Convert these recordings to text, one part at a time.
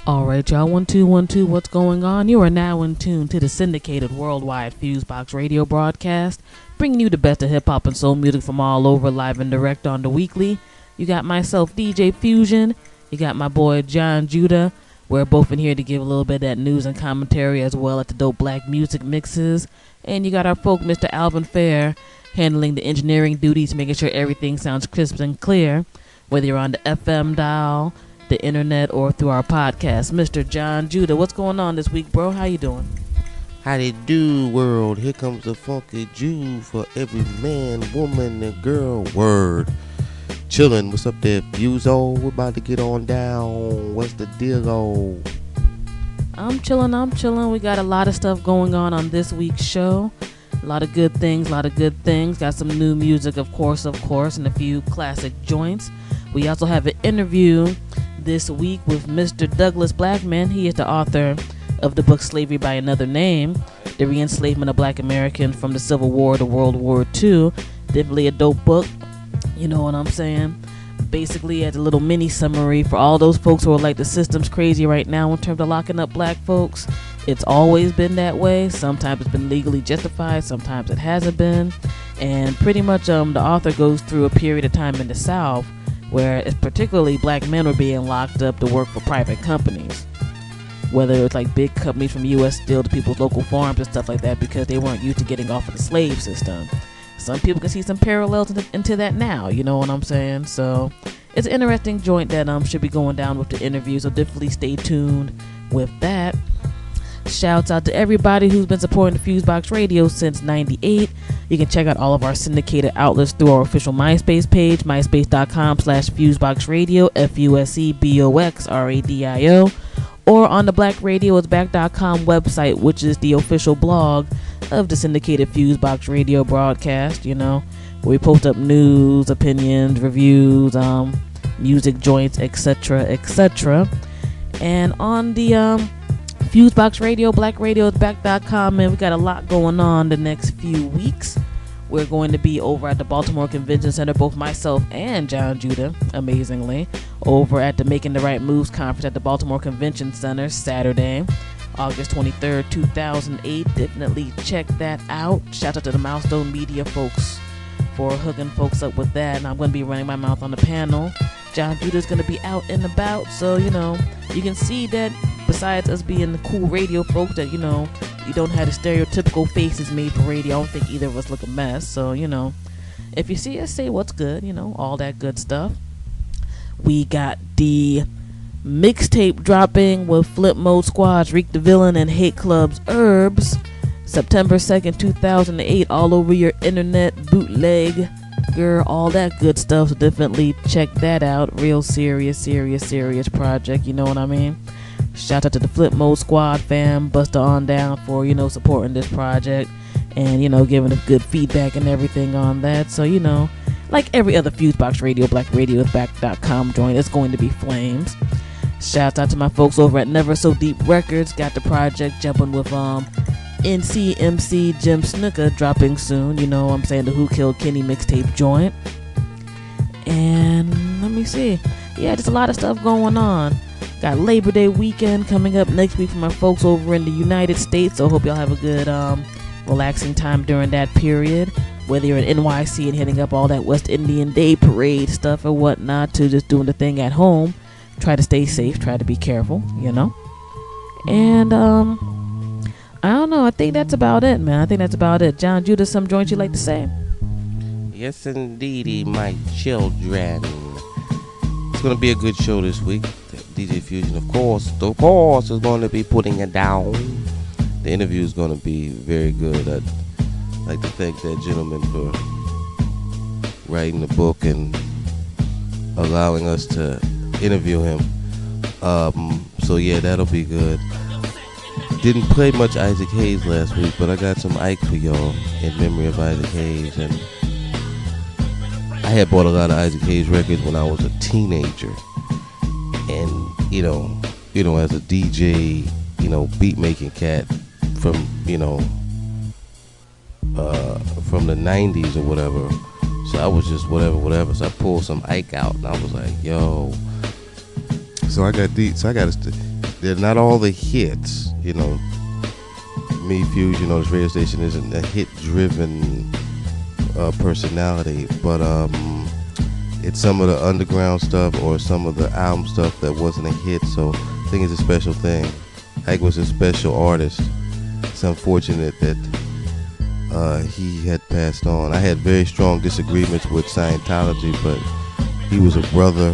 All right, y'all. 1 2 1 2. What's going on? You are now in tune to the syndicated worldwide FuseBox Radio Broadcast, bringing you the best of hip hop and soul music from all over, live and direct on the weekly. You got myself, DJ Fusion. You got my boy Jon Judah. We're both in here to give a little bit of that news and commentary, as well as the dope black music mixes. And you got our folk, Mr. Alvin Fair, handling the engineering duties, making sure everything sounds crisp and clear, whether you're on the FM dial, the internet, or through our podcast. Mr. Jon Judah, what's going on this week, bro? How you doing? How they do, world? Here comes the funky Jew for every man, woman, and girl. Word. Chillin'. What's up there, Fuso? We're about to get on down. What's the deal? I'm chilling. We got a lot of stuff going on this week's show. A lot of good things. Got some new music, of course, and a few classic joints. We also have an interview this week with Mr. Douglas Blackmon. He is the author of the book Slavery by Another Name, the Re-Enslavement of Black Americans from the Civil War to World War II. Definitely a dope book, you know what I'm saying? Basically, as a little mini summary for all those folks who are like, the system's crazy right now in terms of locking up black folks. It's always been that way. Sometimes it's been legally justified, sometimes it hasn't been. And pretty much the author goes through a period of time in the South where particularly black men were being locked up to work for private companies, whether it's like big companies from U.S. Steel to people's local farms and stuff like that, because they weren't used to getting off of the slave system. Some people can see some parallels into that now, you know what I'm saying? So it's an interesting joint that should be going down with the interview, so definitely stay tuned with that. Shouts out to everybody who's been supporting the FuseBox Radio since '98. You can check out all of our syndicated outlets through our official MySpace page, myspace.com/FuseBoxRadio, FUSEBOXRADIO, or on the BlackRadioIsBack.com website, which is the official blog of the syndicated FuseBox Radio Broadcast, you know, where we post up news, opinions, reviews, music joints, etc. And on the FuseBox Radio, BlackRadioIsBack.com, and we got a lot going on the next few weeks. We're going to be over at the Baltimore Convention Center, both myself and Jon Judah, amazingly, over at the Making the Right Moves Conference at the Baltimore Convention Center Saturday, August 23rd, 2008. Definitely check that out. Shout out to the Milestone Media folks for hooking folks up with that. And I'm going to be running my mouth on the panel. Jon Judah's going to be out and about, so, you know, you can see that besides us being the cool radio folks, that, you know, you don't have the stereotypical faces made for radio. I don't think either of us look a mess. So, you know, if you see us, say what's good, you know, all that good stuff. We got the mixtape dropping with Flip Mode Squad's Reek the Villain and Hate Club's Herbs, September 2nd, 2008, all over your internet, bootleg, girl, all that good stuff. So definitely check that out. Real serious project, you know what I mean? Shout out to the Flip Mode Squad fam, Buster on down for, you know, supporting this project and, you know, giving us good feedback and everything on that. So, you know, like every other FuseBox Radio, BlackRadioIsBack.com joint, it's going to be flames. Shout out to my folks over at Never So Deep Records, got the project jumping with NCMC Jim Snooker dropping soon, you know what I'm saying, the Who Killed Kenny mixtape joint. And let me see, yeah, just a lot of stuff going on. Got Labor Day weekend coming up next week for my folks over in the United States, so hope y'all have a good relaxing time during that period, whether you're in NYC and hitting up all that West Indian Day parade stuff or whatnot, to just doing the thing at home. Try to stay safe, try to be careful, you know. And I don't know, I think that's about it, man. Jon Judah, some joints you like to say? Yes, indeedy, my children. It's going to be a good show this week. DJ Fusion, of course, is going to be putting it down. The interview is going to be very good. I'd like to thank that gentleman for writing the book and allowing us to interview him. So yeah, that'll be good. Didn't play much Isaac Hayes last week, but I got some Ike for y'all in memory of Isaac Hayes. And I had bought a lot of Isaac Hayes records when I was a teenager. And, you know, as a DJ, you know, beat making cat from, you know, from the 90s or whatever. So I was just whatever. So I pulled some Ike out and I was like, yo. So I got they're not all the hits. You know, me, Fusion, this radio station isn't a hit-driven personality, but it's some of the underground stuff or some of the album stuff that wasn't a hit. So I think it's a special thing. Ike was a special artist. It's unfortunate that he had passed on. I had very strong disagreements with Scientology, but he was a brother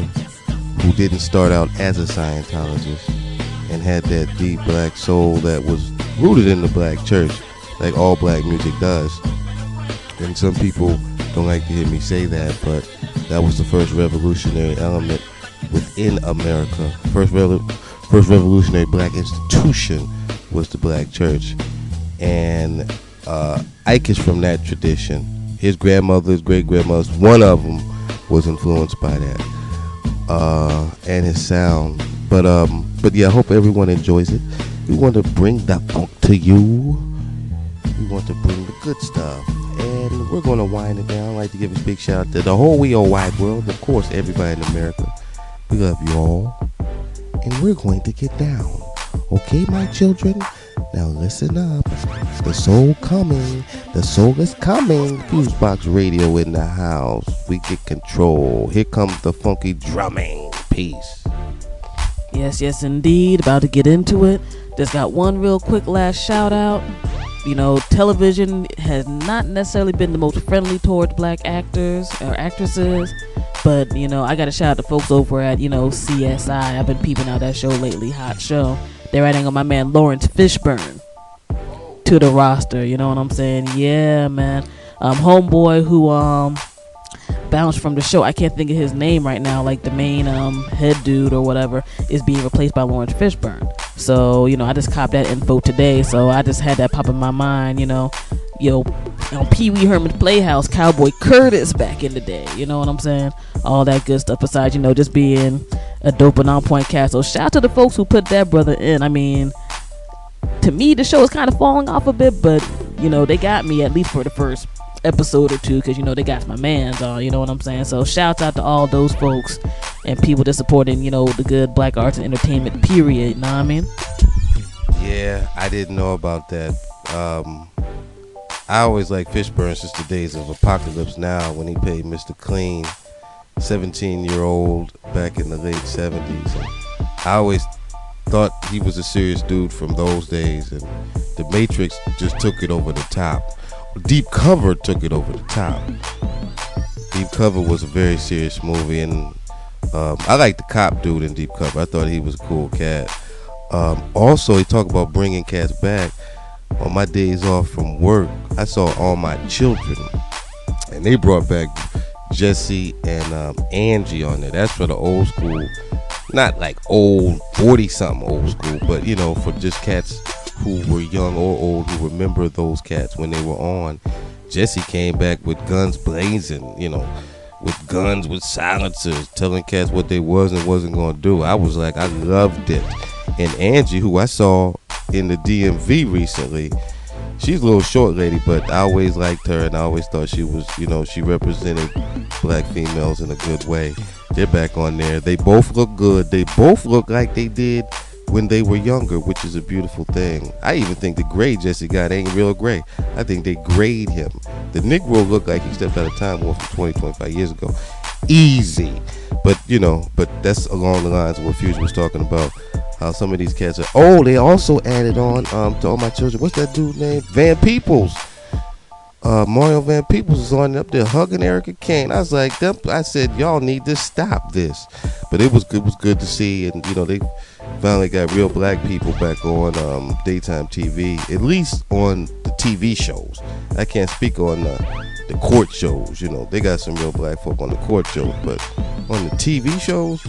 who didn't start out as a Scientologist and had that deep black soul that was rooted in the black church, like all black music does. And some people don't like to hear me say that, but that was the first revolutionary element within America. First revolutionary black institution was the black church. And Ike is from that tradition. His grandmother's great-grandmother's, one of them was influenced by that. And his sound. But yeah, I hope everyone enjoys it. We want to bring the funk to you. We want to bring the good stuff. And we're going to wind it down. I'd like to give a big shout out to the whole wide world. Of course, everybody in America. We love you all. And we're going to get down. Okay, my children? Now listen up. The soul coming. The soul is coming. FuseBox Radio in the house. We get control. Here comes the funky drumming. Peace. Yes, indeed. About to get into it. Just got one real quick last shout out. Television has not necessarily been the most friendly towards black actors or actresses, but I got to shout out to folks over at CSI. I've been peeping out that show lately. Hot show. They're adding on my man Lawrence Fishburne to the roster. You know what I'm saying? Yeah, man. Homeboy who bounced from the show, I can't think of his name right now, like the main head dude or whatever, is being replaced by Lawrence Fishburne. So I just copped that info today, so I just had that pop in my mind. On Pee Wee Herman's Playhouse, Cowboy Curtis back in the day. You know what I'm saying? All that good stuff. Besides just being a dope and on point cast. So shout out to the folks who put that brother in. I mean, to me the show is kind of falling off a bit, but they got me at least for the first episode or two, because they got my mans on. You know what I'm saying? So shouts out to all those folks and people that supporting the good black arts and entertainment, period. You know what I mean? Yeah, I didn't know about that. I always liked Fishburne since the days of Apocalypse Now, when he played Mr. Clean, 17-year-old back in the late 70s. And I always thought he was a serious dude from those days, and The Matrix just took it over the top. Deep Cover took it over the top. Deep Cover was a very serious movie, and I liked the cop dude in Deep Cover. I thought he was a cool cat. Also, he talked about bringing cats back. On my days off from work, I saw All My Children, and they brought back Jesse and Angie on there. That's for the old school, not like old 40-something old school, but for just cats who were young or old who remember those cats when they were on. Jesse came back with guns blazing, with guns, with silencers, telling cats what they was and wasn't going to do. I was like, I loved it. And Angie, who I saw in the DMV recently, she's a little short lady, but I always liked her, and I always thought she was, she represented black females in a good way. They're back on there. They both look good. They both look like they did when they were younger, which is a beautiful thing. I even think the gray Jesse got ain't real gray. I think they grayed him. The Negro looked like he stepped out of time more from 20, 25 years ago. Easy. But that's along the lines of what Fusion was talking about, how some of these cats are. Oh, they also added on to All My Children. What's that dude's name? Van Peebles. Mario Van Peebles is on up there hugging Erica Kane. I was like, I said, y'all need to stop this. But it was good to see, and they finally got real black people back on daytime TV, at least on the TV shows. I can't speak on the court shows. They got some real black folk on the court shows, but on the TV shows,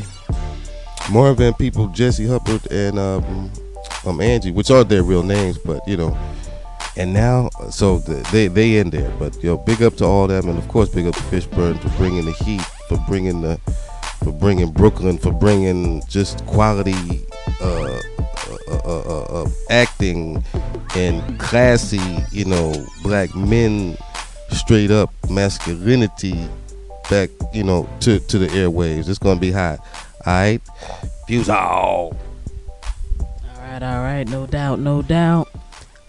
Mario Van Peebles, Jesse Hubbard, and Angie, which are their real names, but and now, so they in there. But big up to all them, and of course big up to Fishburne for bringing the heat, for bringing Brooklyn, for bringing just quality acting and classy, black men, straight up masculinity back, to the airwaves. It's gonna be hot. All right, Fuse all. All right, no doubt.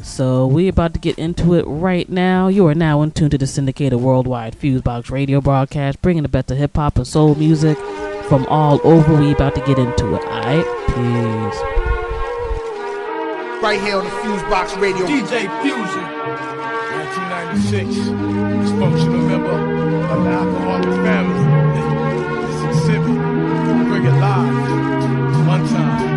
So we about to get into it right now. You are now in tune to the syndicated worldwide FuseBox Radio Broadcast, bringing the best of hip hop and soul music from all over. We about to get into it. All right, peace. Right here on the FuseBox Radio. DJ Fusion, 1996, dysfunctional member of the alcoholic family. This exhibit, bring it live, one time.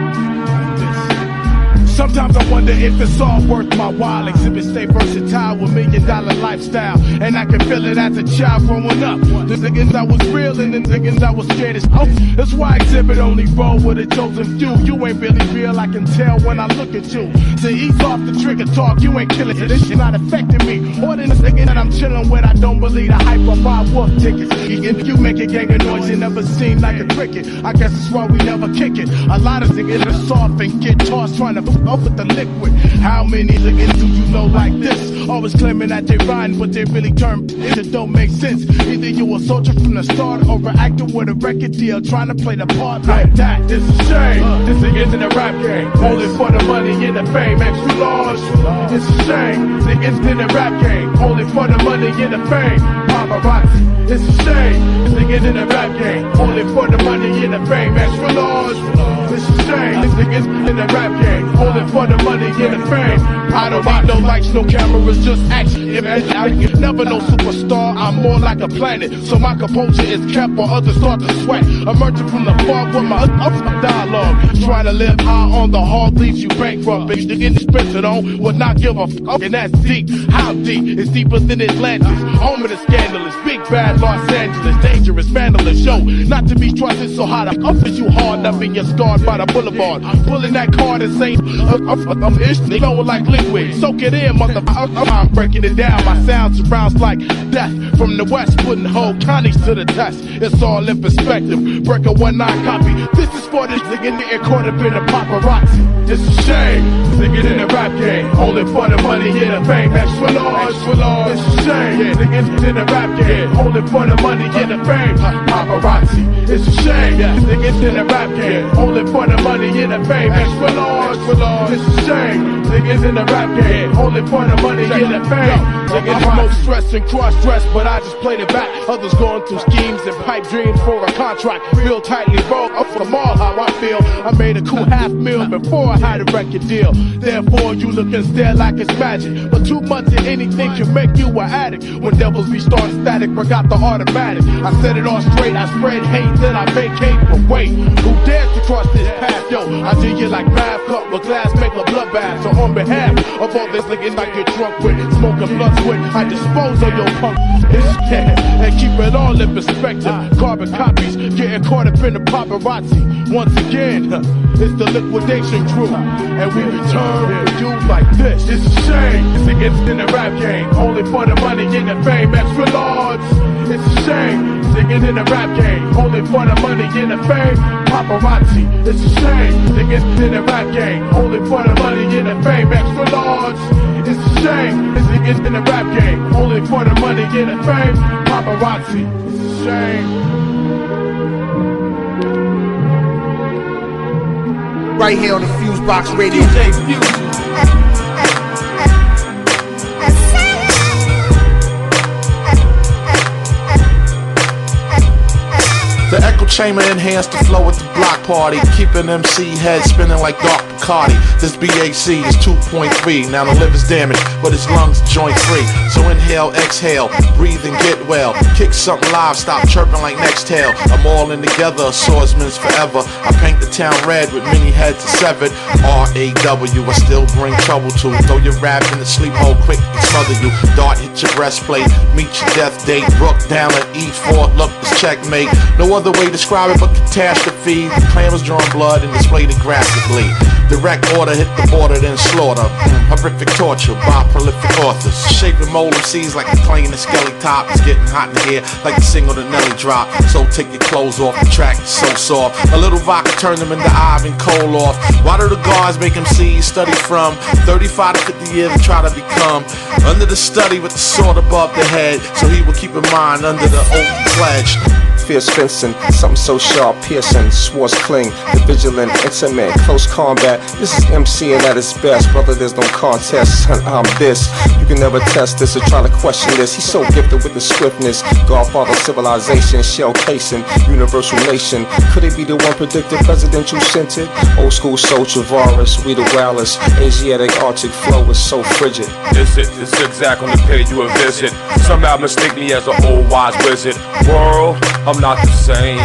Sometimes I wonder if it's all worth my while. Exhibit stay versatile with $1 million lifestyle, and I can feel it as a child growing up. The niggas I was real and the niggas I was scared as oh. That's why exhibit only roll with a chosen few. You ain't really real, I can tell when I look at you. So ease off the trigger talk, you ain't killing it. This shit not affecting me. Or than this nigga that I'm chilling with, I don't believe the hype or buy wolf tickets. If you make a gang of noise, you never seem like a cricket. I guess that's why we never kick it. A lot of niggas are soft and get tossed trying to up with the liquid. How many niggas do you know like this? Always claiming that they rhyme, but they really turn it don't make sense. Either you a soldier from the start or an actor with a record deal trying to play the part like that. It's a shame. This niggas in the rap game, only for the money and the fame. Extra large. It's a shame. Niggas in the rap game, only for the money and the fame. Paparazzi. It's a shame. Niggas in the rap game, only for the money and the fame. Extra large. It's a shame. Niggas in the rap game, only for the money and the fame. I don't need no lights, no cameras, just action. I never no superstar, I'm more like a planet. So my composure is kept while others start to sweat. Emerging from the fog with my dialogue. Trying to live high on the hard leaves you bankrupt. Bitch, the indispensible on would not give a fuck, and that's deep. How deep? It's deeper than Atlantis. Home of the scandalous, big bad Los Angeles, dangerous, vandalous. Yo, not to be trusted, so how the fuck is you hard up and you're scarred by the boulevard? Pulling that card and saying, I'm ish, flowing like liquid. Soak it in, motherfucker. I'm breaking it down. My sound surrounds like death. From the west, putting whole counties to the test. It's all in perspective. Break a 1-9 copy. This is for this nigga getting caught up in the paparazzi. It's a shame. Niggas in the rap game, only for the money and the fame. Extra large. It's a shame. Niggas in the rap game, only for the money and the fame. Paparazzi. It's a shame. Niggas in the rap game, only for the money and the fame. Extra large. It's a shame. Niggas in the rap game, only for the money and the fame. Niggas smoke stress and cross-dress, but I just played it back. Others going through schemes and pipe dreams for a contract. Real tightly rolled up from all how I feel. I made a cool $500,000 before I had a record deal. Therefore, you look and stare like it's magic. But 2 months of anything can make you an addict. When devils restart static, forgot the automatic. I set it all straight, I spread hate, then I vacate. But wait, who dares to cross this path? Yo, I did you like math, cup with glass, make a bloodbath. So on behalf of all this niggas I get drunk with, smoking blunts with, I dispose of your punk. And keep it all in perspective. Carbon copies, getting caught up in the paparazzi. Once again, it's the liquidation crew, and we return for you like this. It's a shame. Niggas in the rap game, only for the money and the fame. Extra large. It's a shame. Niggas in the rap game, only for the money and the fame. Paparazzi. It's a shame. Niggas in the rap game, only for the money and the fame. Extra large. It's a shame. Niggas in the rap game, only for the money and the fame. Paparazzi. It's a shame. Right here on the FuseBox Radio. DJ Fusion. The echo chamber enhanced the flow at the block party, keeping MC head spinning like Dark Bacardi. This BAC is 2.3, now the liver's damaged, but his lungs joint free. So inhale, exhale, breathe and get well. Kick something live, stop chirping like Nextel. I'm all in together, swordsman's forever. I paint the town red with many heads severed. R-A-W, I still bring trouble to. Throw your rap in the sleep hole quick and smother you. Dart hit your breastplate, meet your death date. Rook down at E4, look, it's checkmate. No other way to describe it but catastrophe. The plan was drawn blood and displayed it graphically. Direct order hit the border, then slaughter. Horrific torture by prolific authors. Shaping mold MCs like a plane and skelly top. It's getting hot in here like the single that Nelly dropped. So take your clothes off, the track is so soft. A little vodka turned them into Ivan Koloff. Why do the guards make MCs study from 35 to 50 years and try to become under the study with the sword above the head, so he will keep in mind under the oath pledge. Fierce fencing, something so sharp, piercing, swords cling, the vigilant, intimate, close combat. This is MC and at its best, brother, there's no contest, son, I'm this. You can never test this or try to question this. He's so gifted with the swiftness, Godfather civilization, shell casing, universal nation. Could it be the one predicted presidential scented? Old school soul Travaris, we the wildest, Asiatic Arctic flow is so frigid. Is it? It's exact on the pay you a visit. Somehow mistake me as an old wise wizard. World, I'm not the same.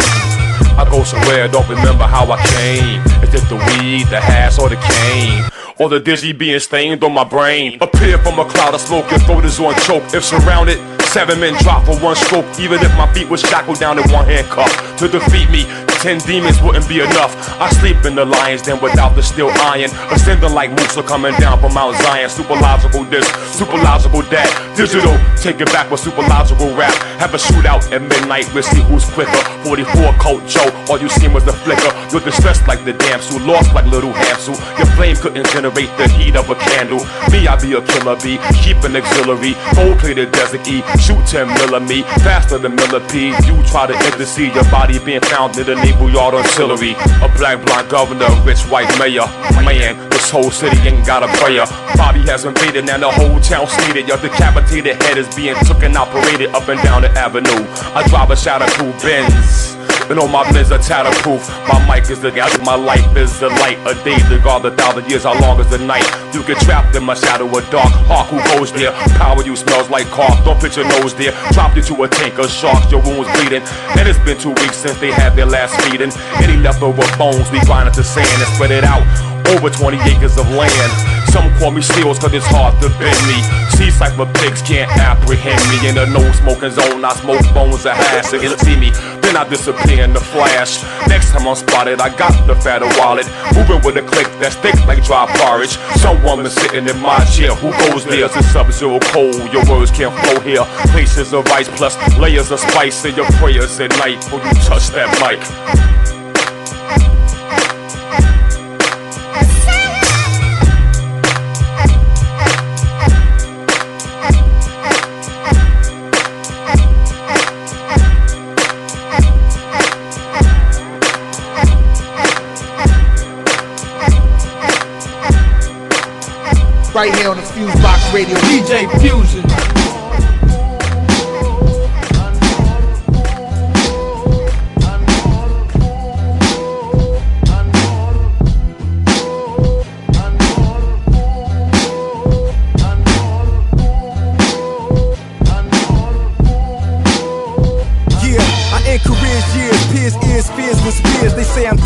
I go somewhere, don't remember how I came. Is it the weed, the hash, or the cane? Or the dizzy being stained on my brain? Appear from a cloud of smoke, your throat is on choke. If surrounded, 7 men drop for one stroke. Even if my feet was shackled down in one handcuff. To defeat me, 10 demons wouldn't be enough. I sleep in the lions den without the steel iron. Ascending like Musa coming down from Mount Zion. Superlogical this, superlogical that. Digital, take it back with superlogical rap. Have a shootout at midnight, we'll see who's quicker. 44 Colt Joe, all you seen was the flicker. You're distressed like the damsel, lost like little Hansel. Your flame couldn't generate the heat of a candle. Me, I be a killer bee, keep an auxiliary. Gold-plated Desert E, shoot 10 millimeter, faster than millipede. You try to intercede, your body being found in the Naval Yard Artillery. A black blonde governor, a rich white mayor. Man, this whole city ain't got a prayer. Bobby has invaded, now the whole town's needed. Your decapitated head is being took and operated up and down the avenue. I drive a Shatterproof Benz, and all my men's are tatterproof. My mic is the gas, my life is the light. A day to guard 1,000 years, how long is the night? You get trapped in my shadow, a dark hawk who goes there. Power you smells like cough, don't put your nose there. Dropped you to a tank of sharks, your wounds bleeding. And it's been 2 weeks since they had their last feeding. Any leftover bones, we grind it to sand and spread it out over 20 acres of land. Some call me seals cause it's hard to bend me. Sea cypher pigs can't apprehend me. In a no smoking zone, I smoke bones of hash. They can see me, then I disappear in the flash. Next time I'm spotted, I got the fatter wallet. Moving with a click that's thick like dry porridge. Some woman sitting in my chair, who goes there? It's sub-zero cold, your words can't flow here. Places of ice plus layers of spice in your prayers at night before you touch that mic. Right here on the FuseBox Radio. DJ Fusion.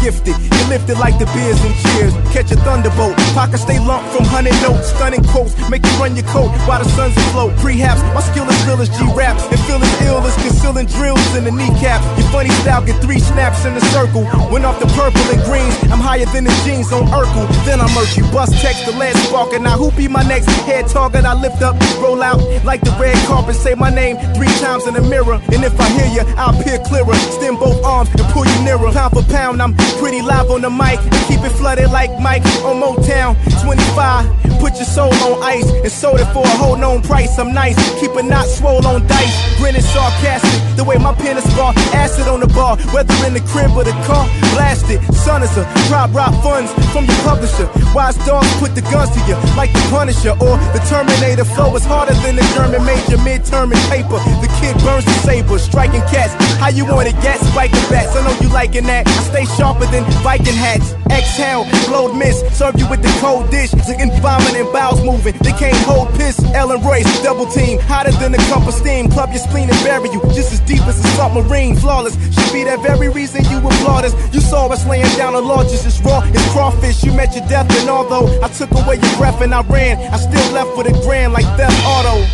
Gifted, you lifted like the beers and cheers. Catch a thunderbolt, pockets stay lumped from 100 notes. Stunning quotes, make you run your coat while the sun's afloat. Prehaps, my skill is real as G-rap, and feeling ill as concealing drills in the kneecap. Your funny style get 3 snaps in a circle. Went off the purple and greens, I'm higher than the jeans on Urkel. Then I murk you, bust text the last spark. And now who be my next head target? I lift up, roll out like the red carpet. Say my name 3 times in the mirror, and if I hear you, I'll peer clearer. Stem both arms and pull you nearer. Pound for pound, I'm pretty live on the mic, keep it flooded like Mike on Motown. 25, put your soul on ice and sold it for a whole known price. I'm nice, keep a knot swole on dice. Grinning sarcastic, the way my pen is spark. Acid on the bar, whether in the crib or the car. Blasted, son is a prop rock funds from your publisher. Wise dogs put the guns to you like the Punisher or the Terminator. Flow is harder than the German major midterm in paper. The kid burns the saber, striking cats. How you want it, gat spiking bats? I know you liking that. I stay sharper than Viking hats. Exhale, blowed mist, serve you with the cold dish. Zigging, vomit and bowels moving. They can't hold piss. Ellen Royce, double team, hotter than a cup of steam. Club your spleen and bury you just as deep as a submarine. Flawless, should be that very reason you applaud us. You saw us laying down a law just as raw as crawfish. You met your death, and although I took away your breath and I ran, I still left with a grand like Theft Auto.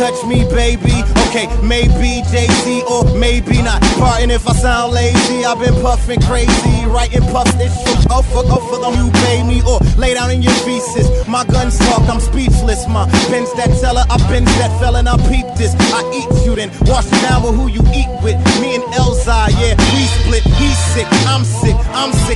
touch me, baby. Okay, maybe Jay-Z or maybe not. Pardon if I sound lazy, I've been puffing crazy, writing puffs this shit. Oh, for them you pay me or lay down in your feces. My guns talk, I'm speechless. My pen's that teller, I bends that fella, and I peep this. I eat you, then wash you down with who you eat with. Me and Elzai, yeah, we split. He's sick, I'm sick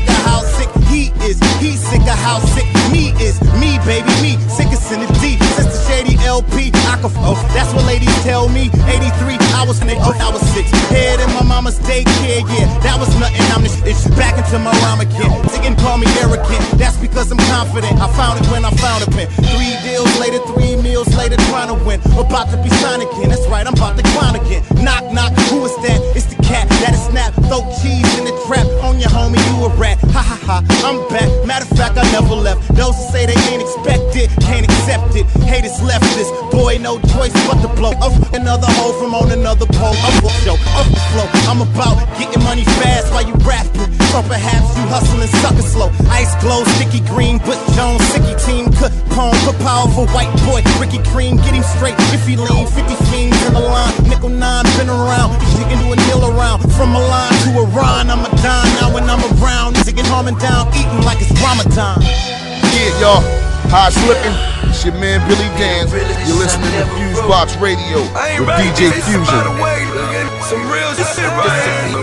of how sick he is. He's sick of how sick me is. Me, baby, me, sickest in the D. Since the Shady LP, I can that's what ladies tell me. 83, I was 6. Head in my mama's daycare, yeah, that was nothing. I'm the shit, back into my rhyme again. They can call me arrogant, that's because I'm confident. I found it when I found a pen. 3 deals later, 3 meals later, trying to win. About to be signed again, that's right, I'm about to clown again. Knock, knock, who is that? It's the cat, that is snap. Throw cheese in the trap, on your homie, you a rat. Ha ha ha, I'm back, matter of fact, I never left. Those who say they ain't expect it, can't accept it. Haters left this, boy, no choice but to blow up another hole from on another pole. Up the show, up the flow. I'm about getting money fast while you rapping. So perhaps you hustling sucker slow. Ice glow, sticky green, but Jones, sicky team, cut pone, put powerful white boy, Ricky Cream, get him straight. If he lean, 50 fiends in the line, nickel 9, been around. You can do a deal around, from a line to a rhyme. I'm a dime now when I'm around. Nigga harming down, eating like it's Ramadan. Yeah, y'all. High slipping. It's your man Billy Dan. You're listening to FuseBox Radio with DJ Fusion. Some real shit right here.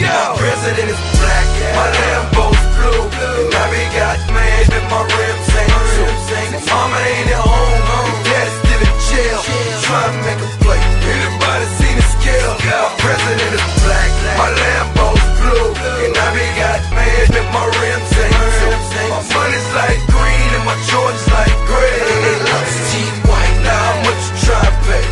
Yeah, president is black, my Lambo's blue, and I be got mad that my rims ain't. Mama ain't at home, daddy's still in jail, trying to make a play. Anybody seen the scale? My president is black, my Lambo's blue, and I be got mad that my rims ain't. My money's like green and my Jordans like gray. Cheap white, now how much you try to pay?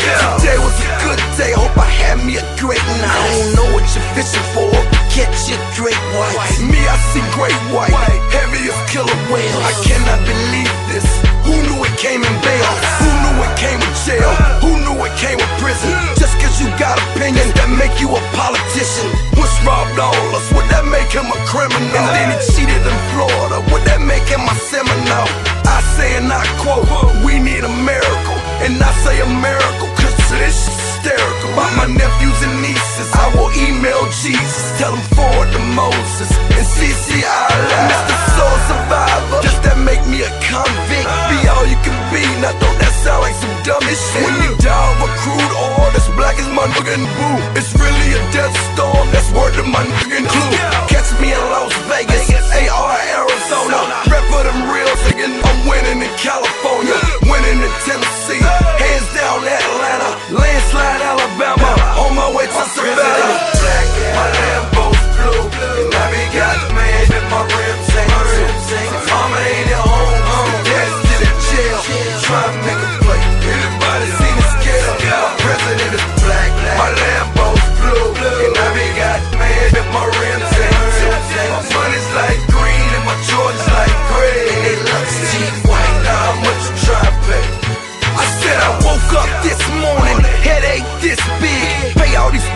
Today was a good day, hope I had me a great night. I don't know what you're fishing for, catch your great white. Me, I see great white, heavy as killer whale. I cannot believe this. Who knew it came in bail? Who knew it came with jail? Who knew it came with prison? Just cause you got opinions that make you a politician. Bush robbed all us, would that make him a criminal? And then he cheated in Florida, would that make him a Seminole? I say and I quote, we need a miracle. And I say a miracle, cause this shit's hysterical. About my nephews and nieces, I will email Jesus, tell him forward to Moses, and CC Allah. Mr. Soul Survivor, does that make me a convict? Be all you can be, now don't that sound like some dummy shit? When you die of a crude oil that's black as my nigga and boo, it's really a death storm, that's word to my nigga and clue. Catch me in Las Vegas, AR Arizona, rep for them real niggas. I'm winning in California, winning in Tennessee, hands down Atlanta, landslide Alabama, on my way to Savannah. Black, my Lambo's blue, and I be got mad that my rims ain't. Mama ain't at home, daddy's still in jail, trying to make a play. Anybody seen the scale? My president is black, my Lambo's blue, and I be got mad that my rims ain't. My money's like green and my Jordans like gray. And they look cheap white, now how much you try to pay? I said I woke up this morning, headache this big, pay all these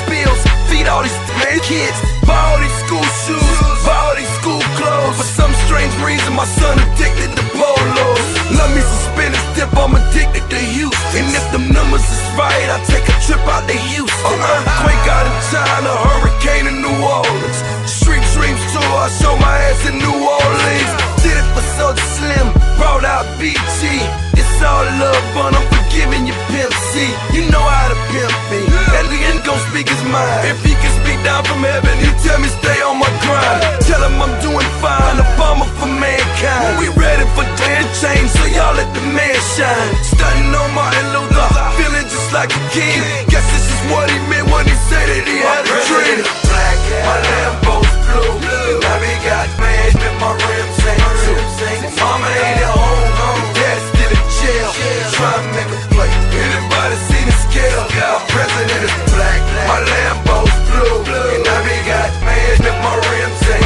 bills, feed all these kids, buy all these school shoes, buy all these school clothes. For some strange reason, my son addicted to polos. Love me some spinach dip, I'm addicted to Houston. And if them numbers is right, I take a trip out to Houston. Earthquake out in China, hurricane in New Orleans. Street Dreams tour, I show my ass in New Orleans. Did it for Soulja Slim, brought out BG. It's all love, but I'm forgiving you, Pimp C. You know how to pimp me. That nigga gon' speak his mind. If he can speak down from heaven, he tell me stay on my grind. Tell him I'm doing fine, a farmer for mankind. We ready for day and change, so y'all let the man shine. Stunning on Martin Luther, feeling just like a king. Guess this is what he meant when he said that he had a dream. Black, my Lambo's blue, and I be got mad that my rims ain't. Mama ain't at home, daddy's still in jail, trying to make a play. Anybody seen the scale? My president is black, my Lambo's blue, and I be got mad that my rims ain't.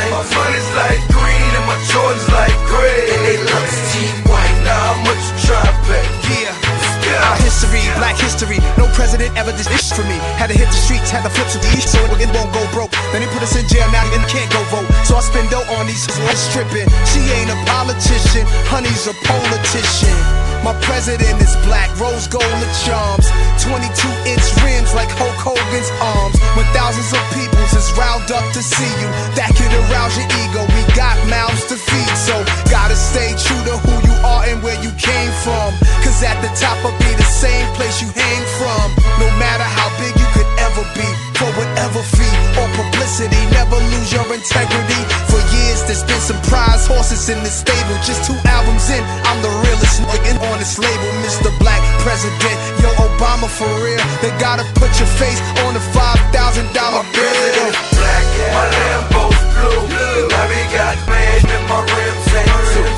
My money's like green and my Jordans like gray. And they look cheap white, now how much you try to pay? Yeah. Our history, black history, no president ever did this for me. Had to hit the streets, had to flip to the east so it won't go broke. Then he put us in jail, now you can't go vote. So I spend dough on these stripping. She ain't a politician, honey's a politician. My president is black, rose gold and charms. 22-inch rims like Hulk Hogan's arms. When thousands of peoples is riled up to see you, that could arouse your ego. We got mouths to feed, so gotta stay true to who you are and where you came from. Cause at the top will be the same place you hang from. No matter how big you could ever be, for whatever fee or publicity, never lose your integrity. For years there's been some prize horses in the stable. Just 2 albums in, I'm the realest nigga on this label. Mr. Black President, yo Obama for real. They gotta put your face on the $5,000 bill. Black, my Lambo's blue, and I be got man in my rims ain't too.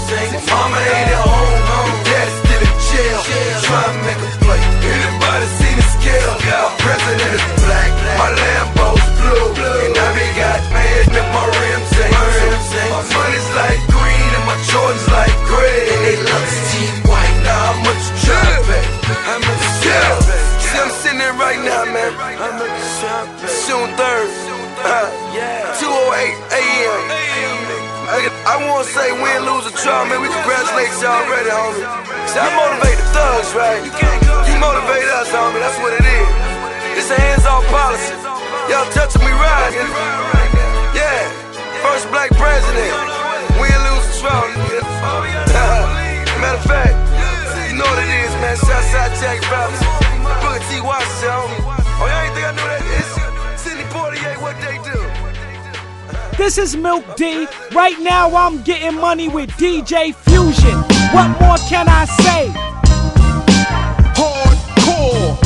Mama ain't at home, dad's still in jail. Trying to make a play. Anybody seen the scale? My president is black, my Lambo's blue, and I be got man in my rims ain't too. My money's like green and my Jordans like gray. And they love to see white. Now how much you try to pay? How much you try to pay? See, I'm sitting there right now, man. How much you try to pay? June 3rd, 2:08 a.m. I wanna say win, lose, or draw, man. We congratulate y'all already, homie. See, I motivate the thugs, right? You motivate us, homie. That's what it is. It's a hands-off policy. Y'all touching me right. Yeah, first black president. Win, lose, or draw. Matter of fact, you know what it is, man. Southside Jack Brothers. Booker T. Washington, homie. Oh, y'all ain't think I knew that? It's Sidney Portier, what they do. This is Milk D. Right now I'm getting money with DJ Fusion. What more can I say? Hardcore.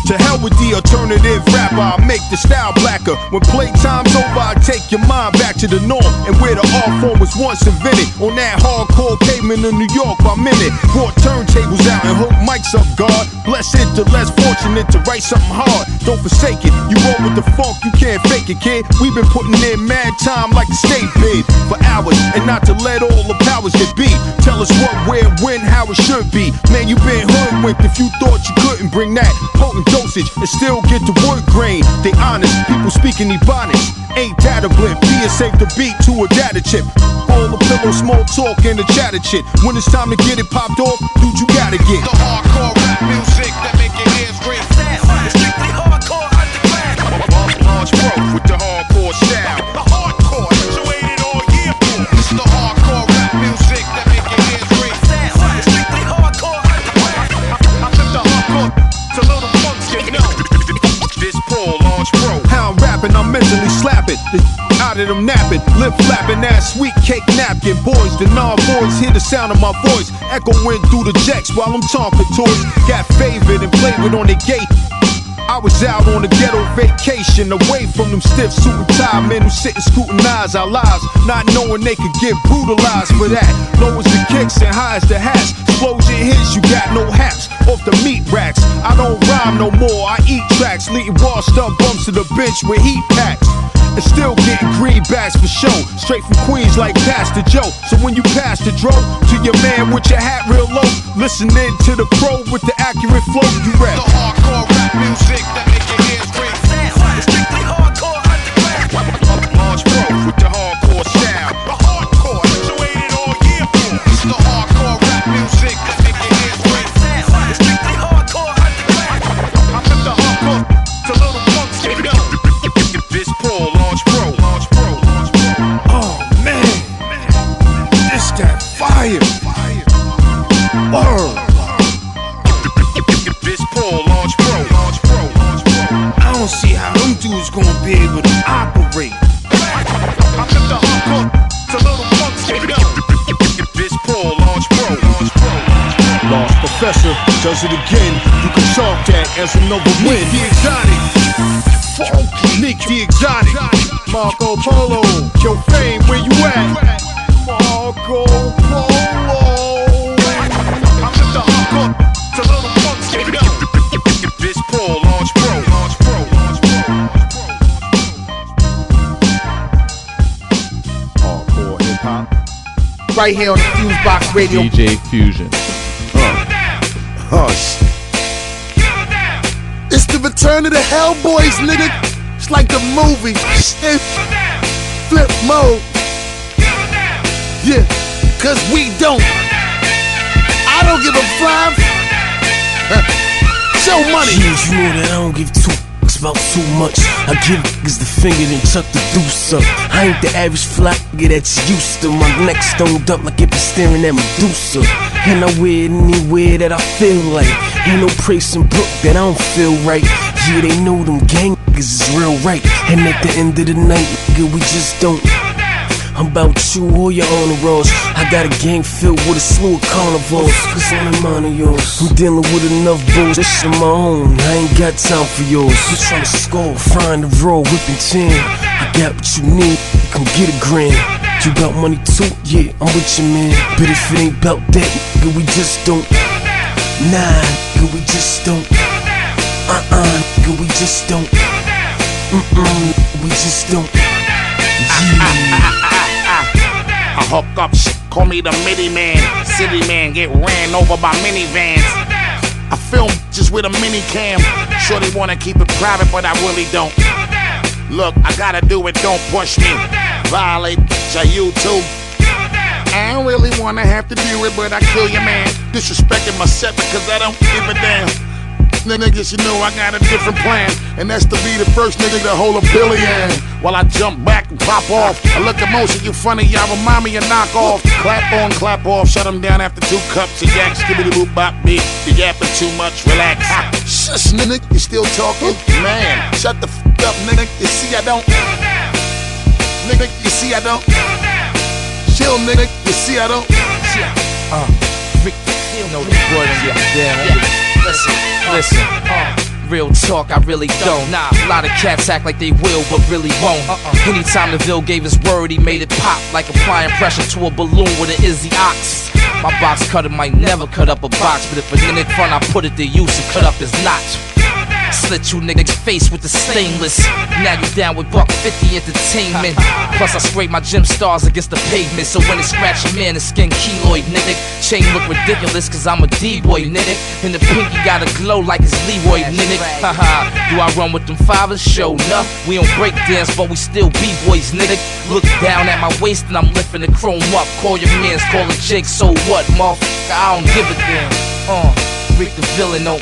To hell with the alternative rapper, I make the style blacker. When playtime's over, I take your mind back to the norm and where the art form was once invented. On that hardcore pavement in New York by minute. Brought turntables out and hooked mics up, God. Bless it, the less fortunate to write something hard. Don't forsake it, you roll with the funk, you can't fake it, kid. We've been putting in mad time like the state bid for hours, and not to let all the powers that be tell us what, where, when, how it should be. Man, you been hoodwinked if you thought you couldn't bring that potent dosage and still get the wood grain. They honest, people speaking Ebonics. Ain't that a blip? Be it safe to beat to a data chip. All the pillow, small talk, and the chatter shit. When it's time to get it popped off, dude, you gotta get the hardcore rap music that make your ears ring. It's strictly hardcore underground. Launch Pro with the hardcore style. The hardcore, so ain't it all year for? It's the hardcore rap music that make your ears ring. It's strictly hardcore underground. I took the hardcore to little punks get know. This Paul Launch Pro. How I'm rapping, I'm mentally slapping. Out of them napping, lip flapping, that sweet cake napkin. Boys, the non-boys hear the sound of my voice echoing through the jacks while I'm talking toys. Got favored and played with on the gate. I was out on a ghetto vacation, away from them stiff suit and tie men who sit and scrutinize our lives, not knowing they could get brutalized for that. Low as the kicks and high as the hats. Explosion hits, you got no haps off the meat racks. I don't rhyme no more, I eat tracks, leading washed up bumps to the bench with heat packs. And still getting greenbacks for show, straight from Queens like Pastor Joe. So when you pass the dro to your man with your hat real low, listening to the pro with the accurate flow, you rap the hardcore rap music that make your ears ring. It's strictly hardcore underground. Launch Pro with the hardcore style. The hardcore, so ain't it all year for? It's the hardcore rap music that make your ears ring. It's strictly hardcore underground. I took the hardcore to little punks get know. This Paul Launch Pro. Oh man, this that fire. Word. This Paul Launch Pro. I don't see how them dudes gonna be able to operate. I took the hardcore to little punks get know. This Paul Launch Pro. Lost Professor does it again. You can chalk that as another win. The exotic. Nick the Exotic, Marco Polo, your fame, where you at? Marco Polo. I took the hardcore to little punks get know. This Paul Launch Pro. right here on the FuseBox Radio. DJ Fusion. It's the return of the Hellboys, nigga. It's like the movie. Flip mode. Yeah, cause we don't. I don't give a flying. Show money. Yeah, you know that I don't give two fucks about too much. I give niggas the finger then chuck the deuce up. I ain't the average fly nigga that you used to. My neck stoned up like it been staring at Medusa. And I wear it anywhere that I feel like. Ain't no praise in Brook that I don't feel right. Yeah, they know them gang niggas is real right. And at the end of the night, nigga, we just don't. I'm about you or your honor rolls. I got a gang filled with a slew of carnivals. Cause I'm the mind of yours. I'm dealing with enough bullshit on my own. I ain't got time for yours. You tryna score, find the roll, whipping 10. I got what you need, come get a grand. You got money too? Yeah, I'm with you, man. But if it ain't about that, nigga, we just don't. Nah, nigga, we just don't. Nigga, we just don't. We just don't. Yeah. I hook up shit, call me the midi man. City man, get ran over by minivans. I film just with a mini cam. Sure they wanna keep it private, but I really don't. Look, I gotta do it, don't push me. Violate your YouTube. I don't really wanna have to do it, but I kill your man. Disrespecting myself because I don't give a damn. Niggas, you know I got a different plan, and that's to be the first nigga to hold $1 billion. While I jump back and pop off, I look at most of you funny, y'all remind me of knockoff. Clap on, clap off, shut them down after 2 cups of yak. Skibbity boop bop beep, you yapping too much, relax. Shush, nigga, you still talking? Man, shut the f up, nigga, you see I don't. Nigga, you see I don't. Chill, nigga, you see I don't. Rick, you know the word on your damn. Listen, real talk, I really don't. Nah, a lot of cats act like they will, but really won't. Anytime DeVille gave his word, he made it pop like applying pressure to a balloon with an Izzy ox. My box cutter might never cut up a box, but if a nigga front, I put it to use and cut up his notch. Slit you niggas face with the stainless. Now you down with $150 entertainment. Plus I scrape my gym stars against the pavement, so when it scratch your man, it's skin keloid, nigga. Chain look ridiculous cause I'm a D-boy, nigga. And the pinky gotta glow like it's Leroy, nigga. Haha, do I run with them fathers? Show enough. We don't break dance, but we still B-boys, nigga. Look down at my waist and I'm lifting the chrome up. Call your mans, call a Jake, so what, motherfucker? I don't give a damn. Rick the villain, don't.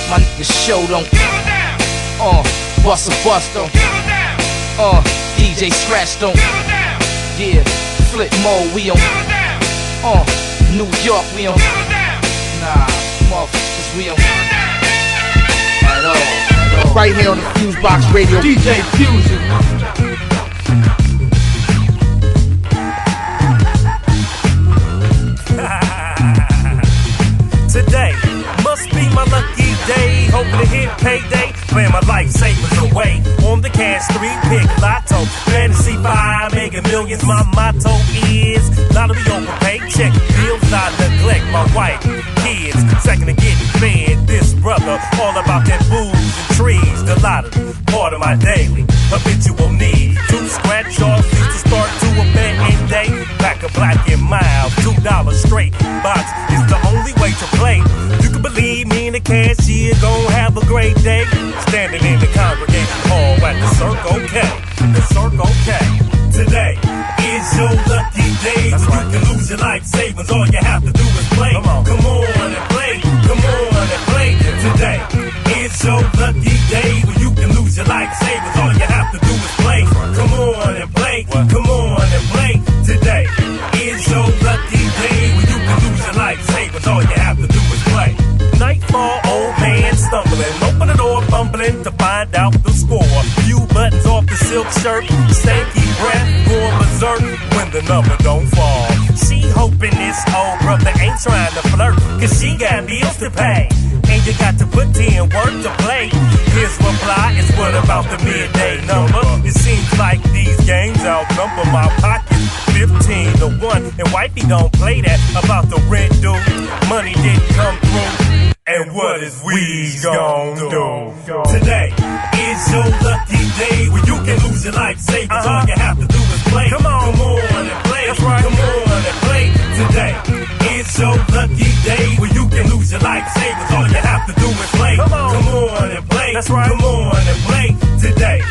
My niggas show don't. Bust don't. DJ Scratch don't. Yeah, flip mode we on. New York we on. Nah, motherfuckers we on. At all. Right here on the FuseBox Radio. DJ Fusion. Today must be my lucky day. Hoping to hit payday. Playing my lifesavers away. On the cash 3 pick lotto. Fantasy 5 mega millions. My motto is lottery overpay. Check bills I neglect. My wife, kids, second to getting fed. This brother, all about them booze and trees. The lottery, part of my daily habitual need. To scratch off to start to a betting day. Pack a black and mild, $2 straight. Box is the only way to play. You can believe me and the cashier gon' have a great day. Standing in the congregation hall at the Circle K. The Circle K. Today is your lucky day. That's right. You can lose your life savings. All you have to do is play. Come on and play. Come on and play. Today is your lucky day when you can lose your life savings. All you have to do is play. Come on and play. Come on and play. Today is your lucky day when you can lose your life savings. All you have to do is play. Nightfall, old man stumbling, open the door, fumbling to find out the score. Few buttons off the silk shirt, stanky breath, going berserk when the number don't fall. She hoping this old brother ain't trying to flirt, cause she got bills to pay. And you got to put in work to play. His reply is what about the midday number? It seems like these games outnumber my pocket. 15 to 1, and wifey don't play that about the rent due. Money didn't come through. And what is we gon' do? Today is your lucky day when you can lose your life savings. All you have to do is play. Come on and play. That's right. Come lose your lifesavers. All you have to do is play. Come on and play. That's right. Come on and play. Today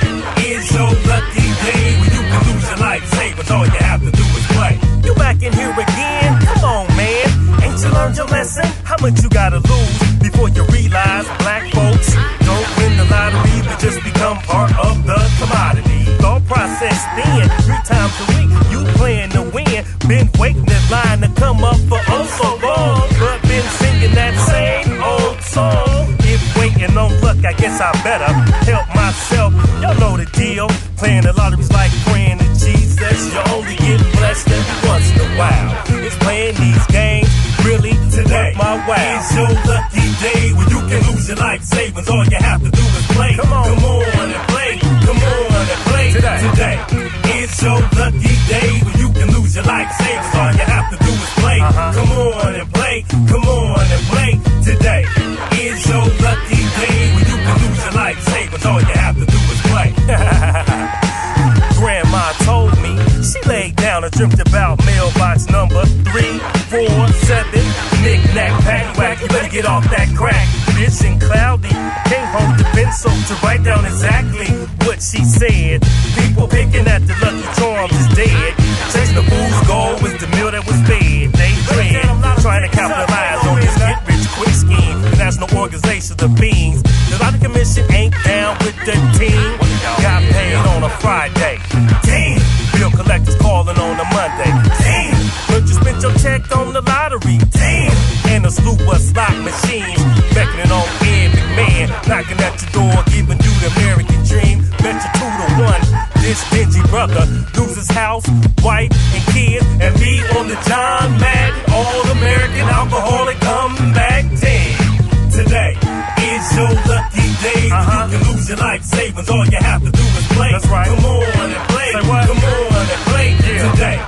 is your lucky day when you can lose your lifesavers. All you have to do is play. You back in here again? Come on, man. Ain't you learned your lesson? How much you gotta lose before you realize black folks don't win the lottery, but just become part of the commodity? Thought process then 3 times a week. You playing to win. Been waiting in line to come up for oh so long, but been singing that same old song. If waiting on luck, I guess I better help myself. Y'all know the deal. Playing the lottery's like praying to Jesus. You only get blessed every once in a while. It's playing these games really today. My wow. It's your lucky day when you can lose your life savings. All you have to do is play. Come on and play. Come on and play today. It's your lucky day when you can lose your life savings. All you have to do is play. Come on and play. Come on and play today. It's your lucky day when you can lose your life savings. All you have to do is play. Grandma told me she laid down and dreamt about mailbox number 347. Knick-knack, paddywhack, you better get off that crack. Bitch and cloudy, can't hold the pencil to write down exactly what she said. People picking at the lucky charms is dead. Chasing the fool's goal was the meal that was fed. They dread, trying to capitalize on this get-rich-quick scheme. The National Organization of Beings. The Lottery Commission ain't down with the team. Got paid on a Friday. Damn. Bill collectors calling on a Monday. Damn. But you spent your check on the lottery. Damn. And a slew of slot machines beckoning on every man, knocking at your door, giving you the American dream. Bet you 2-1. This dingy brother loses house, wife, and kids, and me on the John Madden All-American Alcoholic Comeback Team. Today is your lucky day. You can lose your life savings. All you have to do is play. That's right. Come on and play. Say what? Come on and play. Yeah. Today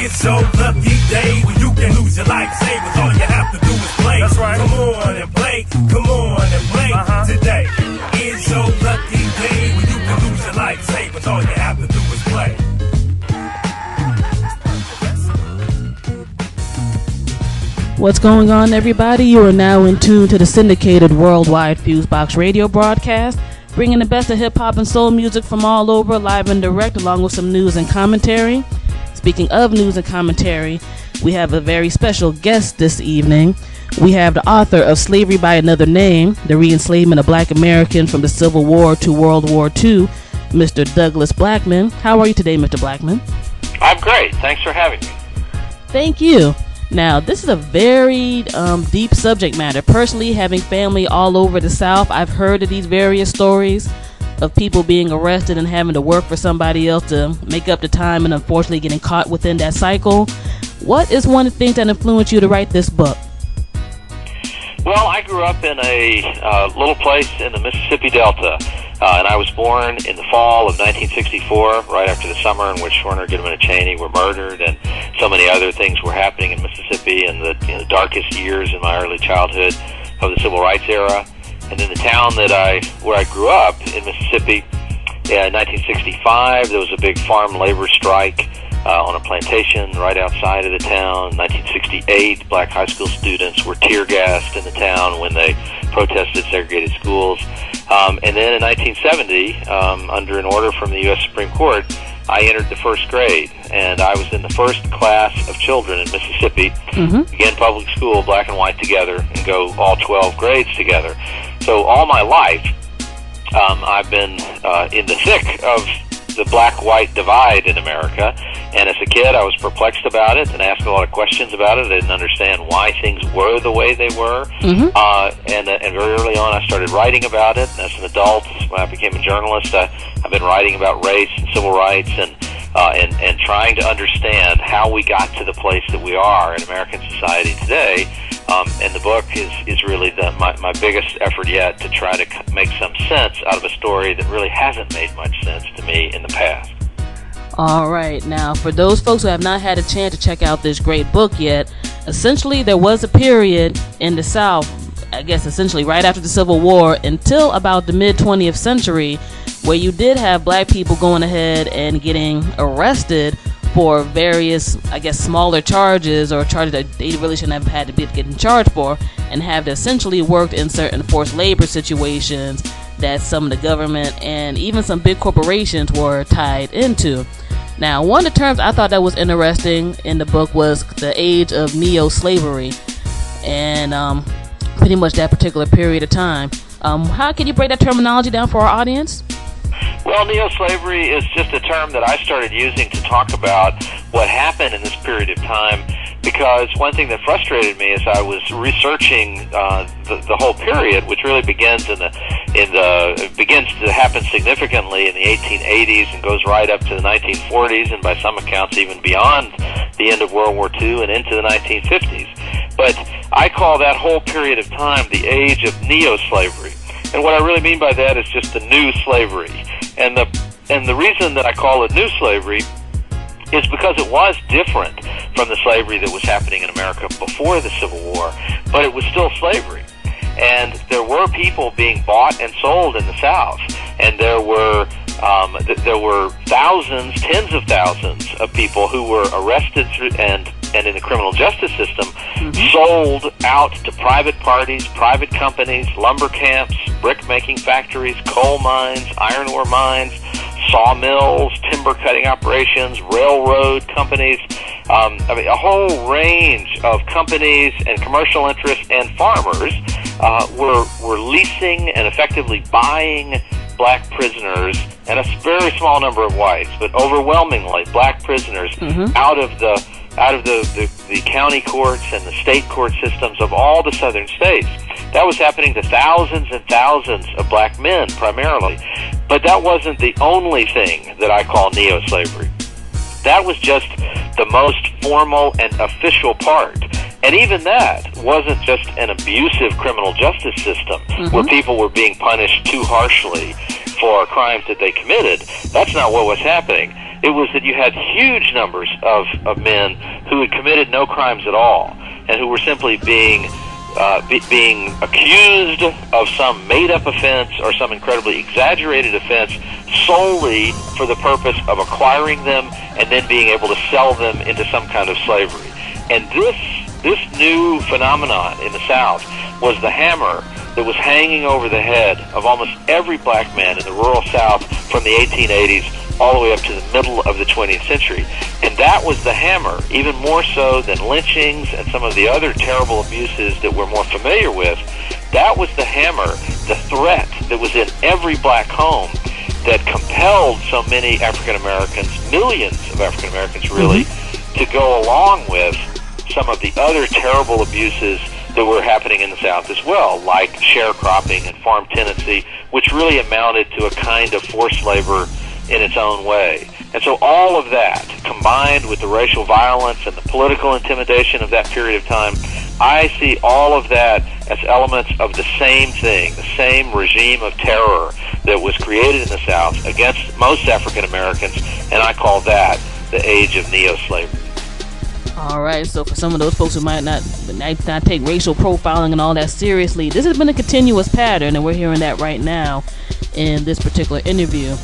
is your lucky day when you can lose your life savings. All you have to do is play. That's right. Come on and play. Come on and play. Today is your lucky day when you can lose your life savings. All you have to do is play. What's going on, everybody? You are now in tune to the syndicated worldwide FuseBox Radio Broadcast, bringing the best of hip-hop and soul music from all over, live and direct, along with some news and commentary. Speaking of news and commentary, we have a very special guest this evening. We have the author of Slavery by Another Name, The Re-Enslavement of Black Americans from the Civil War to World War II, Mr. Douglas Blackmon. How are you today, Mr. Blackmon? I'm great. Thanks for having me. Thank you. Now, this is a very deep subject matter. Personally, having family all over the South, I've heard of these various stories of people being arrested and having to work for somebody else to make up the time and unfortunately getting caught within that cycle. What is one of the things that influenced you to write this book? Well, I grew up in a little place in the Mississippi Delta, and I was born in the fall of 1964, right after the summer in which Schwerner, Goodman, and Cheney were murdered, and so many other things were happening in Mississippi in the darkest years in my early childhood of the Civil Rights era. And in the town where I grew up in Mississippi, in 1965, there was a big farm labor strike on a plantation right outside of the town. In 1968, black high school students were tear gassed in the town when they protested segregated schools. And then in 1970, under an order from the U.S. Supreme Court, I entered the first grade, and I was in the first class of children in Mississippi. Again, public school, black and white together, and go all 12 grades together. So all my life, I've been in the thick of the black-white divide in America, and as a kid I was perplexed about it and asked a lot of questions about it. I didn't understand why things were the way they were, and very early on I started writing about it. As an adult, when I became a journalist, I've been writing about race and civil rights and trying to understand how we got to the place that we are in American society today. And the book is really my biggest effort yet to try to make some sense out of a story that really hasn't made much sense to me in the past. All right. Now, for those folks who have not had a chance to check out this great book yet, essentially there was a period in the South, I guess essentially right after the Civil War until about the mid-20th century, where you did have black people going ahead and getting arrested for various, I guess, smaller charges or charges that they really shouldn't have had to be getting charged for, and have essentially worked in certain forced labor situations that some of the government and even some big corporations were tied into. Now, one of the terms I thought that was interesting in the book was the age of neo-slavery, and pretty much that particular period of time. How can you break that terminology down for our audience? Well, neo-slavery is just a term that I started using to talk about what happened in this period of time, because one thing that frustrated me as I was researching the whole period, which really begins begins to happen significantly in the 1880s and goes right up to the 1940s, and by some accounts even beyond the end of World War II and into the 1950s. But I call that whole period of time the age of neo-slavery. And what I really mean by that is just the new slavery. And the reason that I call it new slavery is because it was different from the slavery that was happening in America before the Civil War, but it was still slavery. And there were people being bought and sold in the South, and there were thousands, tens of thousands of people who were arrested and in the criminal justice system, sold out to private parties, private companies, lumber camps, brick-making factories, coal mines, iron ore mines, sawmills, timber cutting operations, railroad companies, a whole range of companies and commercial interests and farmers were leasing and effectively buying black prisoners, and a very small number of whites, but overwhelmingly black prisoners out of the county courts and the state court systems of all the southern states. That was happening to thousands and thousands of black men primarily. But that wasn't the only thing that I call neo-slavery. That was just the most formal and official part. And even that wasn't just an abusive criminal justice system where people were being punished too harshly for crimes that they committed. That's not what was happening. It was that you had huge numbers of men who had committed no crimes at all and who were simply being accused of some made-up offense or some incredibly exaggerated offense solely for the purpose of acquiring them and then being able to sell them into some kind of slavery. And this new phenomenon in the South was the hammer that was hanging over the head of almost every black man in the rural South from the 1880s all the way up to the middle of the 20th century. And that was the hammer, even more so than lynchings and some of the other terrible abuses that we're more familiar with. That was the hammer, the threat that was in every black home that compelled so many African Americans, millions of African Americans really, to go along with some of the other terrible abuses that were happening in the South as well, like sharecropping and farm tenancy, which really amounted to a kind of forced labor in its own way. And so all of that, combined with the racial violence and the political intimidation of that period of time, I see all of that as elements of the same thing, the same regime of terror that was created in the South against most African Americans, and I call that the age of neo-slavery. All right, so for some of those folks who might not take racial profiling and all that seriously, this has been a continuous pattern, and we're hearing that right now in this particular interview.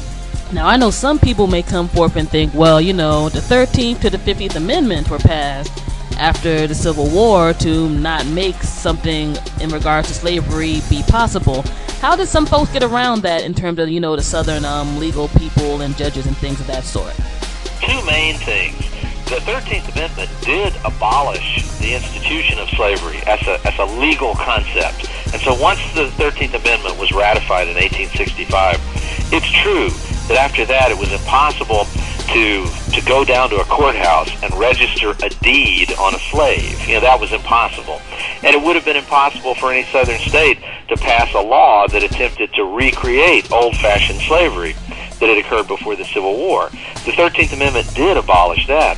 Now, I know some people may come forth and think, well, you know, the 13th to the 50th Amendment were passed after the Civil War to not make something in regards to slavery be possible. How did some folks get around that in terms of, you know, the Southern legal people and judges and things of that sort? Two main things. The 13th Amendment did abolish the institution of slavery as a legal concept. And so once the 13th Amendment was ratified in 1865, it's true that after that it was impossible to go down to a courthouse and register a deed on a slave. You know, that was impossible. And it would have been impossible for any southern state to pass a law that attempted to recreate old-fashioned slavery that had occurred before the Civil War. The 13th Amendment did abolish that.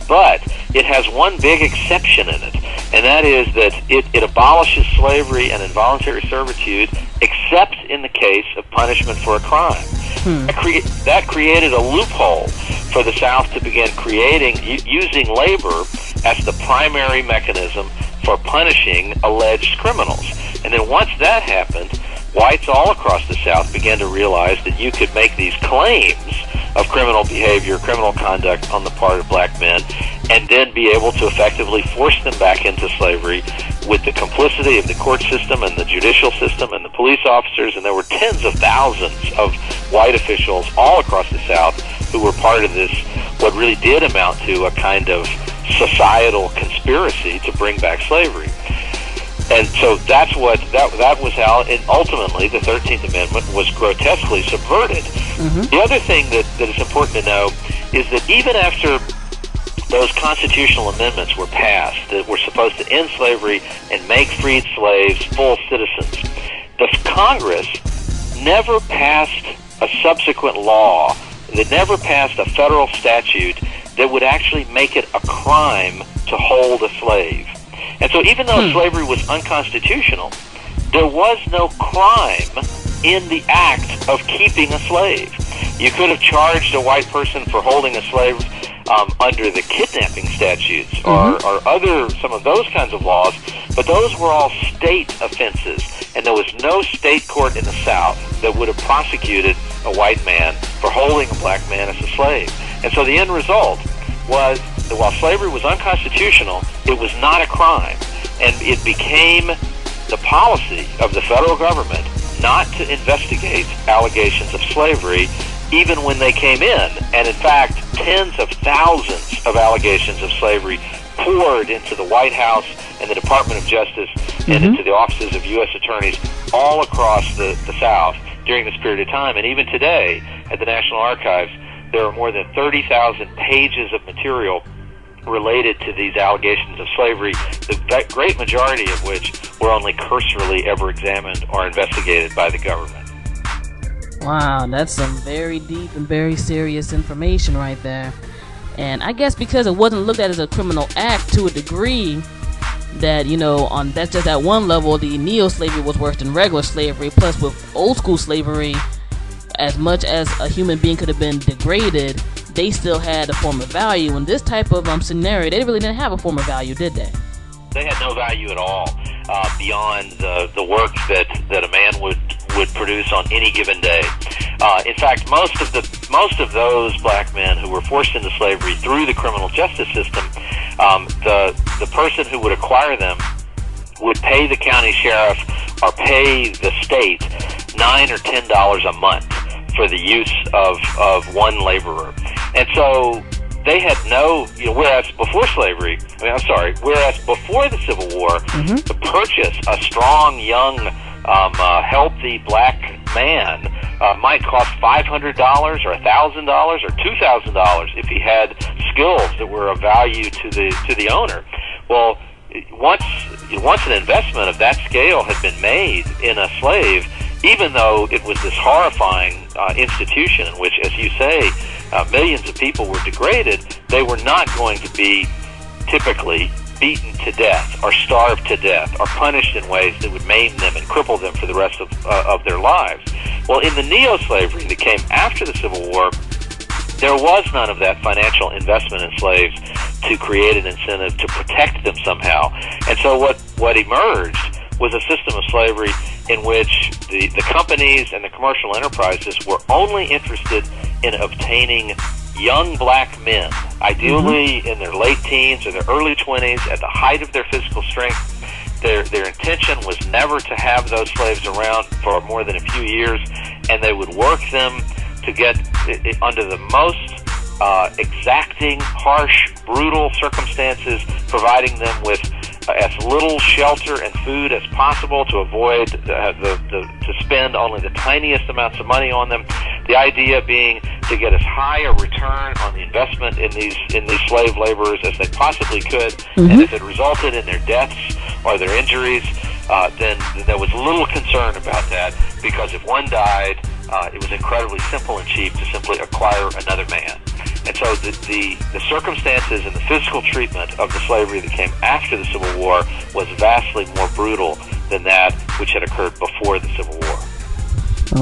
But it has one big exception in it, and that is that it abolishes slavery and involuntary servitude except in the case of punishment for a crime. That created a loophole for the South to begin using labor as the primary mechanism for punishing alleged criminals. And then once that happened, whites all across the South began to realize that you could make these claims of criminal behavior, criminal conduct on the part of black men, and then be able to effectively force them back into slavery with the complicity of the court system and the judicial system and the police officers. And there were tens of thousands of white officials all across the South who were part of this, what really did amount to a kind of societal conspiracy to bring back slavery. And so that was how, and ultimately, the 13th Amendment was grotesquely subverted. The other thing that is important to know is that even after those constitutional amendments were passed that were supposed to end slavery and make freed slaves full citizens, the Congress never passed a subsequent law, that never passed a federal statute that would actually make it a crime to hold a slave. And so even though slavery was unconstitutional, there was no crime in the act of keeping a slave. You could have charged a white person for holding a slave under the kidnapping statutes or some of those kinds of laws, but those were all state offenses, and there was no state court in the South that would have prosecuted a white man for holding a black man as a slave. And so the end result was that while slavery was unconstitutional, it was not a crime, and it became the policy of the federal government not to investigate allegations of slavery even when they came in. And in fact, tens of thousands of allegations of slavery poured into the White House and the Department of Justice and into the offices of U.S. attorneys all across the South during this period of time. And even today, at the National Archives, there are more than 30,000 pages of material related to these allegations of slavery, the great majority of which were only cursorily ever examined or investigated by the government. Wow, that's some very deep and very serious information right there. And I guess because it wasn't looked at as a criminal act to a degree that, that's just at one level, the neo-slavery was worse than regular slavery. Plus, with old school slavery, as much as a human being could have been degraded, they still had a form of value. In this type of scenario, they really didn't have a form of value, did they? They had no value at all beyond the work that a man would produce on any given day. In fact, most of those black men who were forced into slavery through the criminal justice system, the person who would acquire them would pay the county sheriff or pay the state $9 or $10 a month for the use of one laborer. And so they had no, whereas before the Civil War, to purchase a strong, young, healthy black man might cost $500 or $1,000 or $2,000 if he had skills that were of value to the owner. Well, once an investment of that scale had been made in a slave, even though it was this horrifying institution in which, as you say, millions of people were degraded, they were not going to be typically beaten to death or starved to death or punished in ways that would maim them and cripple them for the rest of their lives. Well, in the neo-slavery that came after the Civil War, there was none of that financial investment in slaves to create an incentive to protect them somehow. And so what emerged was a system of slavery in which the companies and the commercial enterprises were only interested in obtaining young black men, ideally in their late teens or their early 20s, at the height of their physical strength. Their intention was never to have those slaves around for more than a few years, and they would work them to get under the most exacting, harsh, brutal circumstances, providing them with as little shelter and food as possible to avoid to spend only the tiniest amounts of money on them. The idea being to get as high a return on the investment in these slave laborers as they possibly could, and if it resulted in their deaths or their injuries, then there was little concern about that, because if one died, it was incredibly simple and cheap to simply acquire another man. And so the circumstances and the physical treatment of the slavery that came after the Civil War was vastly more brutal than that which had occurred before the Civil War.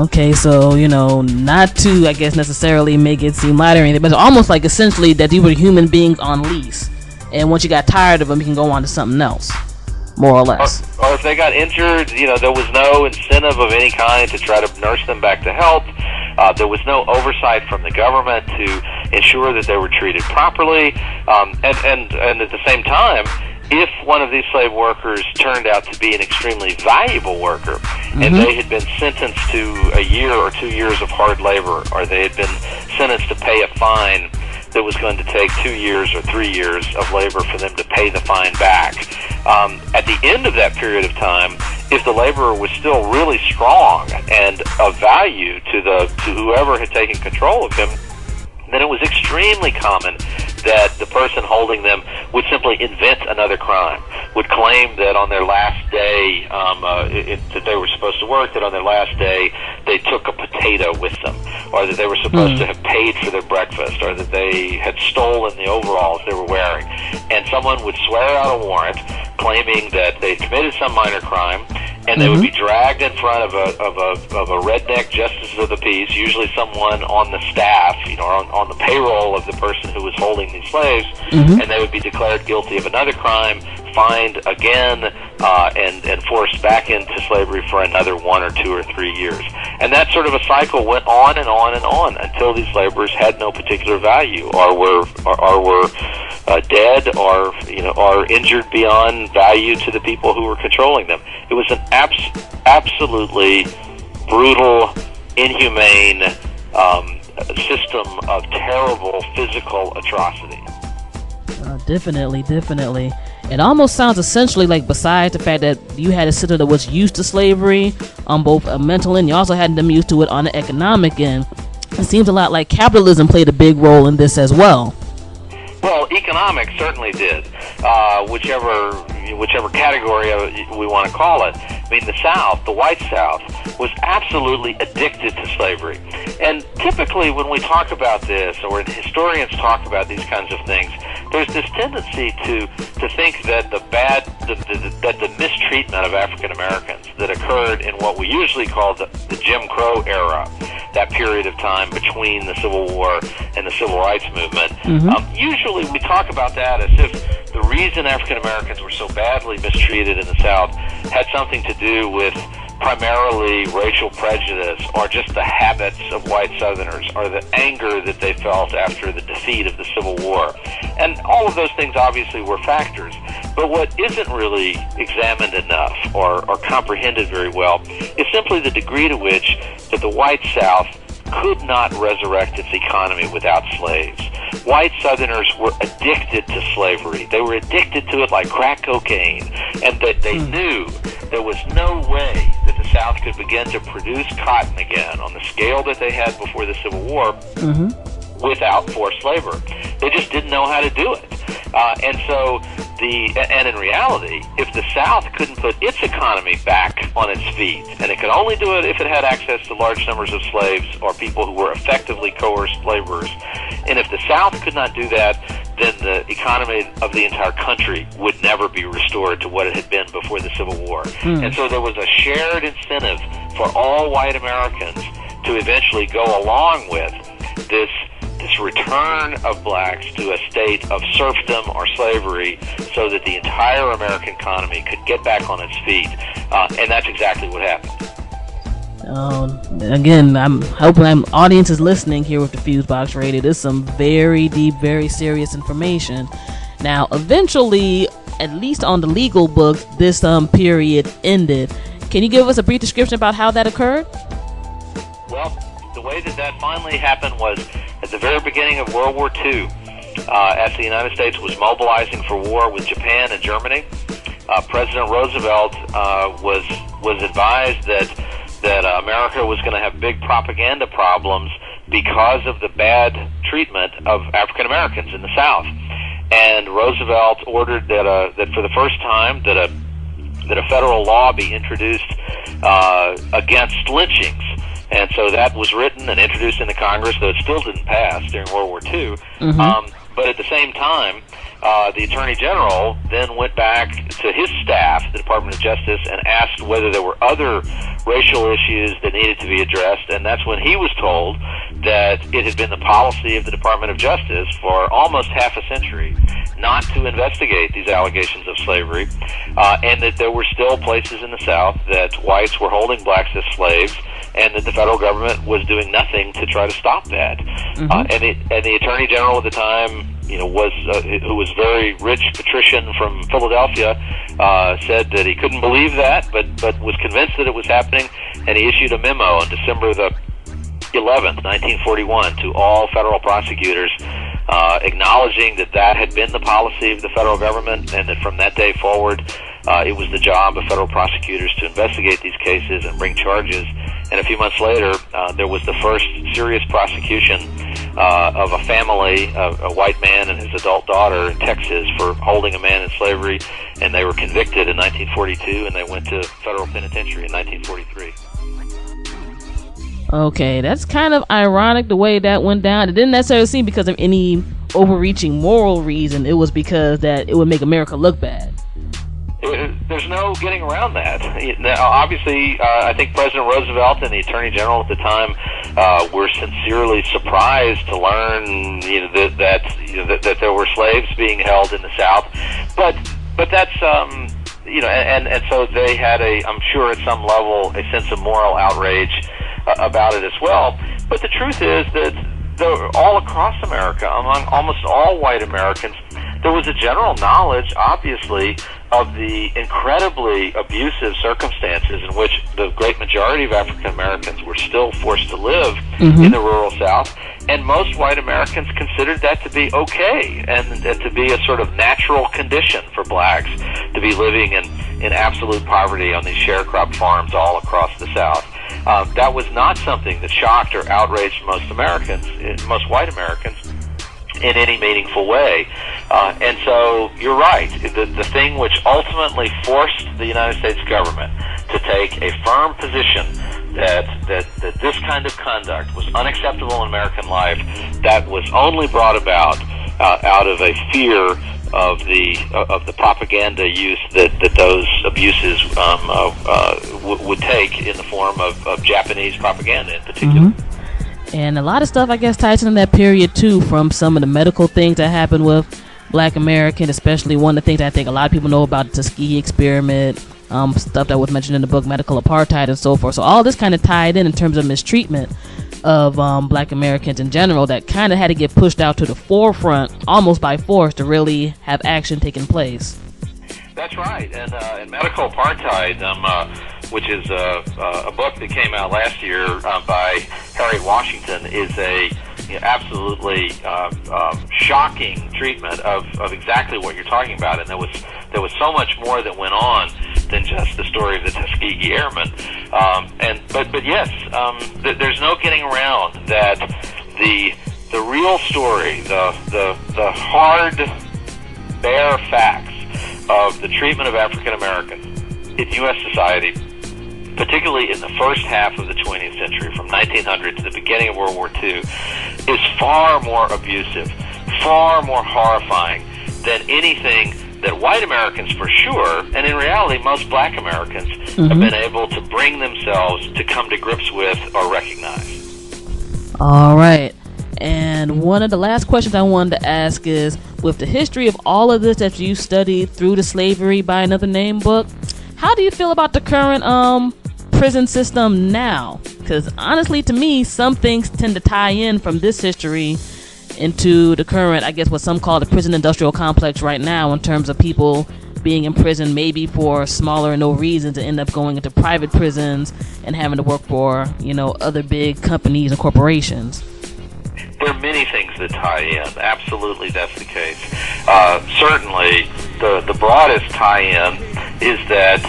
Okay, so, not to, I guess, necessarily make it seem light or anything, but it's almost like essentially that these were human beings on lease. And once you got tired of them, you can go on to something else, more or less. Or if they got injured, there was no incentive of any kind to try to nurse them back to health. There was no oversight from the government to ensure that they were treated properly, and at the same time, if one of these slave workers turned out to be an extremely valuable worker, and they had been sentenced to a year or 2 years of hard labor, or they had been sentenced to pay a fine that was going to take 2 years or 3 years of labor for them to pay the fine back. At the end of that period of time, if the laborer was still really strong and of value to whoever had taken control of him, then it was extremely common that the person holding them would simply invent another crime, would claim that on their last day that they were supposed to work, that on their last day they took a potato with them, or that they were supposed to have paid for their breakfast, or that they had stolen the overalls they were wearing. And someone would swear out a warrant claiming that they committed some minor crime, and they would be dragged in front of a redneck justice of the peace, usually someone on the staff, or on the payroll of the person who was holding these slaves, and they would be declared guilty of another crime, fined again, and forced back into slavery for another 1 or 2 or 3 years. And that sort of a cycle went on and on and on until these laborers had no particular value, or were dead, or injured beyond value to the people who were controlling them. It was an absolutely brutal, inhumane system of terrible physical atrocity. Definitely. It almost sounds essentially like, besides the fact that you had a system that was used to slavery on both a mental end, you also had them used to it on the economic end. It seems a lot like capitalism played a big role in this as well. Well, economics certainly did, whichever category we want to call it. I mean, the South, the white South, was absolutely addicted to slavery. And typically when we talk about this, or when historians talk about these kinds of things, there's this tendency to think that the mistreatment of African Americans that occurred in what we usually call the Jim Crow era, that period of time between the Civil War and the Civil Rights Movement, usually we talk about that as if the reason African Americans were so badly mistreated in the South had something to do with primarily racial prejudice, or just the habits of white Southerners, or the anger that they felt after the defeat of the Civil War. And all of those things obviously were factors. But what isn't really examined enough or comprehended very well is simply the degree to which that the white South could not resurrect its economy without slaves. White Southerners were addicted to slavery. They were addicted to it like crack cocaine, and that they knew there was no way that the South could begin to produce cotton again on the scale that they had before the Civil War without forced labor. They just didn't know how to do it. And in reality, if the South couldn't put its economy back on its feet, and it could only do it if it had access to large numbers of slaves or people who were effectively coerced laborers, and if the South could not do that, then the economy of the entire country would never be restored to what it had been before the Civil War. And so there was a shared incentive for all white Americans to eventually go along with this return of blacks to a state of serfdom or slavery, so that the entire American economy could get back on its feet. And that's exactly what happened. Again, I'm hoping my audience is listening here with the FuseBox Radio. This is some very deep, very serious information. Now, eventually, at least on the legal books, this period ended. Can you give us a brief description about how that occurred? Well, the way that finally happened was at the very beginning of World War II, as the United States was mobilizing for war with Japan and Germany. President Roosevelt was advised that America was going to have big propaganda problems because of the bad treatment of African Americans in the South. And Roosevelt ordered that for the first time that a federal law be introduced against lynchings. And so that was written and introduced into Congress, though it still didn't pass during World War II. But at the same time, the Attorney General then went back to his staff, the Department of Justice, and asked whether there were other racial issues that needed to be addressed. And that's when he was told that it had been the policy of the Department of Justice for almost half a century not to investigate these allegations of slavery, and that there were still places in the South that whites were holding blacks as slaves, and that the federal government was doing nothing to try to stop that. Mm-hmm. And the Attorney General at the time, was who was very rich patrician from Philadelphia, said that he couldn't believe that, but was convinced that it was happening, and he issued a memo on December the 11th, 1941, to all federal prosecutors, acknowledging that had been the policy of the federal government, and that from that day forward, it was the job of federal prosecutors to investigate these cases and bring charges. And a few months later, there was the first serious prosecution of a family, a white man and his adult daughter in Texas, for holding a man in slavery, and they were convicted in 1942, and they went to federal penitentiary in 1943. Okay, that's kind of ironic the way that went down. It didn't necessarily seem because of any overreaching moral reason. It was because that it would make America look bad. There's no getting around that. Obviously, I think President Roosevelt and the Attorney General at the time were sincerely surprised to learn that there were slaves being held in the South. But that's and so they had I'm sure at some level a sense of moral outrage about it as well. But the truth is that all across America, among almost all white Americans, there was a general knowledge, obviously, of the incredibly abusive circumstances in which the great majority of African Americans were still forced to live in the rural South. And most white Americans considered that to be okay, and to be a sort of natural condition for blacks to be living in absolute poverty on these sharecrop farms all across the South. That was not something that shocked or outraged most white Americans, in any meaningful way. And so you're right. The thing which ultimately forced the United States government to take a firm position that this kind of conduct was unacceptable in American life, that was only brought about out of a fear of the propaganda use that those abuses would take in the form of Japanese propaganda in particular. Mm-hmm. And a lot of stuff, I guess, ties in that period, too, from some of the medical things that happened with black Americans, especially one of the things I think a lot of people know about, the Tuskegee experiment, stuff that was mentioned in the book, medical apartheid, and so forth. So all this kind of tied in terms of mistreatment of black Americans in general that kind of had to get pushed out to the forefront, almost by force, to really have action taking place. That's right. And medical apartheid, which is a book that came out last year by Harry Washington, is a absolutely shocking treatment of exactly what you're talking about. And there was so much more that went on than just the story of the Tuskegee Airmen. But yes, there's no getting around that the real story, the hard, bare facts of the treatment of African Americans in U.S. society, particularly in the first half of the 20th century, from 1900 to the beginning of World War II, is far more abusive, far more horrifying than anything that white Americans, for sure, and in reality most black Americans, have been able to bring themselves to come to grips with or recognize. All right. And one of the last questions I wanted to ask is, with the history of all of this that you studied through the Slavery by Another Name book, how do you feel about the current prison system now? Because honestly, to me, some things tend to tie in from this history into the current, I guess what some call the prison industrial complex right now, in terms of people being in prison maybe for smaller or no reason to end up going into private prisons and having to work for, other big companies and corporations. There are many things that tie in. Absolutely, that's the case. Certainly, the broadest tie-in is that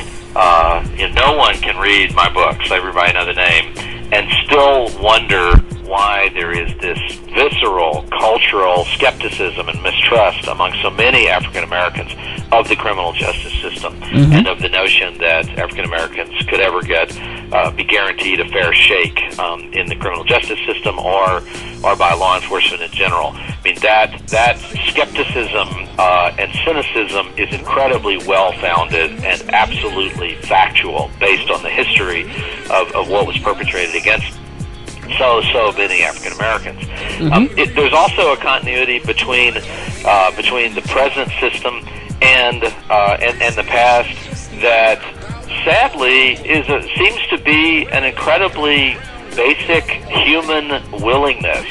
no one can read my book, Slavery by Another Name, and still wonder why there is this visceral cultural skepticism and mistrust among so many African Americans of the criminal justice system, and of the notion that African Americans could ever be guaranteed a fair shake in the criminal justice system or by law enforcement in general. I mean, that skepticism and cynicism is incredibly well-founded and absolutely factual, based on the history of what was perpetrated against so many African Americans. There's also a continuity between the present system and the past that sadly, seems to be an incredibly basic human willingness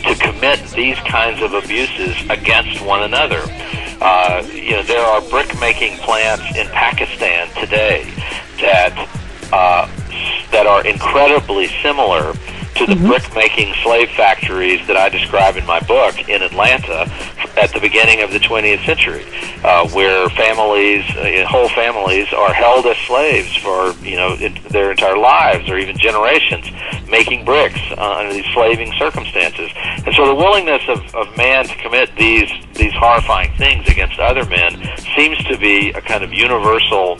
to commit these kinds of abuses against one another. There are brick-making plants in Pakistan today that are incredibly similar to the brick-making slave factories that I describe in my book in Atlanta at the beginning of the 20th century, where whole families are held as slaves for their entire lives or even generations, making bricks under these slaving circumstances. And so the willingness of man to commit these horrifying things against other men seems to be a kind of universal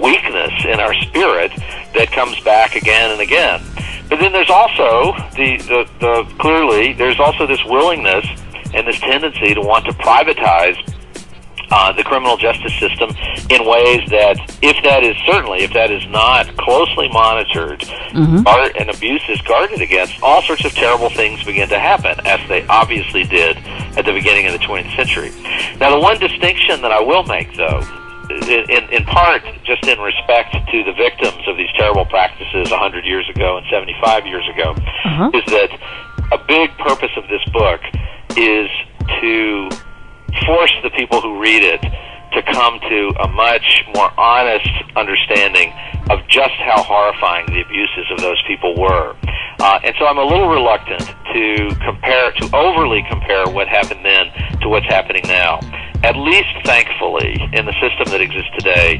weakness in our spirit that comes back again and again. But then there's also clearly there's also this willingness and this tendency to want to privatize the criminal justice system in ways that, if that is not closely monitored, and abuse is guarded against, all sorts of terrible things begin to happen, as they obviously did at the beginning of the 20th century. Now, the one distinction that I will make, though, in part just in respect to the victims of these terrible practices 100 years ago and 75 years ago, is that a big purpose of this book is to force the people who read it to come to a much more honest understanding of just how horrifying the abuses of those people were. And so I'm a little reluctant to overly compare what happened then to what's happening now. At least, thankfully, in the system that exists today,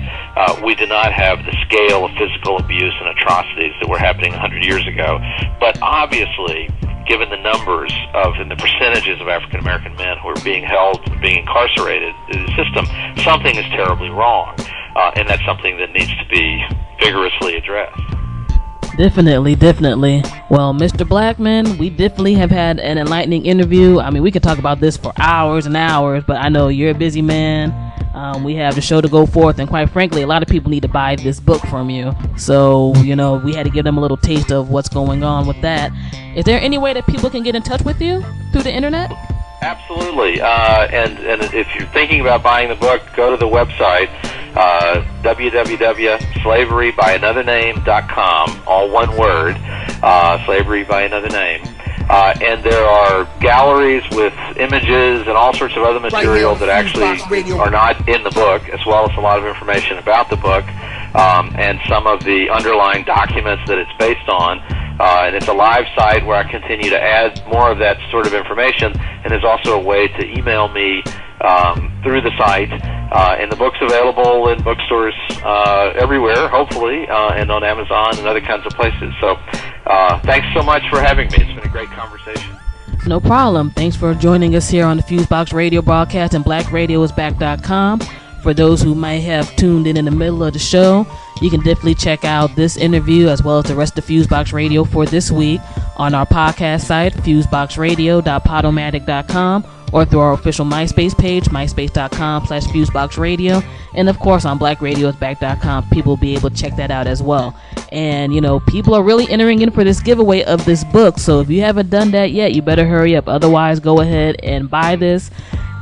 we do not have the scale of physical abuse and atrocities that were happening 100 years ago. But obviously, given the numbers and the percentages of African American men who are being held, being incarcerated in the system, something is terribly wrong, and that's something that needs to be vigorously addressed. Definitely. Well, Mr. Blackmon, we definitely have had an enlightening interview. I mean, we could talk about this for hours and hours, but I know you're a busy man. We have the show to go forth, and quite frankly, a lot of people need to buy this book from you. So, we had to give them a little taste of what's going on with that. Is there any way that people can get in touch with you through the internet? Absolutely. And if you're thinking about buying the book, go to the website, www.slaverybyanothername.com, all one word, Slavery by Another Name. And there are galleries with images and all sorts of other material that actually are not in the book, as well as a lot of information about the book, and some of the underlying documents that it's based on. And it's a live site where I continue to add more of that sort of information, and there's also a way to email me through the site. And the book's available in bookstores everywhere, hopefully, and on Amazon and other kinds of places. So thanks so much for having me. It's been a great conversation. No problem. Thanks for joining us here on the FuseBox Radio Broadcast and BlackRadioIsBack.com. For those who might have tuned in the middle of the show, you can definitely check out this interview as well as the rest of FuseBox Radio for this week on our podcast site, fuseboxradio.podomatic.com, or through our official MySpace page, myspace.com/FuseboxRadio, and of course on BlackRadioIsBack.com. People will be able to check that out as well. And people are really entering in for this giveaway of this book, so if you haven't done that yet, you better hurry up. Otherwise, go ahead and buy this.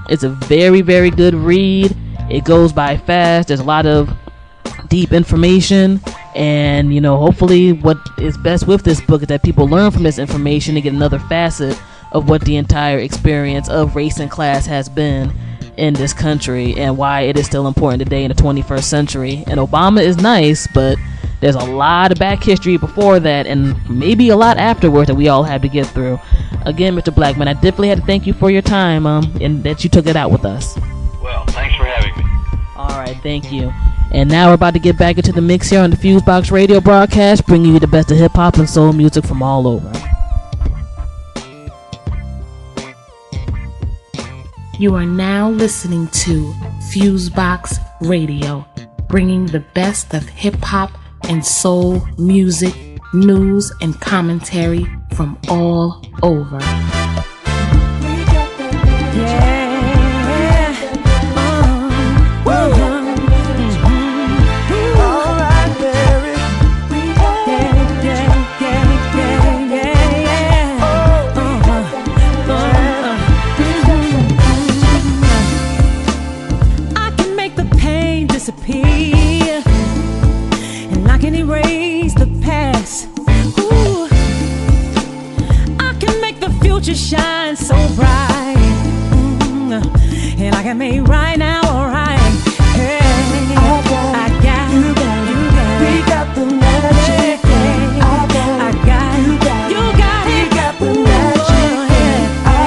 It's a very, very good read. It goes by fast. There's a lot of deep information, and hopefully what is best with this book is that people learn from this information and get another facet of what the entire experience of race and class has been in this country and why it is still important today in the 21st century. And Obama is nice, but there's a lot of back history before that and maybe a lot afterwards that we all have to get through. Again, Mr. Blackmon, I definitely had to thank you for your time and that you took it out with us. Well, thanks for having me. All right, thank you. And now we're about to get back into the mix here on the FuseBox Radio Broadcast, bringing you the best of hip-hop and soul music from all over. You are now listening to FuseBox Radio, bringing the best of hip-hop and soul music, news, and commentary from all over. future shines so bright, and I can make right now alright. Hey, I got you, we got the magic. I got you, got it. We got the magic. I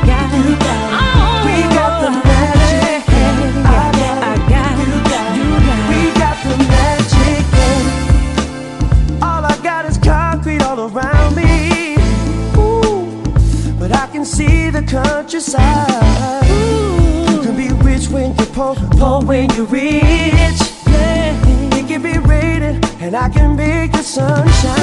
got you, we got the magic. I got you, we got the magic. All I got is concrete all around me. Ooh, but I can see the countryside. You can be rich when you're poor, poor when you're rich. Yeah, it can be raining, and I can make the sun shine.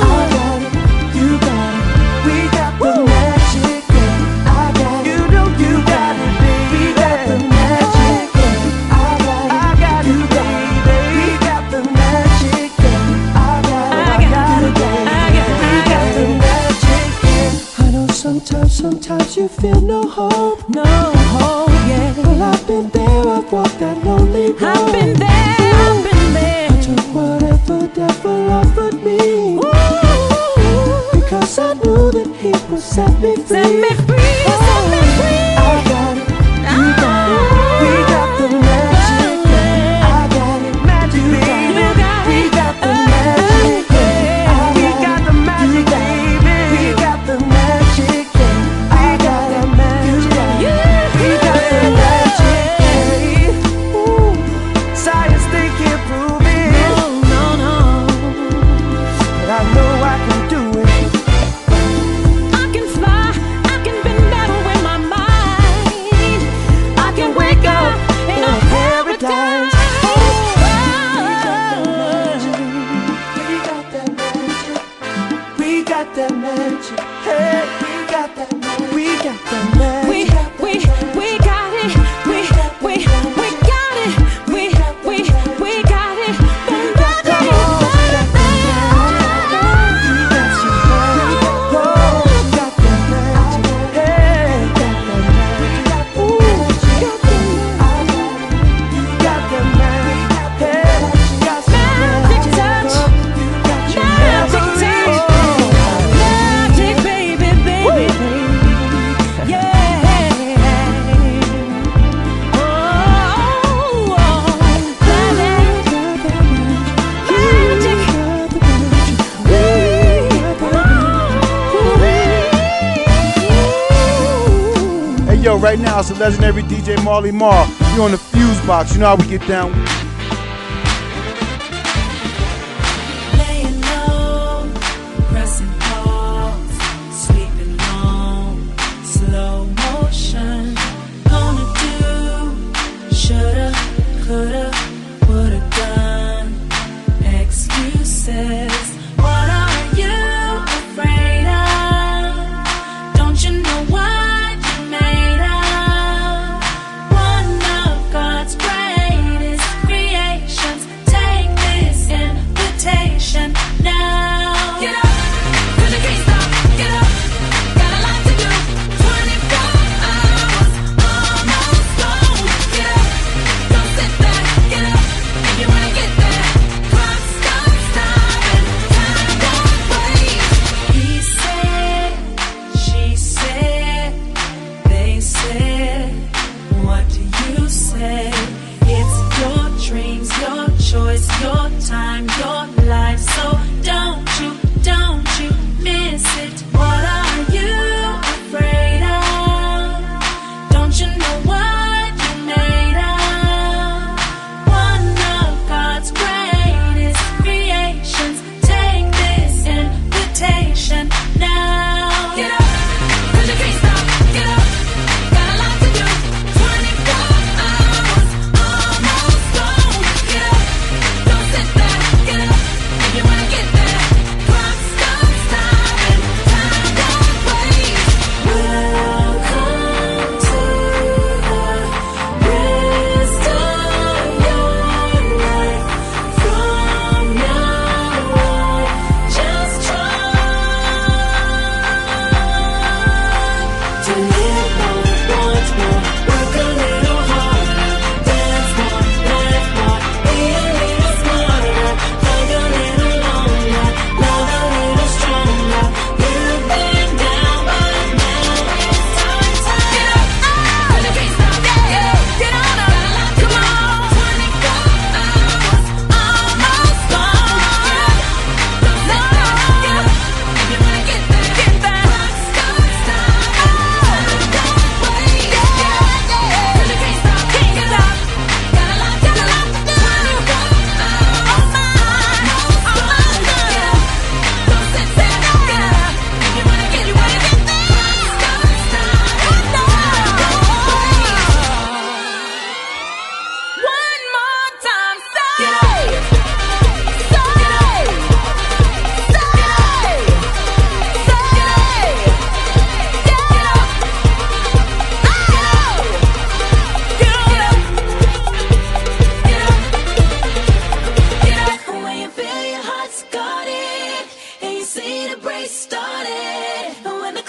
I got it, you got it, we got the magic. Yeah, I got it, you know you got it, baby. We got the magic. Yeah, I got you, baby. We got the magic. Yeah, I got it, the magic. Yeah. I know sometimes you feel no hope, yeah. Well, I've been there, I've walked that lonely road. I've been there. I took whatever devil offered me. Because I knew that he would set me free. Set me free, set me free. I got it, you got it, we got the magic. I got it, magic, baby. We got the magic. We got the magic, baby. We got the magic. I got the magic. We got the magic. Ooh, science they can't prove it. No. But I know I can do it. I can fly, I can bend battle with my mind. I can wake up in a paradise. We got that magic. Hey, we got that magic. We got that magic. We got it. We got it. We got it. We got it. The magic. Hey yo, right now it's the legendary DJ Marley Marl. You on the FuseBox, you know how we get down. Laying low, pressing pause, sleeping long, slow motion. Gonna do, shoulda, coulda, woulda done. Excuses. What are you afraid of? Don't you know what you're made of? One of God's greatest creatures.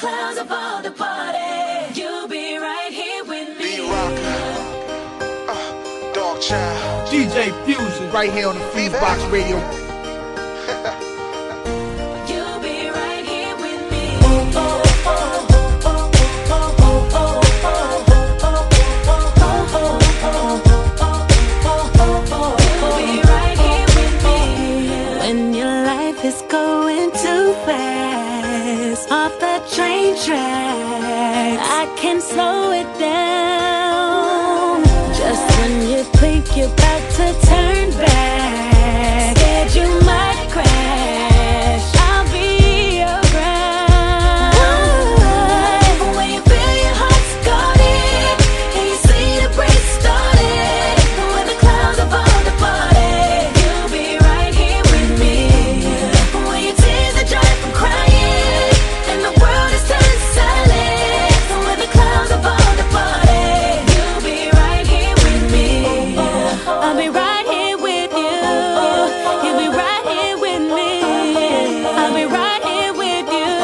clouds of all the party, you'll be right here with me. Dog Child. DJ Fusion, right here on the FuseBox Radio. You'll be right here with me. You'll be right here with me. When your life is going too fast, off the train tracks, I can slow it down. Just when you think you're about to turn back, scared you might crash, I'll be around. When you feel your heart's guarded and you see the break started, when the clouds are all departed, you'll be right here with me. When your tears are dry from crying and the world is turned silent, when the clouds are all departed, you'll be right here with me. I'll be right here with you. You'll be right here with me. I'll be right here with you.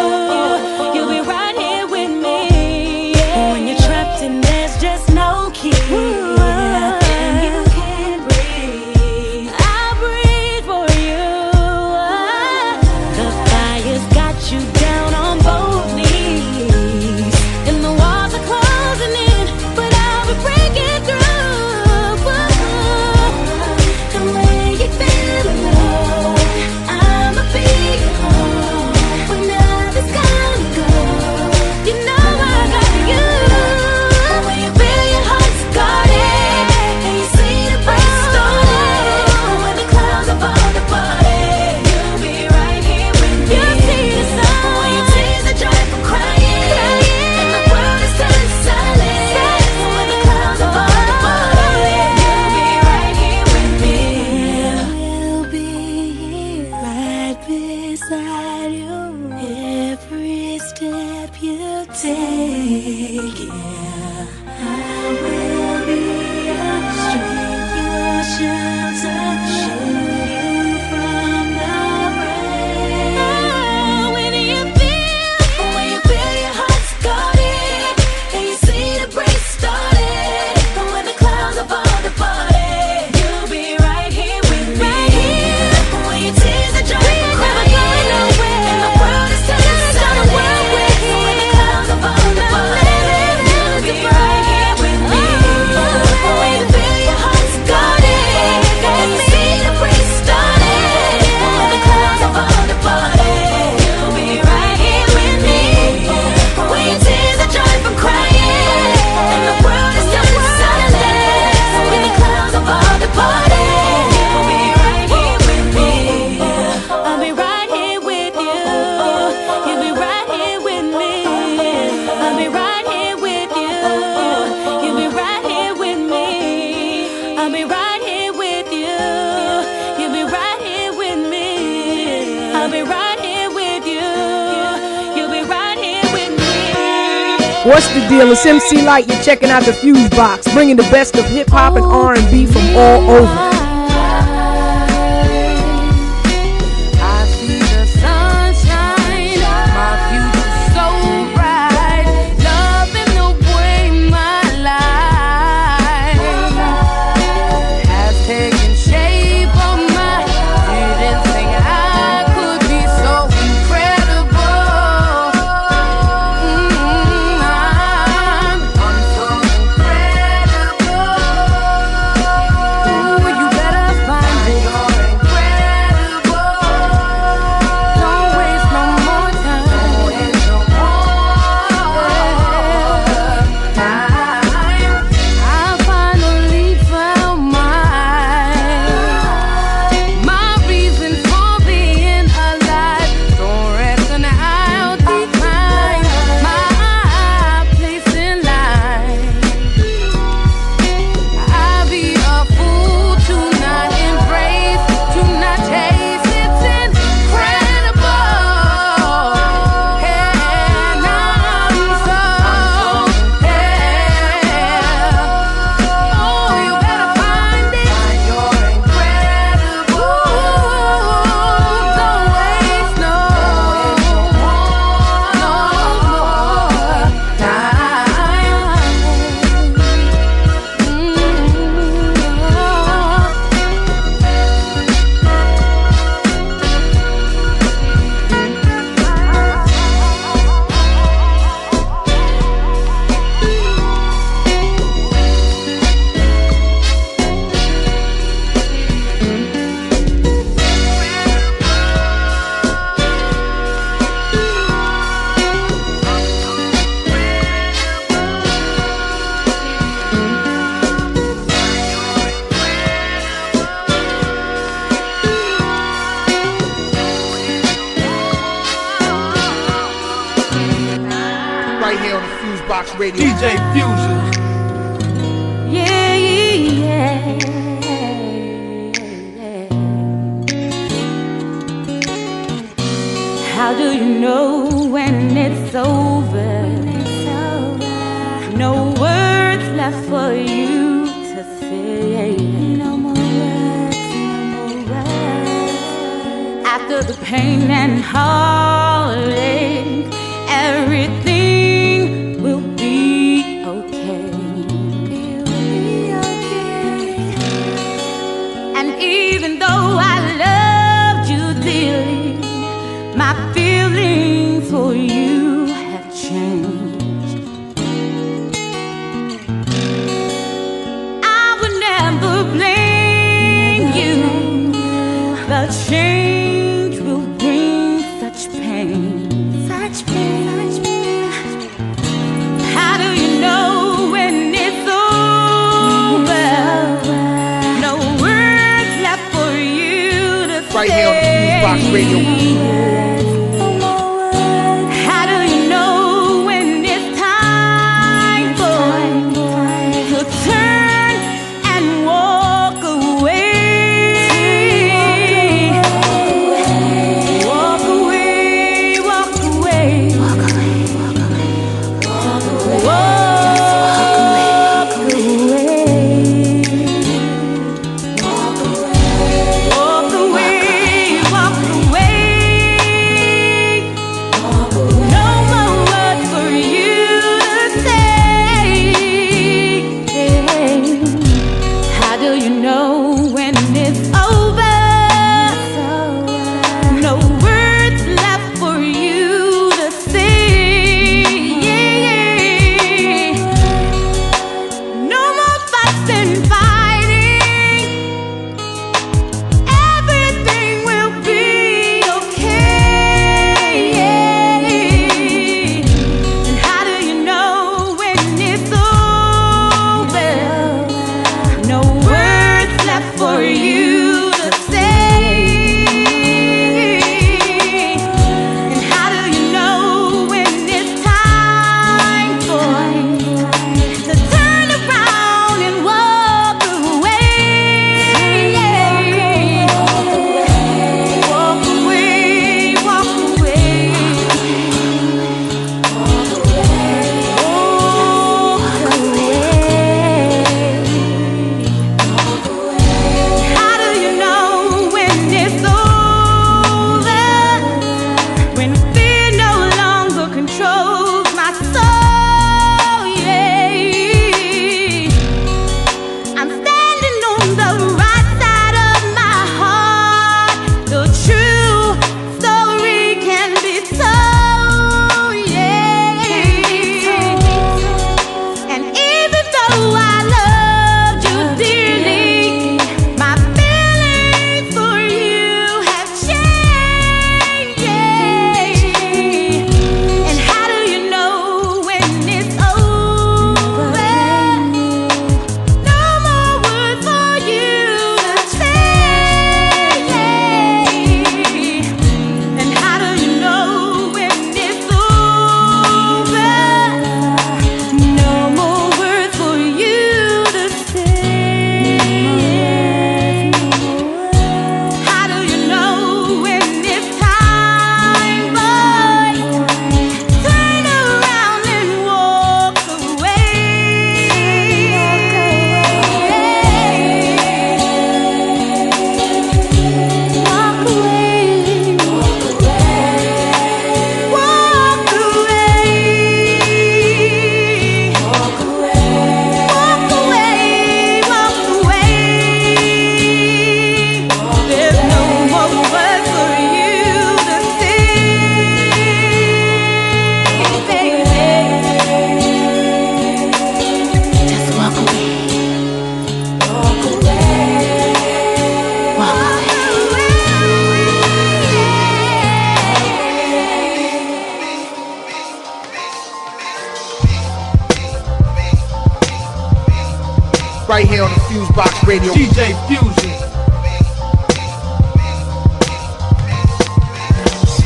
You'll be right here with me. When you're trapped and there's just no key and you can't breathe, I'll breathe for you. The fire's got you down on both knees and the walls are closing in, but I'll be breaking through. And when you feel alone, I'ma be your home. When nothing's gonna go, you know I got you. When you feel your heart's guarded and you see the break started, when the clouds are all departed, you'll be right here with me. You'll see the sun when your tears are dry from crying and the world is turned silent. When the clouds are all departed, you'll be right here with me. We'll be here right beside you every step you take. Yeah, I will be your strength, your shelter, shield you from the rain. When you feel your heart's guarded and you see the break started, when the clouds are all departed, you'll be right here with me. When your tears are dry from crying and the world is turning silent, when the clouds are all departed, you'll be right here with me. When you feel your heart's guarded and you see the break started, when the clouds are all departed, you'll be right here with me. When your tears are dry from crying and the world is turning silent, when the clouds are all departed, you'll be right here with me. I'll be right here with you. You'll be right here with me. I'll be right here with you. You'll be right here with me. I'll be right here with you. You'll be right here with me. I'll be right here with you. You'll be right here with me. What's the deal? It's MC Light. You're checking out the FuseBox, bringing the best of hip hop and R&B from all over. I see the sunshine, my future's so bright, loving the way my life has taken shape of mine. Didn't think I could be so incredible. I'm so incredible. Ooh, you here on the FuseBox Radio. DJ Fusion. Yeah, yeah. How do you know when it's over? No words left for you to say. No more words, no more words. After the pain and heartache, everything will be okay. It will be okay. And even though I loved you dearly, my feelings for you have changed. Blame you. The change will bring such pain, such pain, such pain. How do you know when it's over? No words left for you to say. Right here on the FuseBox Radio. How do you know when it's time for to turn and walk away? Walk away, walk away, walk away, walk away, walk away, walk away, walk away, walk away. No more words for you to say. How do you know when it's over? No words left for you to say. No more fussing, fighting. Everything will be okay. And how do you know when it's over? No words left for you to say. And how do you know when it's time for to turn around and walk away? Walk away, walk away. How do you know when it's over? When fear no longer controls my soul, yeah. I'm standing on the right side of my heart. The true story can be told, yeah. And even though I loved you dearly, my feelings for you have changed, yeah. And how do you know when it's over? No more words for you to say, yeah. And how do you know when it's over? No more words for you to say. How do you know when it's time, boy? Turn around and walk away. Walk away. Walk away. Walk away. Walk away. Walk away. There's no more words for you to say, baby. Just walk away. Walk away. Walk Right here on the FuseBox Radio. DJ Fusion.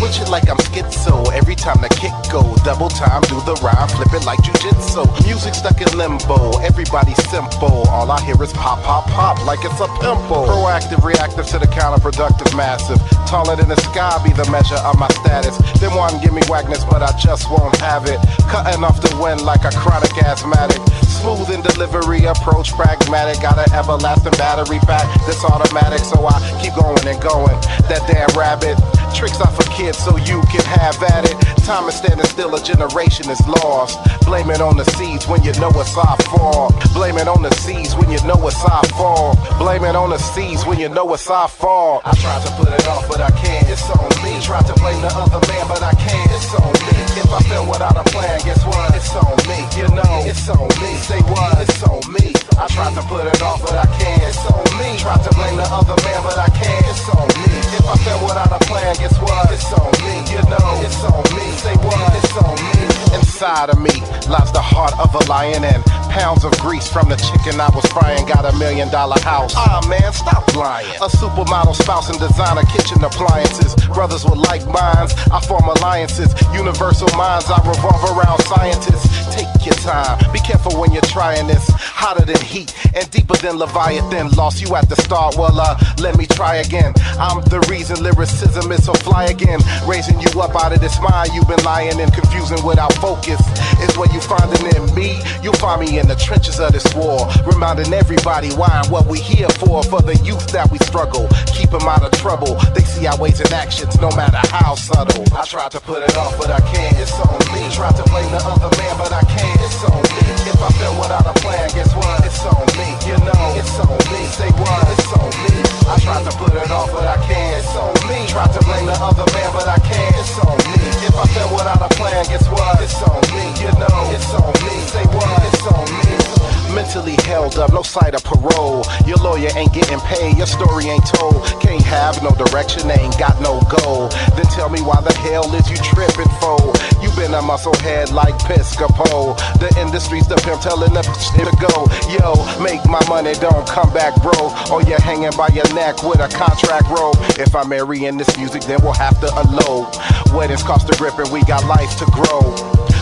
What doing shit like I'm schizo. Every time the kick go, double time, do the rhyme, flip it like jujitsu. Music stuck in limbo, everybody simple. All I hear is pop, pop, pop, like it's a pimple. Proactive, reactive to the counterproductive, massive. Taller than the sky be the measure of my status. They want to give me wagness, but I just won't have it. Cutting off the wind like a chronic asthmatic. Smooth in delivery, approach pragmatic. Got an everlasting battery pack that's automatic, so I keep going and going. That damn rabbit. Tricks are for kids so you can have at it. Time is standing still, a generation is lost. Blame it on the seeds when you know it's our fault. Blame it on the seeds when you know it's our fault. Blame it on the seeds when you know it's our fault. I tried to put it off, but I can't, it's on me. Tried to blame the other man, but I can't, it's on me. If I feel without a plan, guess what? It's on me, you know, it's on me. Say what? It's on me. I tried to put it off, but I can't, it's on me. Tried to blame the other man, but I can't, it's on me. If I feel without a plan, guess what? It's on me, you know, it's on me. Say what? It's on me. Inside of me lies the heart of a lion and pounds of grease from the chicken I was frying. Got $1 million house. Ah man, stop lying. A supermodel spouse and designer kitchen appliances. Brothers with like minds, I form alliances. Universal minds, I revolve around scientists. Take your time, be careful when you're trying this. Hotter than heat and deeper than Leviathan. Lost you at the start, well let me try again. I'm the reason lyricism is so fly again. Raising you up out of this mind you've been lying and confusing without focus. Is where you find it in me. You'll find me in the trenches of this war, reminding everybody why and what we here for the youth that we struggle. Keep them out of trouble. They see our ways and actions no matter how subtle. I tried to put it off, but I can't, it's on me. Tried to blame the other man, but I can't, it's on me. If I feel without a plan, guess what? It's on me, you know, it's on me. Say what? It's on me. I tried to put it off, but I can't, it's on me. Tried to blame the other man, but I can't, it's on me. If I feel without a plan, guess what? It's on me, you know, it's on me. Say what? It's on me. Mentally held up, no sight of parole. Your lawyer ain't getting paid, your story ain't told. Can't have no direction, ain't got no goal. Then tell me why the hell is you tripping for? You been a musclehead like Piscopo. The industry's the pimp telling the to go. Yo, make my money, don't come back, bro. Or you're hanging by your neck with a contract robe. If I'm marrying this music, then we'll have to elope. Weddings cost a grip and we got life to grow.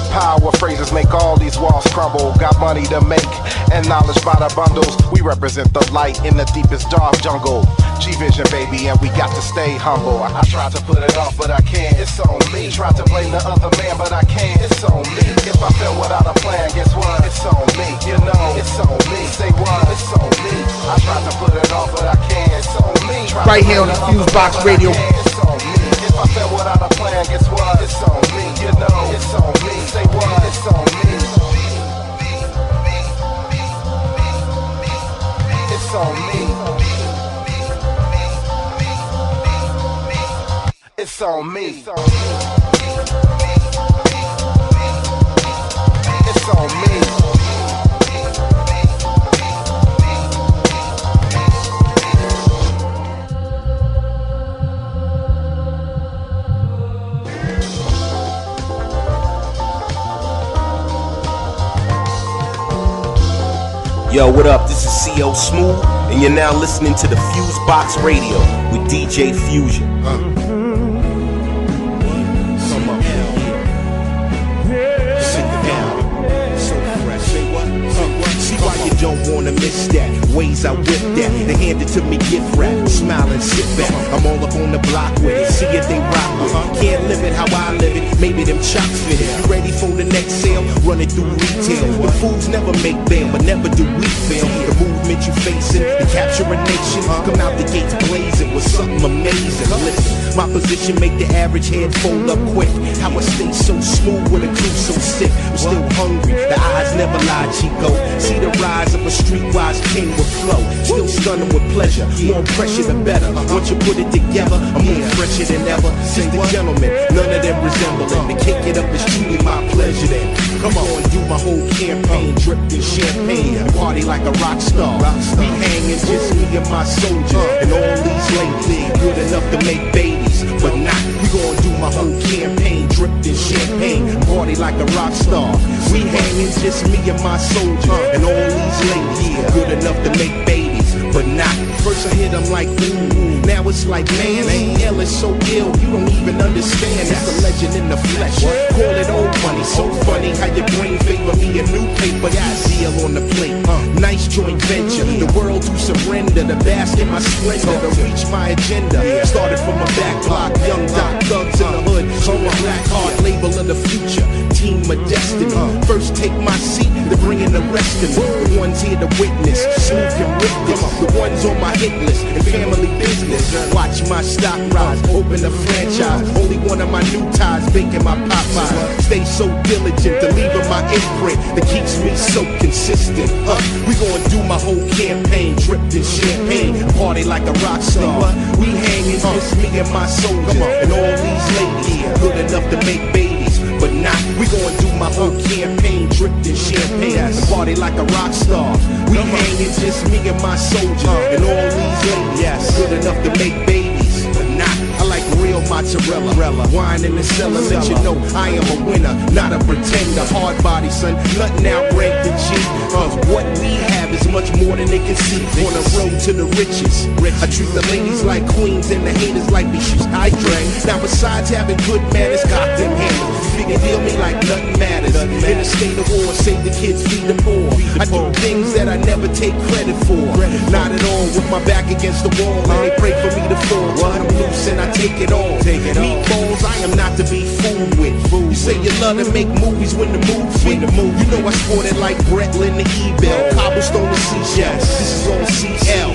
Power phrases make all these walls crumble. Got money to make and knowledge by the bundles. We represent the light in the deepest dark jungle. G-Vision, baby, and we got to stay humble. I tried to put it off, but I can't, it's on me. Tried to blame the other man, but I can't, it's on me. If I feel without a plan, guess what? It's on me, you know, it's on me. Say what? It's on me. I tried to put it off, but I can't, it's on me. Right here on the FuseBox Radio. It's on me. If I feel without a plan, guess what? It's on me, you know, it's on me. Say what? It's on me. It's on me. It's on me. It's on me. Yo, what up? This is CO Smooth, and you're now listening to the FuseBox Radio with DJ Fusion. Don't wanna miss that. Ways I whip that. They hand it to me gift wrap. Smile and sit back. I'm all up on the block with it. See it, they rock with it. Can't live it how I live it. Maybe them chops fit it. You ready for the next sale? Run it through retail. The fools never make bail, but never do we fail. The movement you facing, to capture a nation. Come out the gates blazing with something amazing. Listen, my position make the average head fold up quick. How I stay so smooth with a crew so sick. I'm still hungry. The eyes never lie, Chico. See the rise of a streetwise king with flow. Still stunning with pleasure. More pressure the better. Once you put it together, I'm more fresher than ever. Just a gentleman, none of them resembling. To kick it up is truly my pleasure then. Come on, do my whole campaign, dripped in champagne. Party like a rock star. We hanging just me and my soldiers. And all these ladies good enough to make babies, but not. We gonna do my whole campaign, dripped in champagne. Party like a rock star. We hanging just me and my soldiers. And all these ladies good enough to make babies, but not. First I hit them like ooh, now it's like man, hell is so ill, you don't even and understand it's a legend in the flesh. Call it old money, so funny how your brain favor me a new paper. Deal on the plate, nice joint venture. The world to surrender, the bask in my splendor to reach my agenda. Started from a back block, young doc thugs in the hood. So a black heart label of the future, team of destiny. First take my seat, they're bringing the rest of me. The ones here to witness, smooth and rip this. The ones on my hit list and family business. Watch my stock rise, open a franchise. Only one of my new ties, baking my Popeyes. Stay so diligent, to leaving my imprint that keeps me so consistent. We gonna do my whole campaign, dripped in champagne, party like a rock star. We hanging, just me and my soldiers, and all these ladies good enough to make babies, but not. We gonna do my whole campaign, dripped in champagne, party like a rock star. We hanging, just me and my soldiers, and all these ladies good enough to make babies, but not. I like real mozzarella, wine in the cellar, let you know I am a winner, not a pretender. Hard body, son, nothing outranked the G. What we have is much more than they can see. On the road to the riches, I treat the ladies like queens and the haters like bitches. I drink. Now besides having good manners, got them handles. Figure deal me like nothing matters. In a state of war, save the kids, feed the poor. I do things that I never take credit for. Not at all, with my back against the wall, and they pray for me to fall. Turn them loose and I take it all. Meatballs, I am not to be fooled with. You say you love to make movies when the mood fit. You know I sport it like Bretlin the E-Bell, cobblestone to seashells. This is all CL.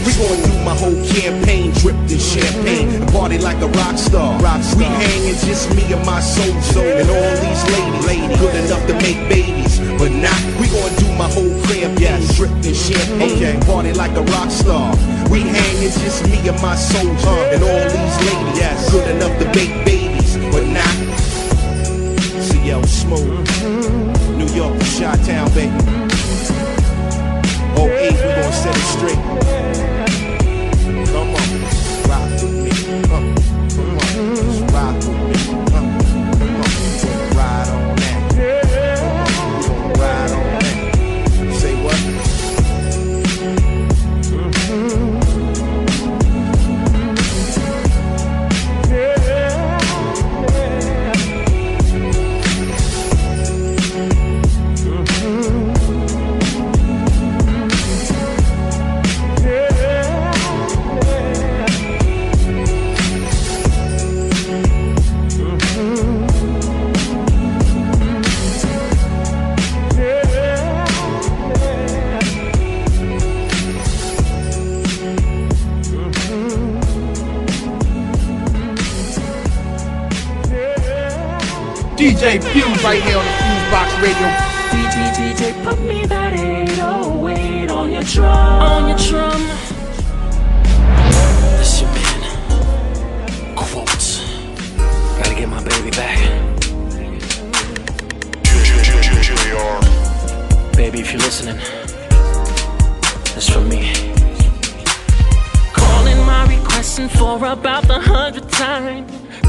We gonna do my whole campaign, dripped in champagne, and party like a rock star. We hanging, just me and my soldiers, and all these ladies good enough to make babies, but not. We gonna do my whole campaign, dripped in champagne, party like a rock star. We hanging, just me and my soldiers, and all these ladies good enough to make babies, but not. CL Smooth, New York, Chi-Town, baby. 08, we gon' set it straight. Come on, rock with me. Come on, just rock with me. Come on, we gon' ride on that. Come on, we gon' ride on that. Say what? DJ Fuse right here on the FuseBox Radio. DJ, put me that 808 on your drum. On your drum. That's your man. Quotes. Gotta get my baby back. Baby, if you're listening, that's from me. Calling my requesting for about the 100th time.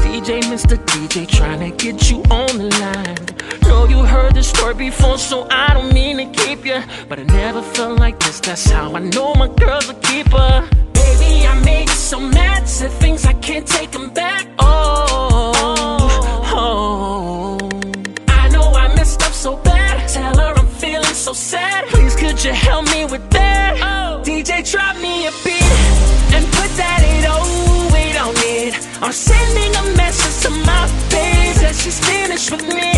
DJ, Mr. DJ, trying to get you on the line. Know you heard this story before, so I don't mean to keep you, but I never felt like this. That's how I know my girl's a keeper. Baby, I made you so mad, said things I can't take them back. I know I messed up so bad. Tell her I'm feeling so sad. Please, could you help me with that? DJ, drop me a beat and put that 808 on it. I'm sending a message to my babe that she's finished with me,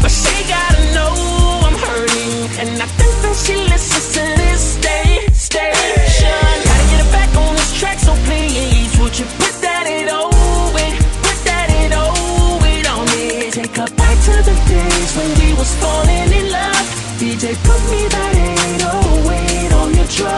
but she gotta know I'm hurting, and I think that she listens to this station. Gotta get her back on this track, so please, would you put that 808, put that 808 on it. Take her back to the days when we was falling in love. DJ, put me that 808 on your drum.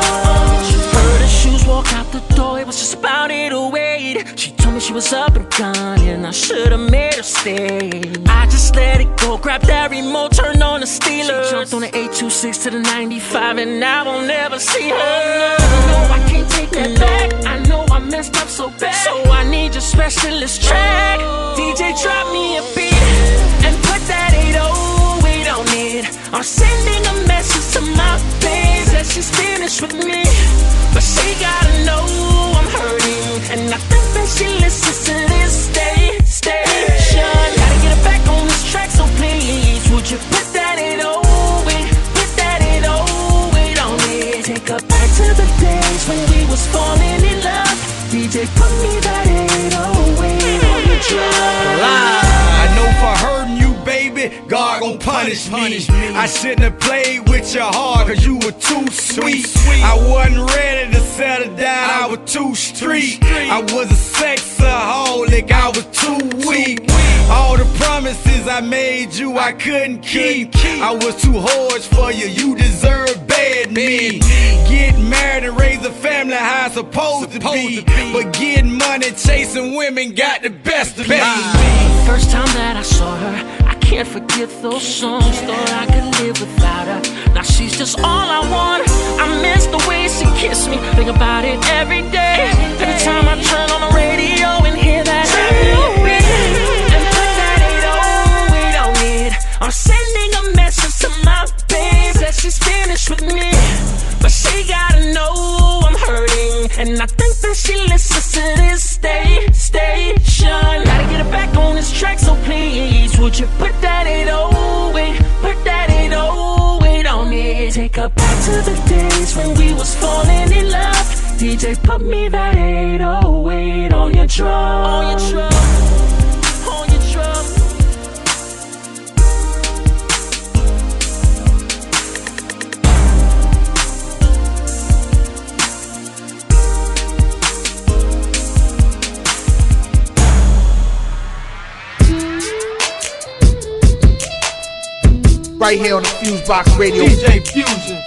Heard her shoes walk out the door, it was just about 808. She told me she was up and gone, and I should've made her stay. I just let it go, grabbed that remote, turned on the Steelers. She jumped on the 826 to the 95, and now I'll never see her. No, I can't take that back. I know I messed up so bad, so I need your specialist track. DJ, drop me a beat and put that 808 on it. I'm sending a message to my babe that she's finished with me, but she gotta know I'm hurting, and I think that that she listens to this station. Gotta get her back on this track, so please, would you put that in take her back to the days when we was falling in love. DJ, put me that 808 on the drum. I know for hurting you, baby, God gon' punish me. I shouldn't have played with your heart, cause you were too sweet. I wasn't ready to settle down, I was too street. I was a sexaholic, I was too weak. All the promises I made you, I couldn't keep. I was too harsh for you, you deserve bad me. Getting married and raise a family how it's supposed to be. But getting money, chasing women got the best of me. First time that I saw her, I can't forget those songs. Thought I could live without her. Now she's just all I want. I miss the way she kissed me. Think about it every day. Every time I turn on the radio and hear that and put that 808 on it. I'm sending a message to my babe that she's finished with me, but she gotta know I'm hurting, and I think that she listens to this station. Gotta get her back on this track, so please, would you put that 808 on it? Take her back to the days when we was falling in love. DJ, put me that 808 on your drum. On your drum. On your drum. Right here on the FuseBox Radio. DJ Fusion.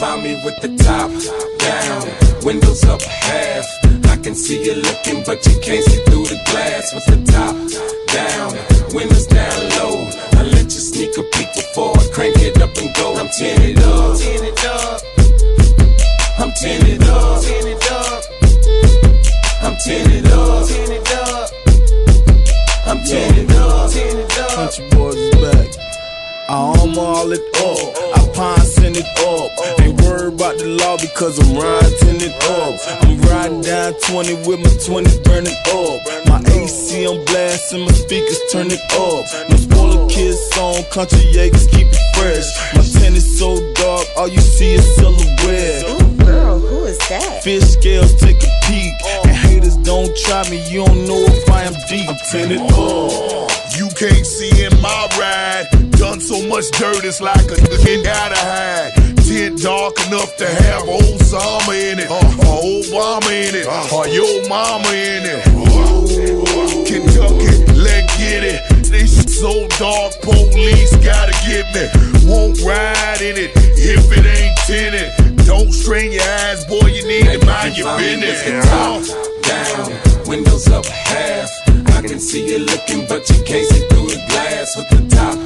Find me with the top down, windows up half. I can see you looking, but you can't see through the glass. With the top down, windows down low. I let you sneak a peek before I crank it up and go. I'm tinted up, I'm tinted up, I'm tinted up, I'm tinted up. Country boys is back. I all it up, I pine send it up. Ain't worried about the law because I'm riding it up. I'm riding down 20 with my 20 burning up. My AC on blast and my speakers turn it up. No spoiler kids song, country Jaegers keep it fresh. My tent is so dark, all you see is silhouette. Ooh, girl, who is that? Fish scales take a peek, and haters don't try me, you don't know if I am deep. I'm tinted up. You can't see in my ride. Done so much dirt, it's like a nigga gotta hide. Tent dark enough to have Osama in it, or Obama in it, or your mama in it. Kentucky, let's get it. This shit so dark, police gotta get me. Won't ride in it if it ain't tinted. Don't strain your eyes, boy, you need to mind your business. Top down, windows up half. I can see you looking, but you can't see through the glass. With the top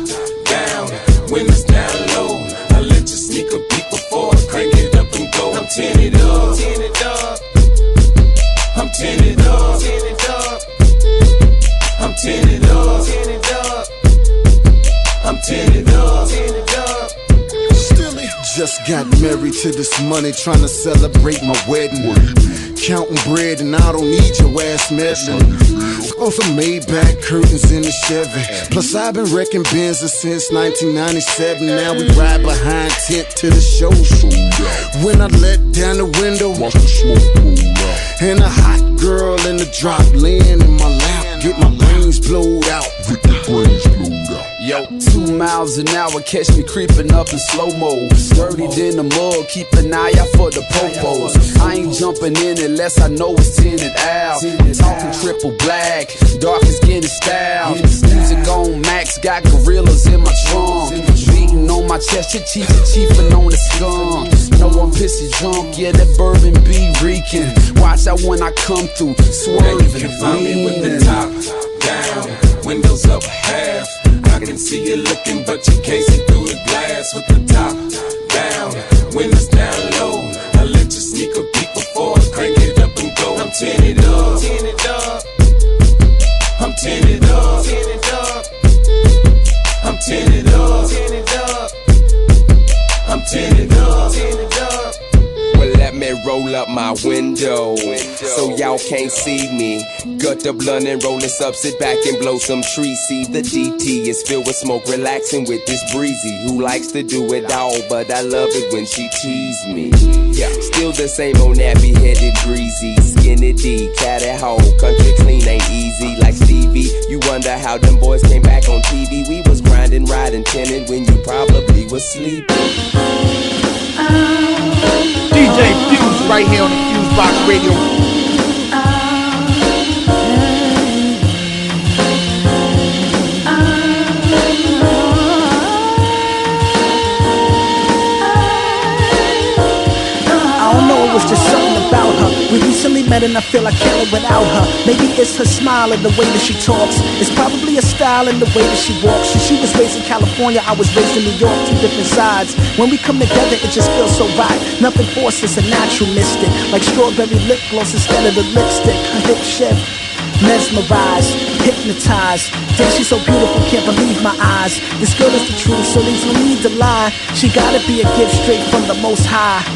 down, windows down low. I let you sneak a peek before I crank it up and go. I'm tinted up, I'm tinted up, I'm tinted up, I'm tinted up. Just got married to this money, trying to celebrate my wedding. Counting bread and I don't need your ass meddling. On some Maybach curtains in the Chevy. Plus I've been wrecking Benzes since 1997. Now we ride behind tent to the show. When I let down the window, and a hot girl in the drop laying in my lap, get my brains blowed out. Yo, 2 miles an hour, catch me creeping up in slow-mo. Dirtied in the mud, keep an eye out for the popos. I ain't jumping in unless I know it's tinted out. Talking triple black, darkest getting style. Music on max, got gorillas in my trunk. Beating on my chest, chiefin' on the skunk. No one pissy drunk, yeah, that bourbon be reeking. Watch out when I come through, swerving. You can find me with the top down, windows up half. I can see you looking, but you can't see through the glass. With the top down, windows down low. I let you sneak a peek window, so y'all can't see me. Gut the blunt and roll this up, sit back and blow some trees. See the DT is filled with smoke, relaxing with this breezy. Who likes to do it all, but I love it when she tease me. Yeah, still the same old nappy-headed greasy, skinny D, cat at home, country clean ain't easy like Stevie. You wonder how them boys came back on TV. We was grinding, riding, tinning when you probably was sleeping. DJ Fuse right here on the FuseBox Radio. Was just something about her. We recently met and I feel I can't live without her. Maybe it's her smile and the way that she talks. It's probably a style and the way that she walks. She was raised in California, I was raised in New York, two different sides. When we come together, it just feels so right. Nothing forced, it's a natural mystic. Like strawberry lip gloss instead of the lipstick. Her hip shift, mesmerized, hypnotized. Damn, she's so beautiful, can't believe my eyes. This girl is the truth, so there's no need to lie. She gotta be a gift straight from the Most High.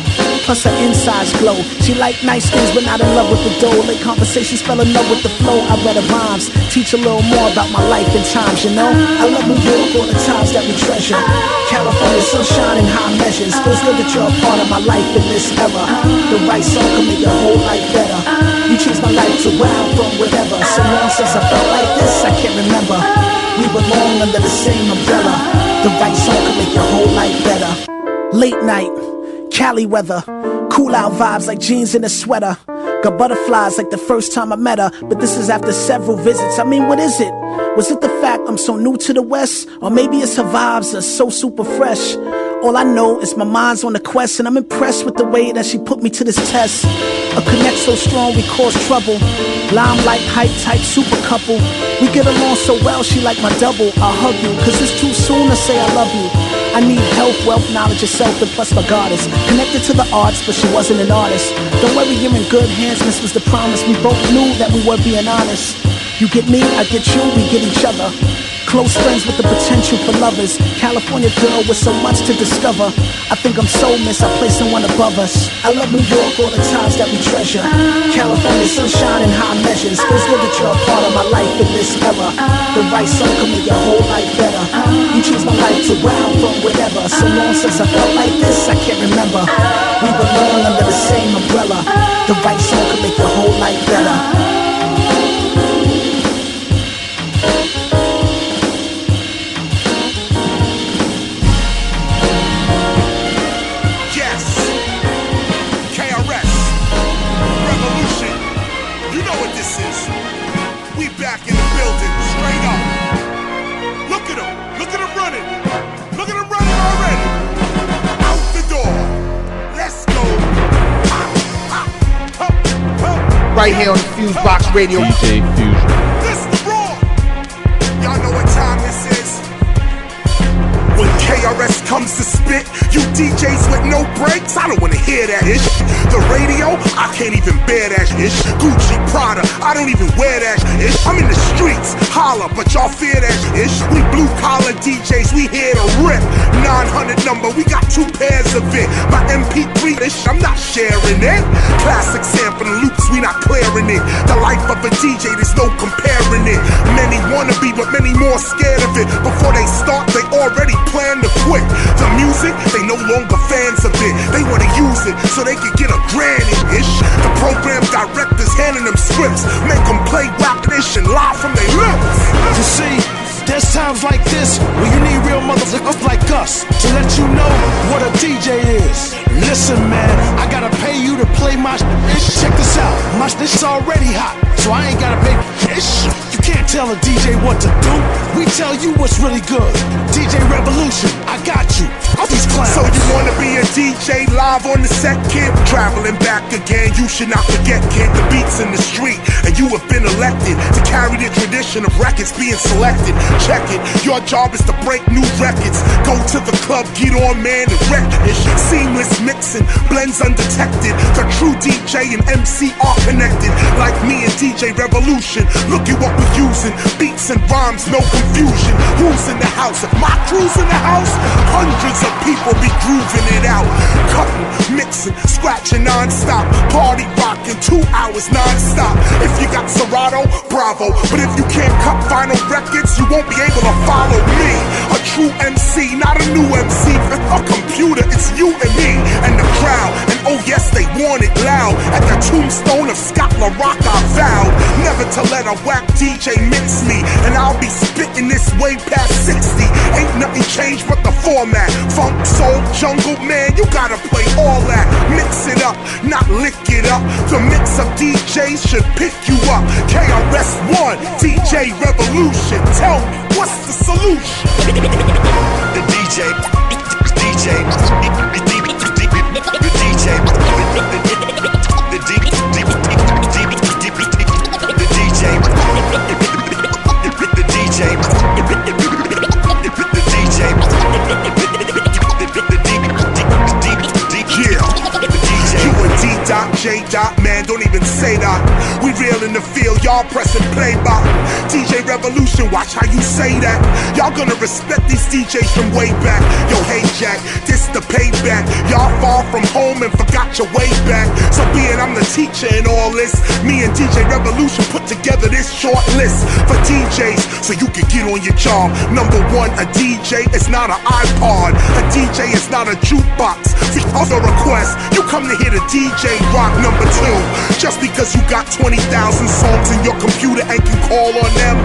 Plus her insides glow. She like nice things but not in love with the dough. Late conversations fell in love with the flow. I read her rhymes, teach a little more about my life and times, you know. I love New York, all the times that we treasure. California sunshine in high measures. Feels good that you're a part of my life in this era. The right song can make your whole life better. You changed my life to wow from whatever. So long since I felt like this, I can't remember. We belong under the same umbrella. The right song can make your whole life better. Late night, Cali weather, cool out vibes like jeans and a sweater. Got butterflies like the first time I met her, but this is after several visits. I mean, what is it? Was it the fact I'm so new to the West? Or maybe it's her vibes are so super fresh. All I know is my mind's on the quest, and I'm impressed with the way that she put me to this test. A connect so strong we cause trouble. Limelight, hype type, super couple. We get along so well, she like my double. I'll hug you, cause it's too soon to say I love you. I need health, wealth, knowledge of self, and plus my goddess. Connected to the arts, but she wasn't an artist. Don't worry, you're in good hands, this was the promise. We both knew that we were being honest. You get me, I get you, we get each other. Close friends with the potential for lovers. California girl with so much to discover. I think I'm so miss, I place someone above us. I love New York, all the times that we treasure. California sunshine in high measures. Feels good that you're a part of my life in this era. The right song can make your whole life better. You choose my life to wow from whatever. So long since I felt like this, I can't remember. We belong under the same umbrella. The right song can make your whole life better. Right here on the FuseBox Radio. DJ Fusion. This is the raw. Y'all know what time this is. When KRS comes to spit, you DJs with no breaks, I don't wanna hear that ish. The radio, I can't even bear that ish. Gucci, Prada, I don't even wear that ish. I'm in the streets, holla, but y'all fear that ish. We blue collar DJs, we here to rip. 900 number, we got 2 pairs of it. My MP3 ish, I'm not sharing it. Classic sample loops, we not clearing it. The life of a DJ, there's no comparing it. Many wanna be, but many more scared of it. Before they start, they already plan to quit. The music, they no longer fans of it. They wanna use it so they can get a granny-ish. The program directors handing them scripts, make them play rap-ish and lie from their lips. You see, there's times like this where you need real motherfuckers like us to let you know what a DJ is. Listen, man, I gotta pay you to play my ish. Check this out, my shit's already hot, so I ain't gotta pay ish. You can't tell a DJ what to do. We tell you what's really good. DJ Revolution, I got you. All these clowns. So you wanna be a DJ live on the set, kid? Traveling back again, you should not forget, kid. The beats in the street, and and you have been elected to carry the tradition of records being selected. Check it, your job is to break new records. Go to the club, get on, man, and wreck it. Seamless mixing, blends undetected. The true DJ and MC are connected, like me and DJ Revolution. Look at what we're using, beats and rhymes, no confusion. Who's in the house? If my crew's in the house, hundreds of people be grooving it out. Cutting, mixing, scratching non-stop. Party rocking 2 hours non-stop. If you got Serato, bravo. But if you can't cut vinyl records, you won't be able to follow me. A true MC, not a new MC. A computer, it's you and me and the crowd. And oh yes, they want it loud. At the tombstone of Scott LaRock, I vowed never to let a whack DJ mix me. And I'll be spitting this way past 60. Ain't nothing changed but the format. Funk, soul, jungle, man, you gotta play all that. Mix it up, not lick it up. The mix of DJs should pick you up. KRS-One, DJ Revolution. Tell me, what's the solution? The DJ, J-Dot, man, don't even say that. We real in the field, y'all pressing play by. DJ Revolution, watch how you say that. Y'all gonna respect these DJs from way back. Yo, hey Jack, this the payback. Y'all far from home and forgot your way back. So being I'm the teacher in all this, me and DJ Revolution put together this short list for DJs so you can get on your job. Number one, a DJ is not an iPod. A DJ is not a jukebox. For other requests, you come to hear the DJ rock. Number two, just because you got 20,000 songs in your computer and can call on them,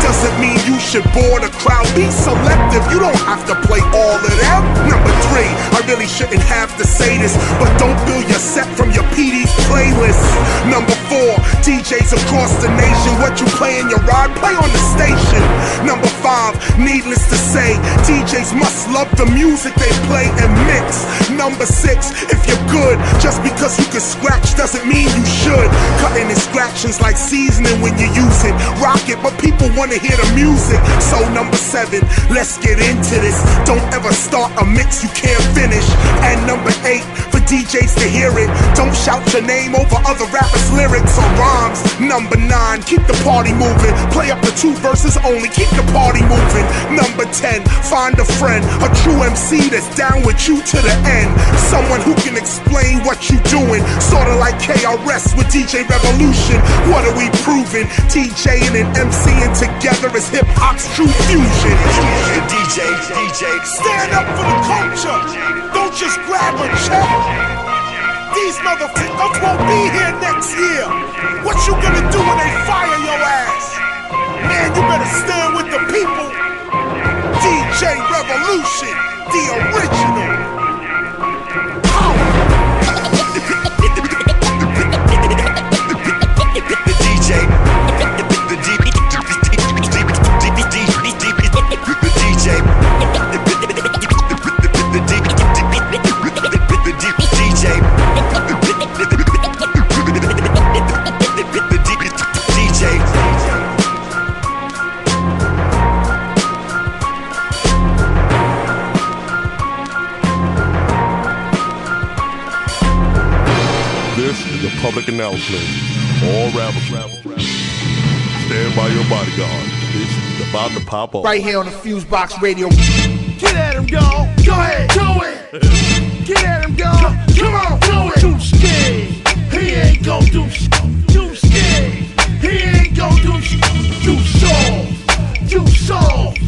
doesn't mean you should bore the crowd. Be selective, you don't have to play all of them. Number three, I really shouldn't have to say this, but don't build your set from your PD's playlist. Number four, DJs across the nation, what you play in your ride, play on the station. Number five, needless to say, DJs must love the music they play and mix. Number six, if you're good, just because you can scratch doesn't mean you should. Cutting and scratching's like seasoning when you use it. Rock it, but people wanna hear the music. So number seven, let's get into this. Don't ever start a mix you can't finish. And number eight, for DJs to hear it, don't shout your name over other rappers' lyrics or rhymes. Number nine, keep the party moving. Play up the 2 verses only, keep the party moving. Number 10, find a friend, a true MC that's down with you to the end. Someone who can explain what you doing, sorta like KRS with DJ Revolution. What are we proving? DJing and MCing together is hip-hop's true fusion. DJ, stand up for the culture. Don't just grab a check. These motherfuckers won't be here next year. What you gonna do when they fire your ass? Man, you better stand with the people. DJ Revolution, the original. Public announcement. All rappers, stand by your bodyguard. This is about to pop off. Right here on the FuseBox Radio. Get at him, dog. Go ahead, do it. Get at him, dog. Come on, do it. Too scared. He ain't gon' do shit. Too scared. He ain't gon' do shit. Too soft. Too soft.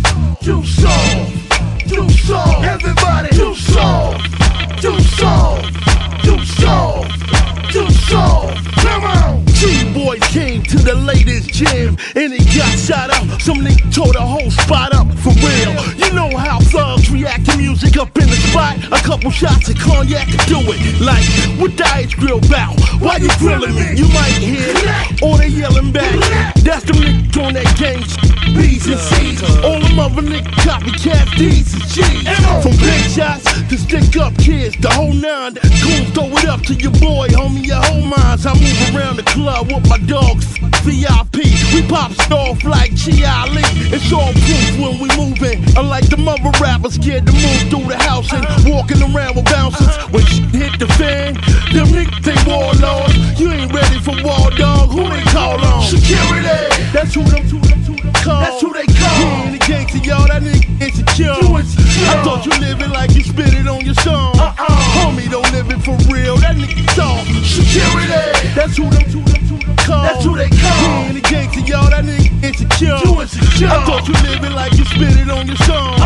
Too soft. Too soft. Everybody. Too soft. Too soft. Too soft. Too soft. Come on. G-Boy came to the latest jam and he got shot up. Some nigga tore the whole spot up for real. You know how thugs react to music up in the spot. A couple shots of cognac can do it. Like, what the ice grill bout? Why you grilling me? You might hear or they yelling back. That's the niggas on that gang. B's and C's. All them other niggas copycat D's and G's. From big shots to stick up kids, the whole nine. Goons throw it up to your boy, homie, your whole minds. I move around the club with my dogs. VIP. We pop off like Chi-Ali. It's all proof when we moving. Unlike the mother rappers scared to move through the house and walking around with bouncers. When shit hit the fan, them niggas they warlords. You ain't ready for war, dog. Who they call on? Security. That's who them call. That's who they call. You ain't a gangster, y'all. That nigga insecure. I thought you living like you spit it on your song. Homie, don't live it for real. That nigga talk. Security. That's who them call. That's who they call. You ain't a gangster, y'all. That nigga insecure. I thought you living like you spit it on your song.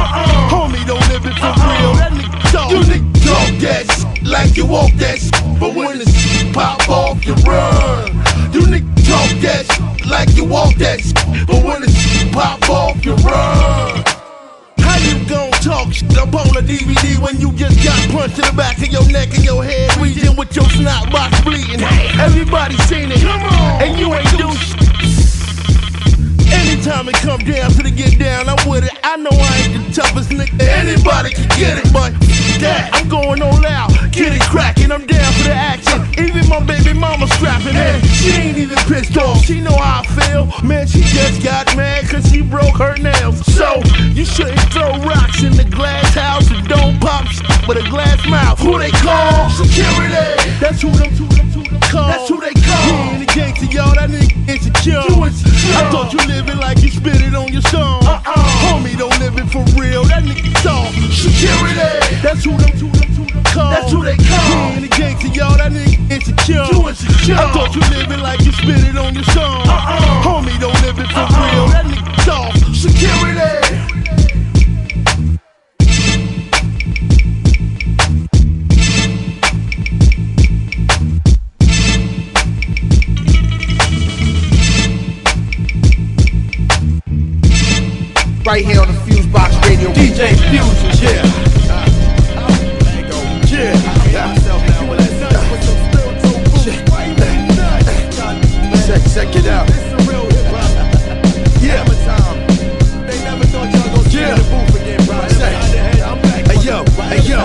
Homie, don't live it for real. That nigga talk. You niggas talk that shit like you walk that shit, but when the shit pop off, you run. You niggas talk that shit like you walk that shit, but when the shit pop off, you run. How you gon' talk shit up on a DVD when you just got punched in the back of your neck and your head region with your snot box bleeding? Everybody seen it, and you ain't do shit. Anytime it come down to the get down, I'm with it. I know I ain't the toughest nigga. Anybody can get it, but that I'm going all out. Get it crackin', I'm down for the action. Even my baby mama strapping in. She ain't even pissed off, she know how I feel. Man, she just got mad cause she broke her nails. So, you shouldn't throw rocks in the glass house and don't pop shit with a glass mouth. Who they call? Security. That's who them call. That's who they call. You ain't a gangster, y'all. That nigga insecure. I thought you living like you spit it on your song. Homie, don't live it for real. That nigga talk. Security. That's who them call. That's who they call. You ain't a gangster, y'all. That nigga insecure. I thought you living like you spit it on your song. Homie, don't live it for real. That nigga talk. Security. Right here on the FuseBox Radio. DJ Fusion, yeah. Check it out. Yeah. They never thought y'all gonna get in the booth again, bro. Hey yo.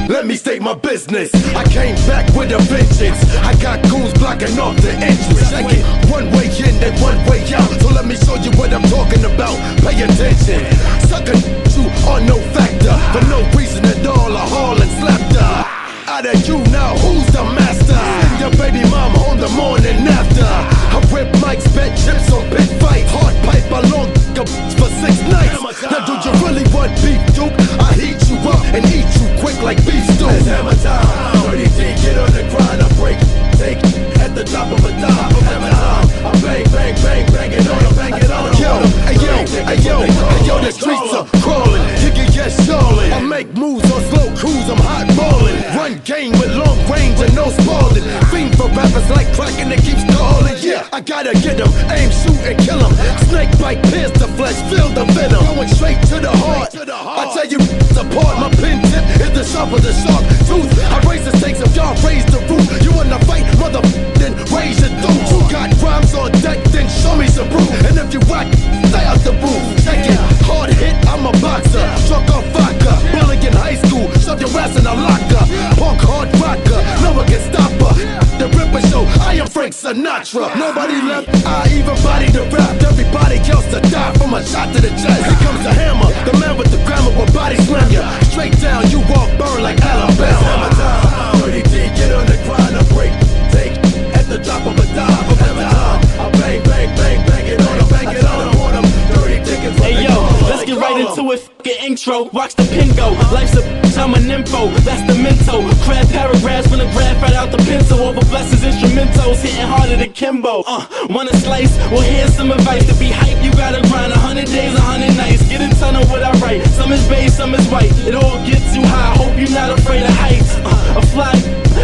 Let me state my business. I came back with a vengeance. I got goons blocking off the entrance. Check it. One way in and one way out. So let me show you what I'm talking about. Pay attention. Sucker, you are no factor. For no reason at all, I haul and slapped her. Out of you now, who's the master? Send your baby mama on the morning after. I rip mics, bet chips on pit fight. Hard pipe, I long for 6 nights. Now do you really want beef, Duke? I heat you up and eat you quick like beef stew. It's hammer time. 30 D, get on the grind, I break, take at the top of a dime. Hammer time. I bang, bang, bang, bang it on them, bang it on them. Yo, hey yo, the streets are crawling. Kick it, yes, stalling. I make moves on slow cruise, I'm hot balling. Run game with long range and no spalling. Fiend for rappers like cracking that keeps calling. Yeah, I gotta get them, aim, shoot, and kill them. Snake bite, pierce the flesh, feel the venom. Going straight to the heart. I tell you apart, my pen tip is the sharp of the sharp tooth. I raise the stakes if y'all raise the roof. You wanna fight, mother, then raise your dude. You got rhymes on deck, then show me some proof. And if you rock, stay out the booth. Check it, hard hit, I'm a boxer. Struck off vodka, bully in high school. Shove your ass in a locker. Punk hard rocker, no one can stop her. The Ripper Show, I am Frank Sinatra. Nobody left, I even body the rap. Everybody else to die from a shot to the chest. Here comes the hammer, the man with the grammar will body slam ya. Straight down, you walk burn like Alabama. Hammer time, 30 D, get on the grind, I break, take at the drop of a dime. Hammer time, I bang, bang, bang, bang it on them, bang it on them. 30 tickets. Hey yo, let's get right into it. Get intro, watch the pin go. Life's a I'm an info, that's the mental. Crab paragraphs when the graph right out the pencil. Over blessings, instrumentals, hitting harder than Kimbo. Wanna slice? Well, here's some advice. To be hype, you gotta grind 100 days, 100 nights. Get a ton of what I write. Some is beige, some is white. It all gets you high. Hope you're not afraid of heights. A fly.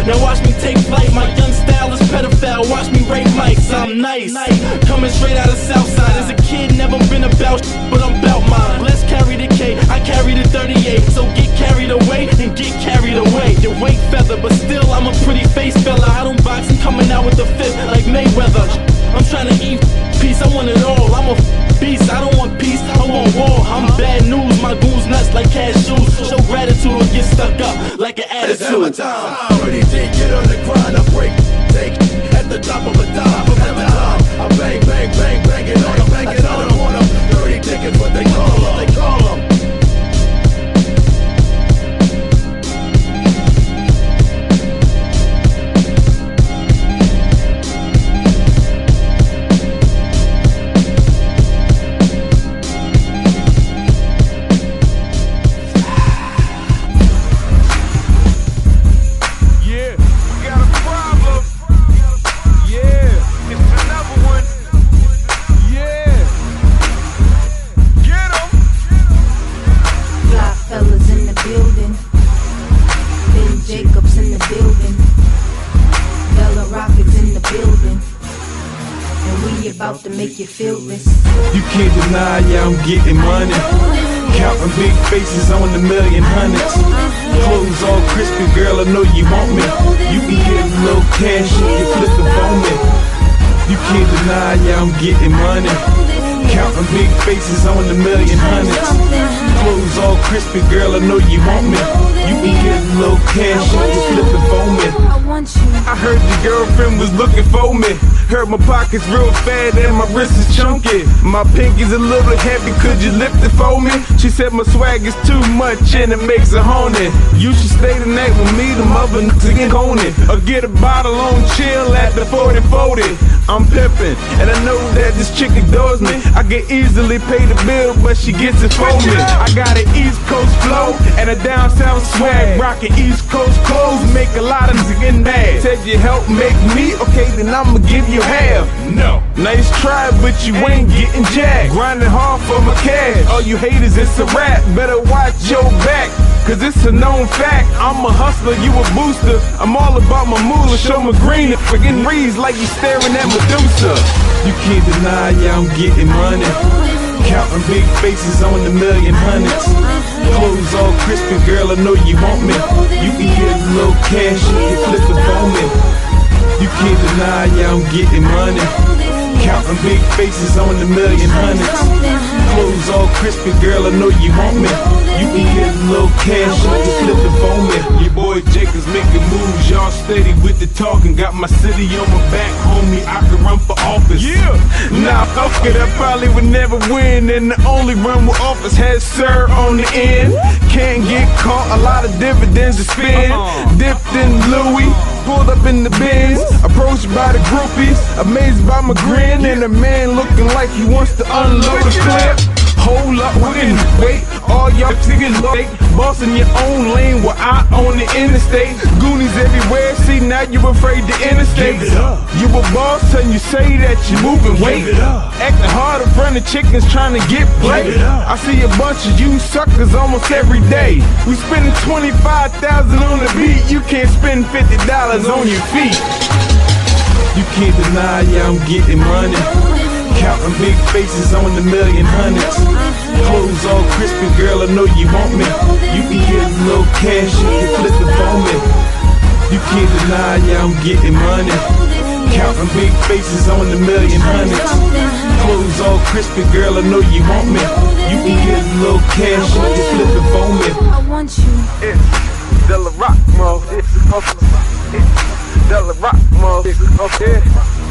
Now watch me take flight. My gun style is pedophile. Watch me rape mics. I'm nice. Coming straight out of Southside. As a kid, never been about but I'm about mine. Let's carry the K, I carry the 38. So get carried away and get carried away. Your weight feather, but still I'm a pretty face fella. I don't box, I'm coming out with the fifth like Mayweather. I'm trying to eat peace, I want it all. I'm a beast, I don't want peace, I want war. I'm bad news, my goons nuts like cashews. Show gratitude or get stuck up like an attitude. It's hammer time, 30 D, get on the grind, I break, take at the top of a dime. Hammer time, about to make you feel this. You can't deny, yeah, I'm getting money. Counting big faces on the million hundreds. Clothes all crispy, girl, I know you want me. You can get a little cash if you flip the phone me. You can't deny, yeah, I'm getting money. Counting big faces on the million hundreds. Clothes all crispy, girl, I know you want me. You can get a little cash if you flip the phone me. I heard your girlfriend was looking for me. Heard my pockets real fat and my wrist is chunky. My pinky's a little heavy, could you lift it for me? She said my swag is too much and it makes it haunted. You should stay the night with me, them other niggas get honey. Or get a bottle on chill at the 40-40. I'm pimpin', and I know that this chick adores me. I can easily pay the bill, but she gets it for me. I got an East Coast flow and a down south swag. Rockin' East Coast clothes, make a lot of niggas get mad. Said you help make me, okay, then I'ma give you half. No, nice try, but you ain't getting jacked. Grinding hard for my cash. All you haters, it's a rap. Better watch your back, cause it's a known fact. I'm a hustler, you a booster. I'm all about my moolah. Show my green and friggin' reads like you staring at Medusa. You can't deny, yeah, I'm getting money. Counting big faces on the million hundreds. Clothes all crispy, girl, I know you want me. You can get a little cash if you flip the phone me. You can't deny, yeah, I'm getting money. Counting big faces on the million hundreds. Clothes all crispy, girl, I know you want me. You can get a little cash if you flip the phone me. Your boy Jacobs making moves, y'all steady with the talking. Got my city on my back, homie, I can run for office. Yeah, nah, fuck it, I probably would never win. And the only run with office has sir on the end. Can't get caught, a lot of dividends to spend. Dipped in Louis, pulled up in the Benz. Approached by the groupies, amazed by my grin. And a man looking like he wants to unload a clip. Hold up, wait, all y'all niggas late. Bossing your own lane while I own the interstate. Goonies everywhere, see now you afraid to interstate. You a boss and you say that you moving weight. Acting hard in front of chickens trying to get played. I see a bunch of you suckers almost every day. We spending $25,000 on the beat, you can't spend $50 on your feet. You can't deny, yeah, I'm getting money. Counting big faces on the million hundreds. Clothes all crispy, girl, I know you want me. You can get a little cash if you flip the phone me. You can't deny, yeah, I'm getting money. Counting big faces on the million hundreds. Clothes all crispy, girl, I know you want me. You can get a little cash if you flip the phone me. I want you. It's Della Rock, mo. It's Della Rock, mo. Okay,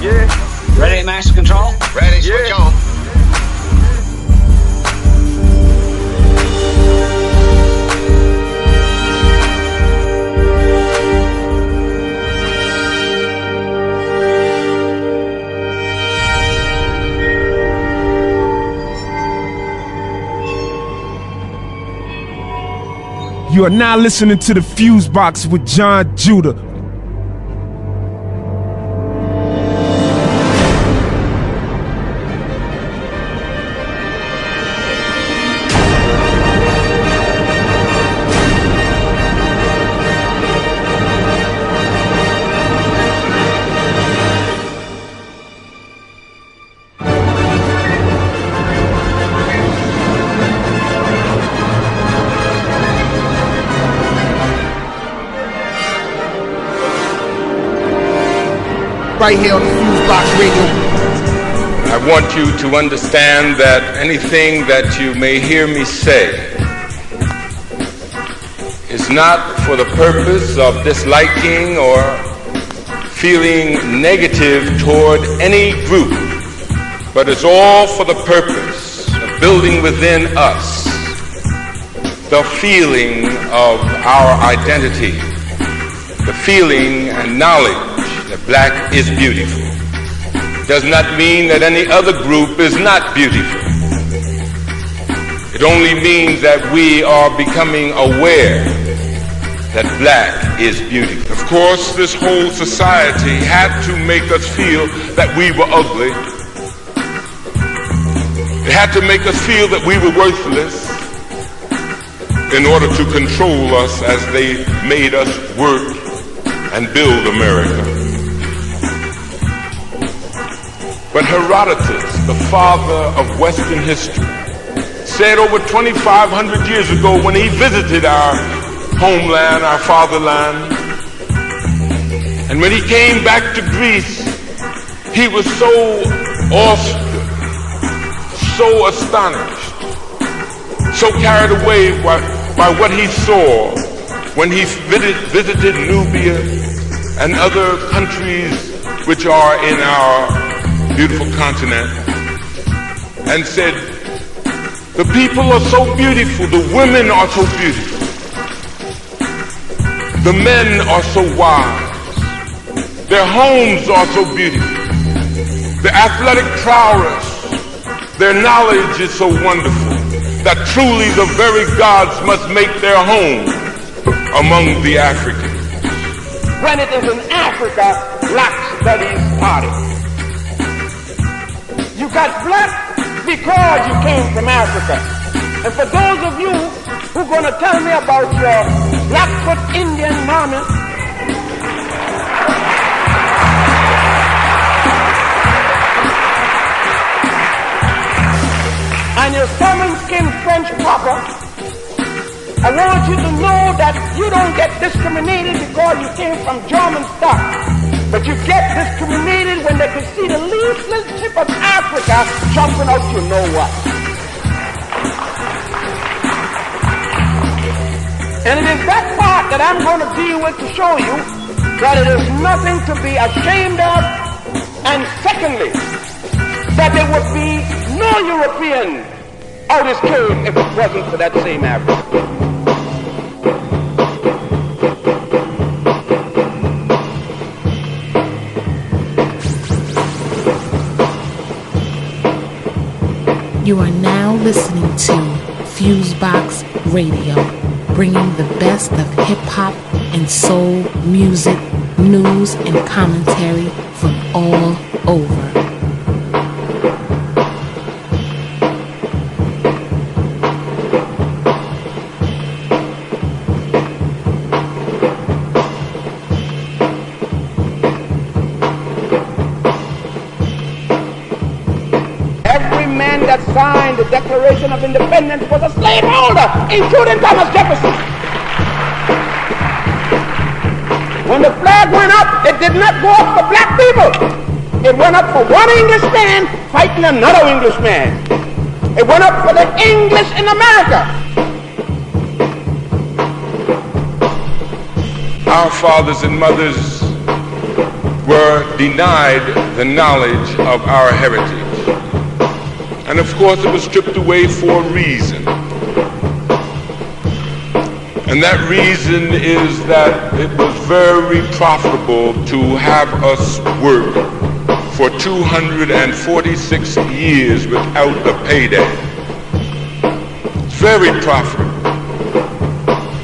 yeah. Ready, master control? Ready, switch on. You are now listening to the FuseBox with Jon Judah. Right here on the FuseBox Radio. I want you to understand that anything that you may hear me say is not for the purpose of disliking or feeling negative toward any group, but it's all for the purpose of building within us the feeling of our identity, the feeling and knowledge that black is beautiful. Does not mean that any other group is not beautiful. It only means that we are becoming aware that black is beautiful. Of course, this whole society had to make us feel that we were ugly. It had to make us feel that we were worthless in order to control us as they made us work and build America. But Herodotus, the father of Western history, said over 2,500 years ago when he visited our homeland, our fatherland, and when he came back to Greece, he was so awestruck, so astonished, so carried away by what he saw when he visited Nubia and other countries which are in our beautiful continent, and said, the people are so beautiful, the women are so beautiful, the men are so wise, their homes are so beautiful, the athletic prowess, their knowledge is so wonderful, that truly the very gods must make their home among the Africans. When it is in Africa, black studies party. You got black because you came from Africa. And for those of you who are going to tell me about your Blackfoot Indian mama, and your salmon skin French papa, I want you to know that you don't get discriminated because you came from German stock, but you get discriminated when they can see the least little tip of Africa jumping out you know what. And it is that part that I'm going to deal with to show you that it is nothing to be ashamed of, and secondly, that there would be no European out this cave if it wasn't for that same Africa. You are now listening to FuseBox Radio, bringing the best of hip-hop and soul music, news, and commentary from all over. That signed the Declaration of Independence was a slaveholder, including Thomas Jefferson. When the flag went up, it did not go up for black people. It went up for one Englishman fighting another Englishman. It went up for the English in America. Our fathers and mothers were denied the knowledge of our heritage. And of course it was stripped away for a reason. And that reason is that it was very profitable to have us work for 246 years without a payday. It's very profitable.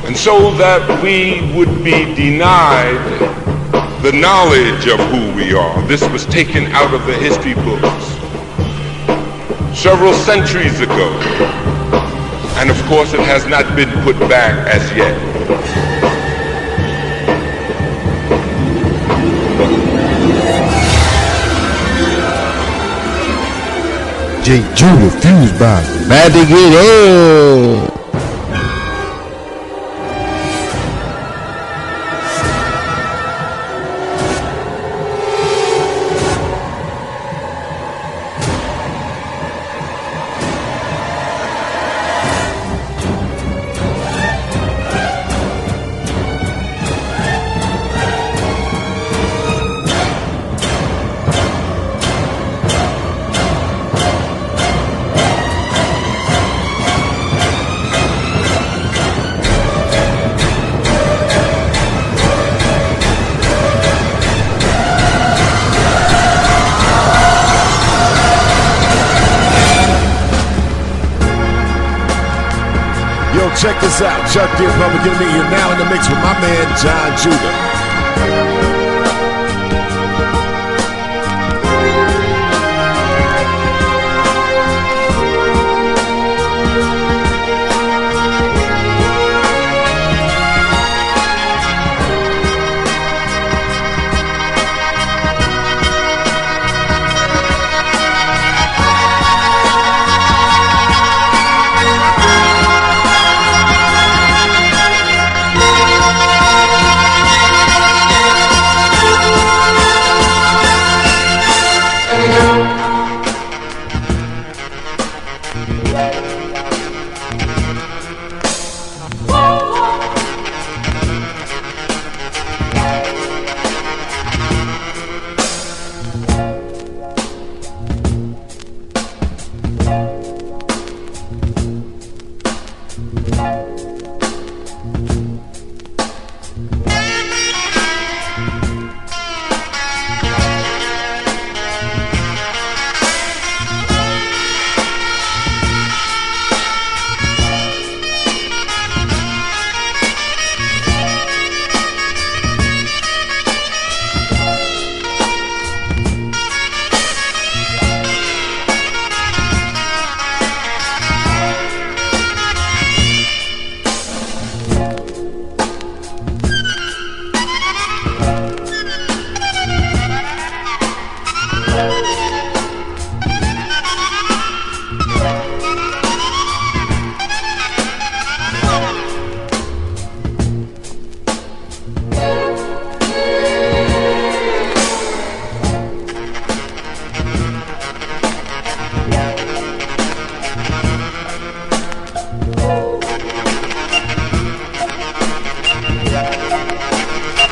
And so that we would be denied the knowledge of who we are. This was taken out of the history books several centuries ago, and of course it has not been put back as yet. DJ Judah, FuseBox, mad to get up. Check this out, Chuck the Republican Me. You're now in the mix with my man, Jon Judah.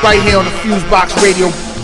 Right here on the FuseBox Radio.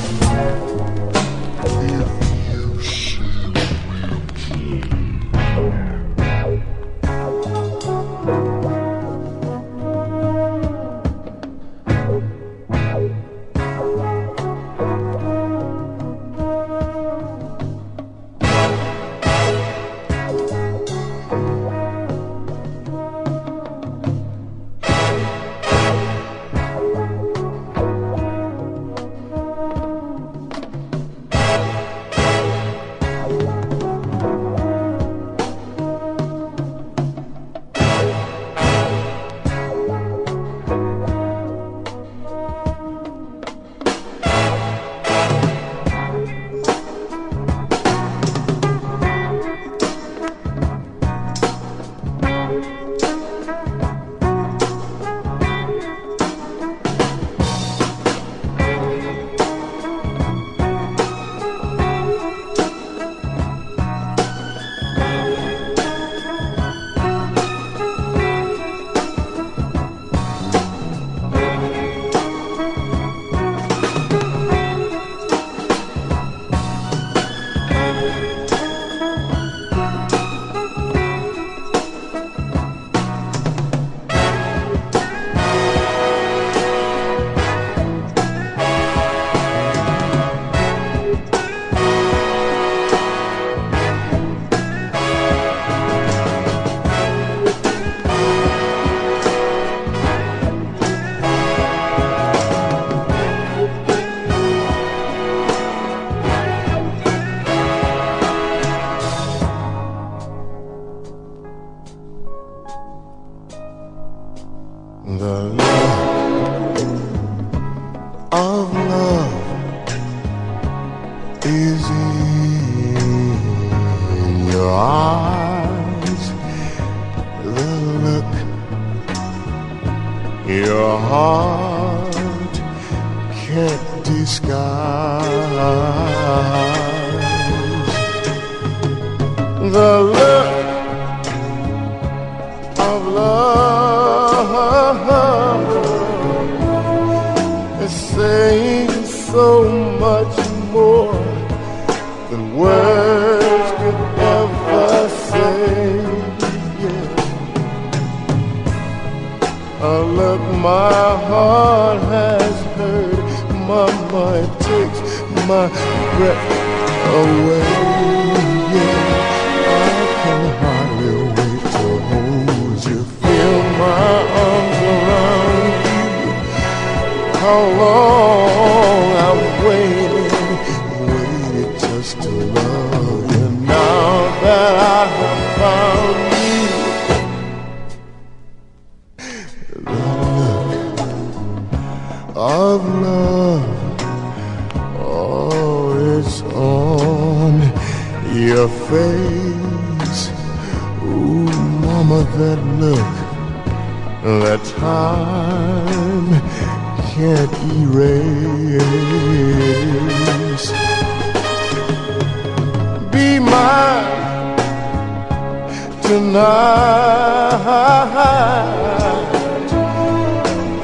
tonight,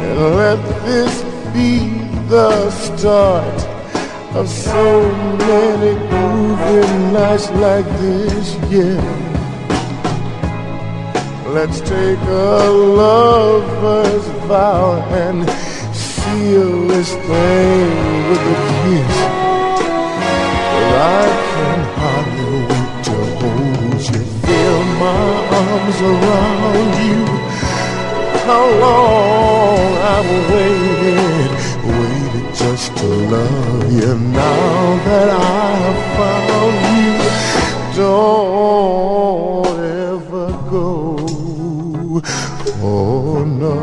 and let this be the start of so many groovy nights like this, yeah. Let's take a lover's vow and seal this thing with a kiss. But I can hardly wait to hold you, feel my arms around you. How long I've waited just to love you. Now that I have found you, don't ever go. Oh no.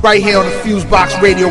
Right here on the FuseBox Radio.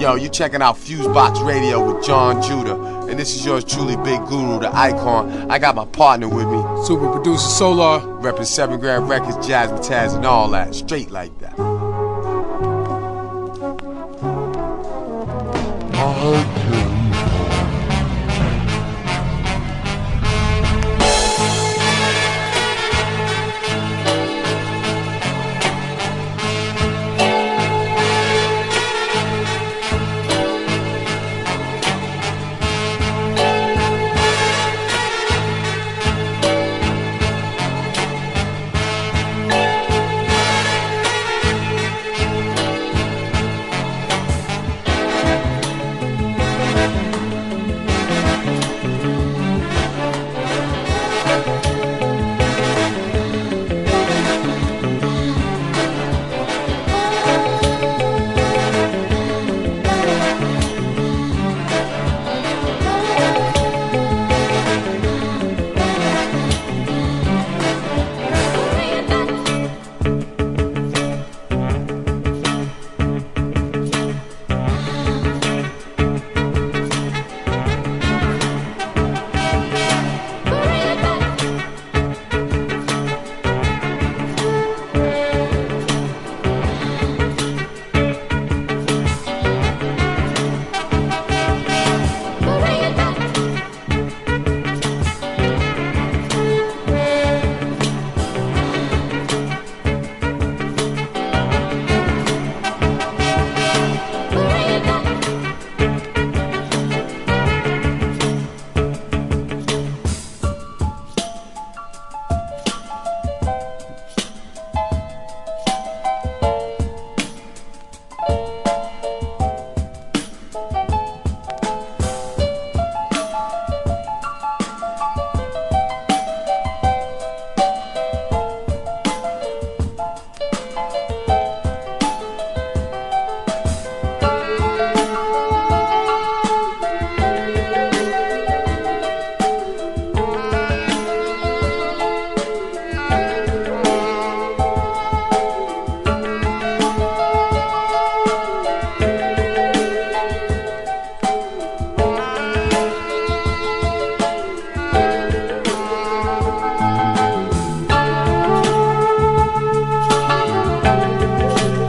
Yo, you checking out FuseBox Radio with Jon Judah. And this is yours truly, Big Guru, the icon. I got my partner with me. Super producer Solar. Reppin' 7 Grand Records, Jazz with Taz and all that. Straight like that.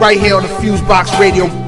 Right here on the FuseBox Radio.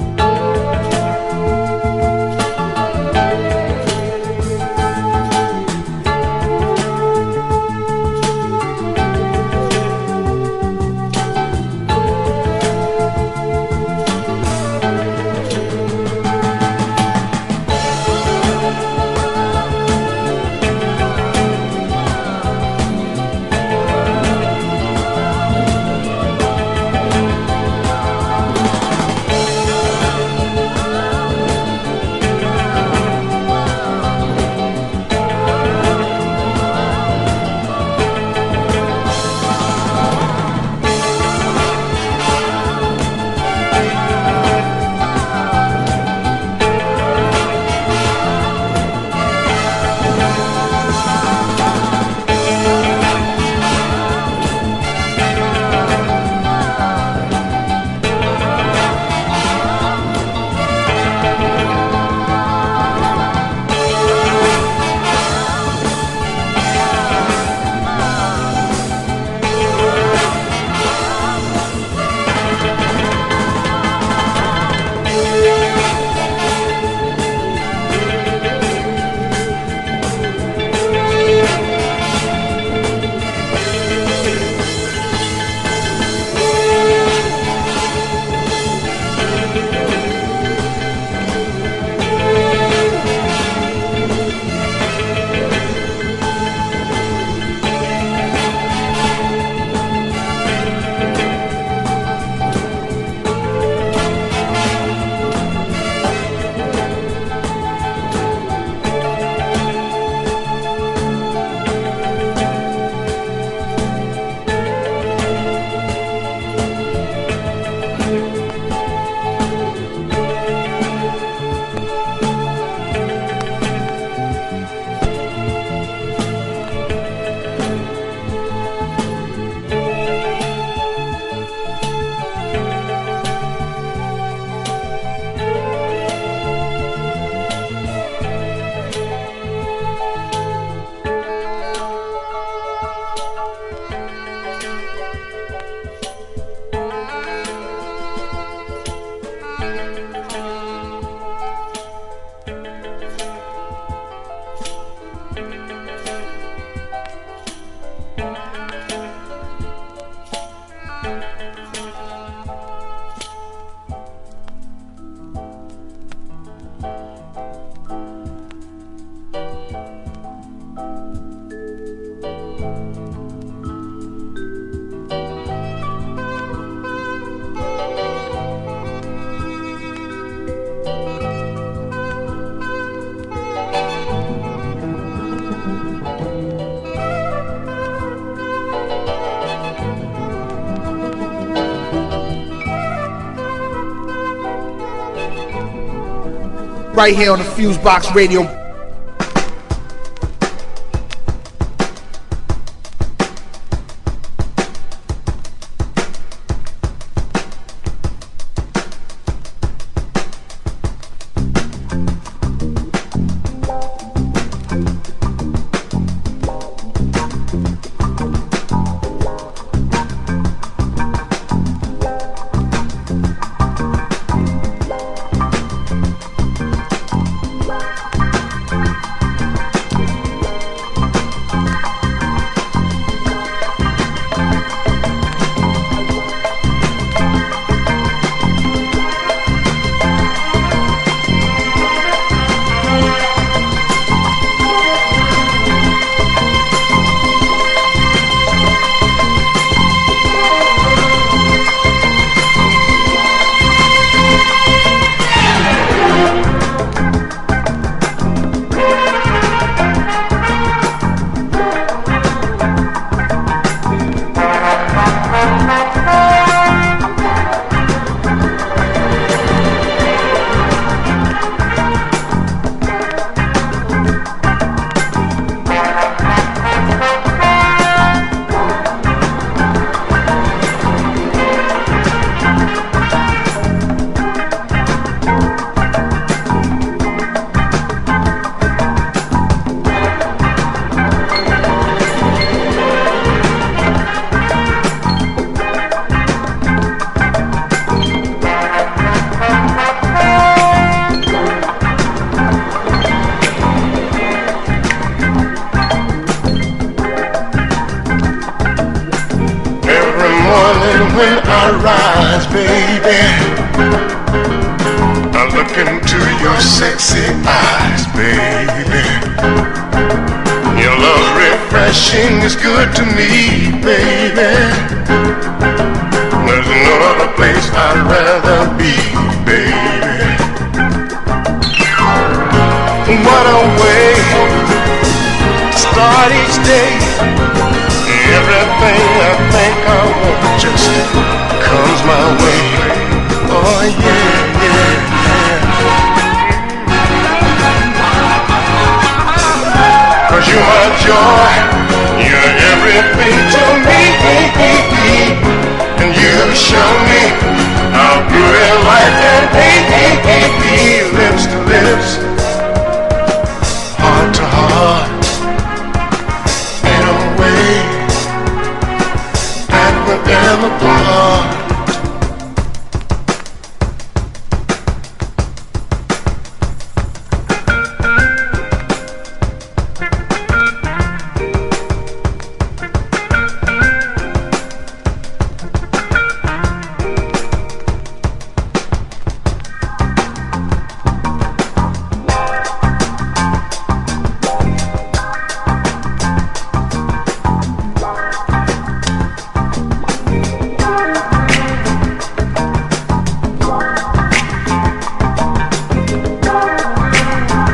right here on the FuseBox Radio.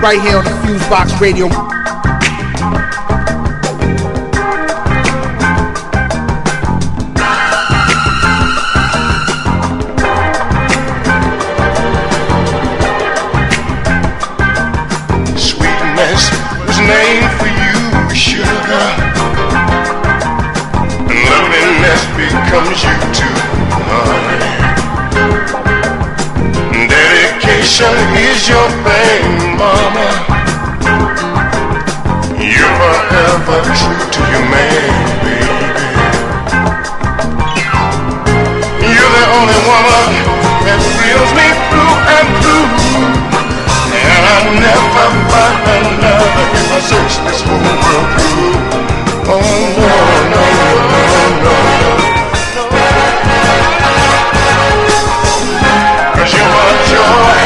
Right here on the FuseBox Radio. Sweetness was named for you, sugar, and loneliness becomes you too, honey. Dedication is your thing, mama. You're forever true to your man, baby. You're the only woman that thrills me through and through, and I never find another if I search this whole world through. Oh no, no, no, no, no. 'Cause you're my joy,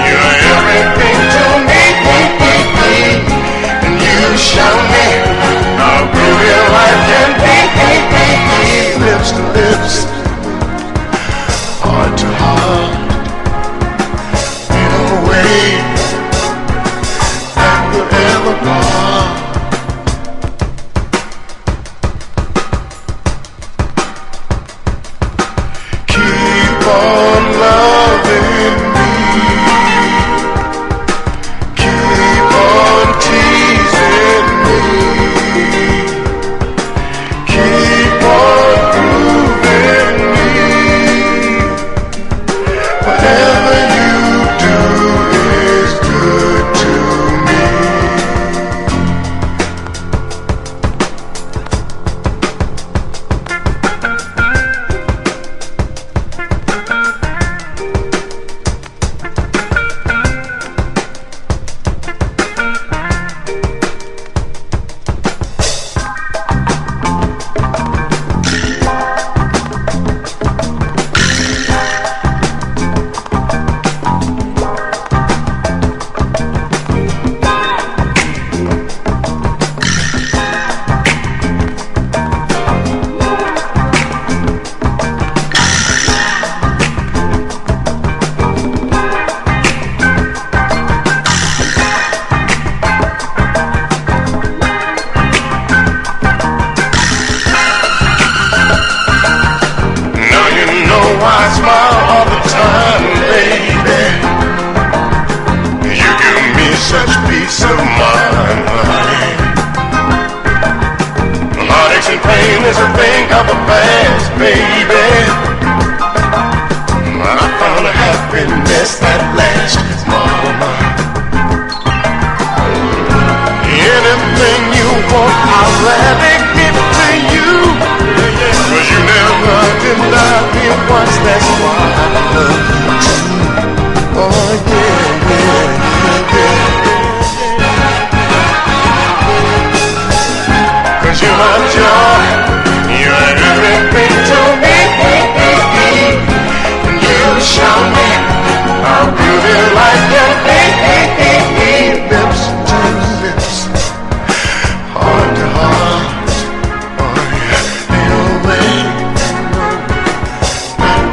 you're everything to me, and you show me how real life can be. Lips to lips, heart to heart, in a way that will ever part. Keep on loving me.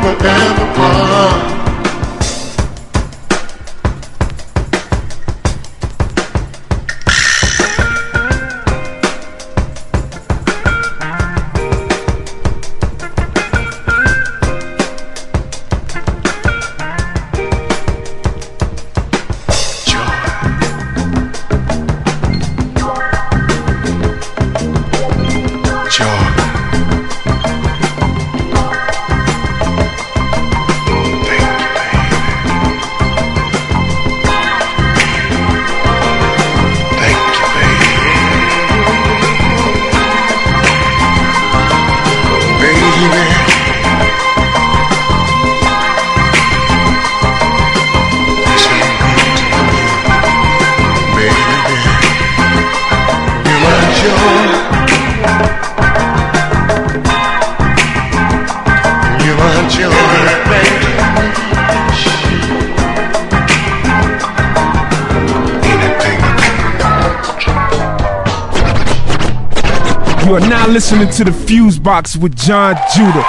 everyone. You are now listening to the FuseBox with Jon Judah.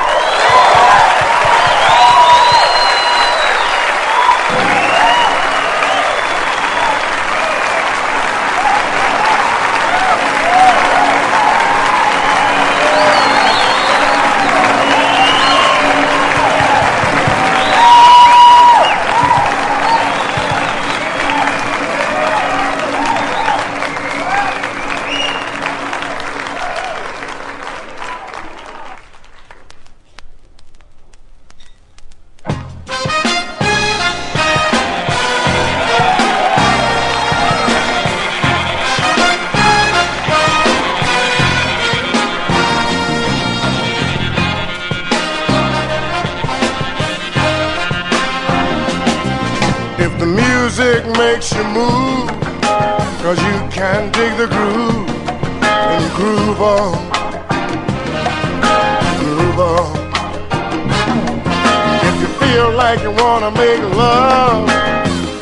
Makes you move, 'cause you can dig the groove and groove on, groove on. If you feel like you wanna make love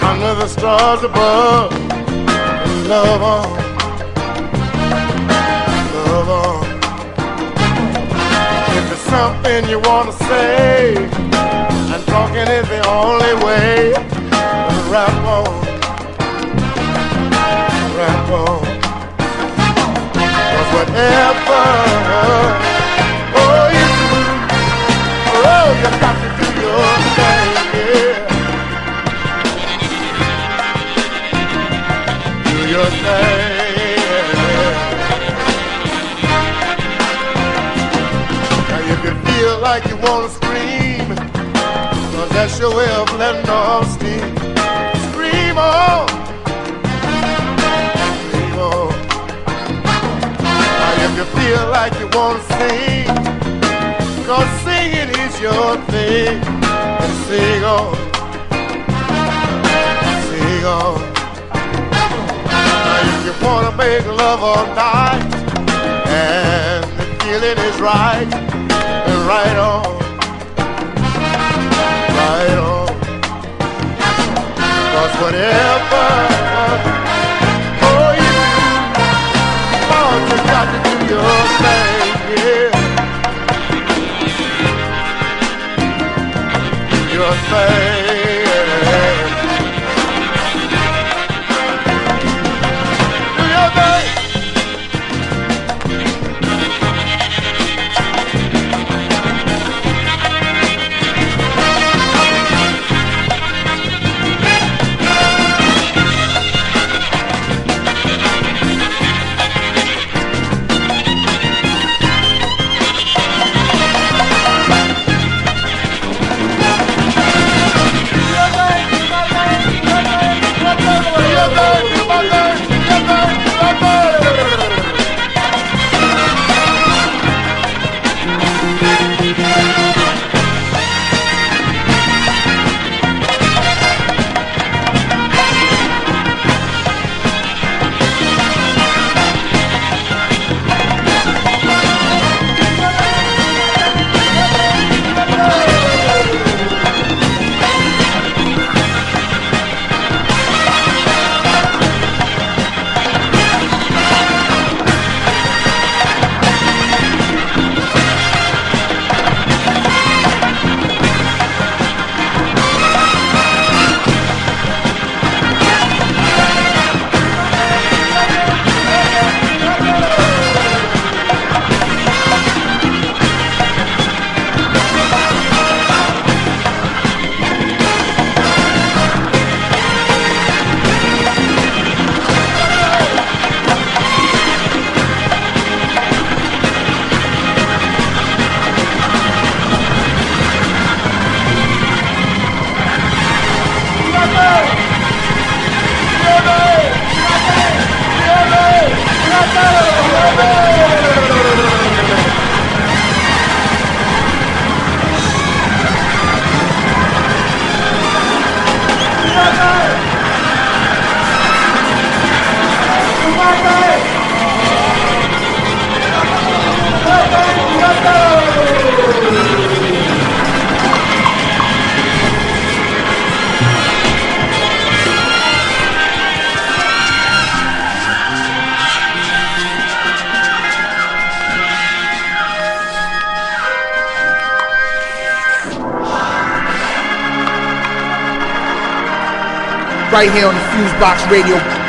under the stars above, love on, love on. If there's something you wanna say and talking is the only way, rap on, rap on. 'Cause whatever, oh you do, oh you got to do your thing, yeah. Do your thing. Now if you feel like you wanna scream, 'cause that's your way of letting off steam. Dream on. Now if you feel like you wanna sing, 'cause singing is your thing, and sing on, sing on. Now if you wanna make love all night, and the feeling is right, and right on, right on. 'Cause whatever, oh you do, oh you got to do your thing, yeah. Do your thing. Do your thing. right here on the FuseBox Radio.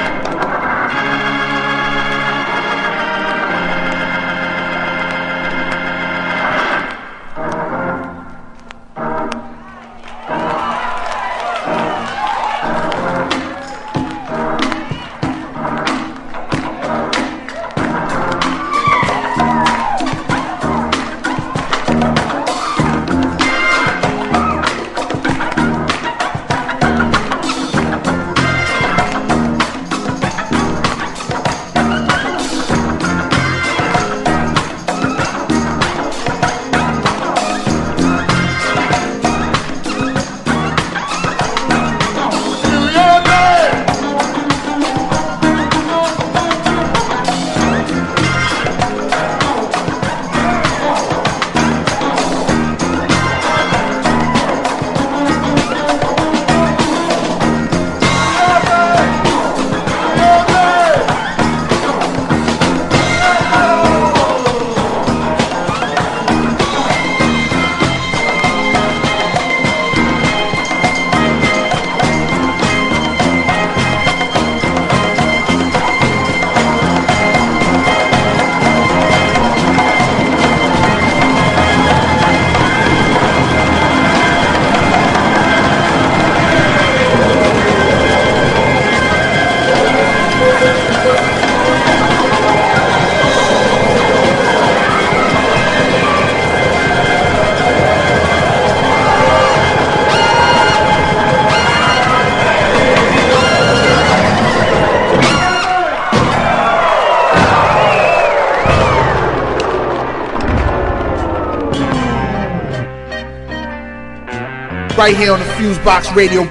Right here on the FuseBox Radio.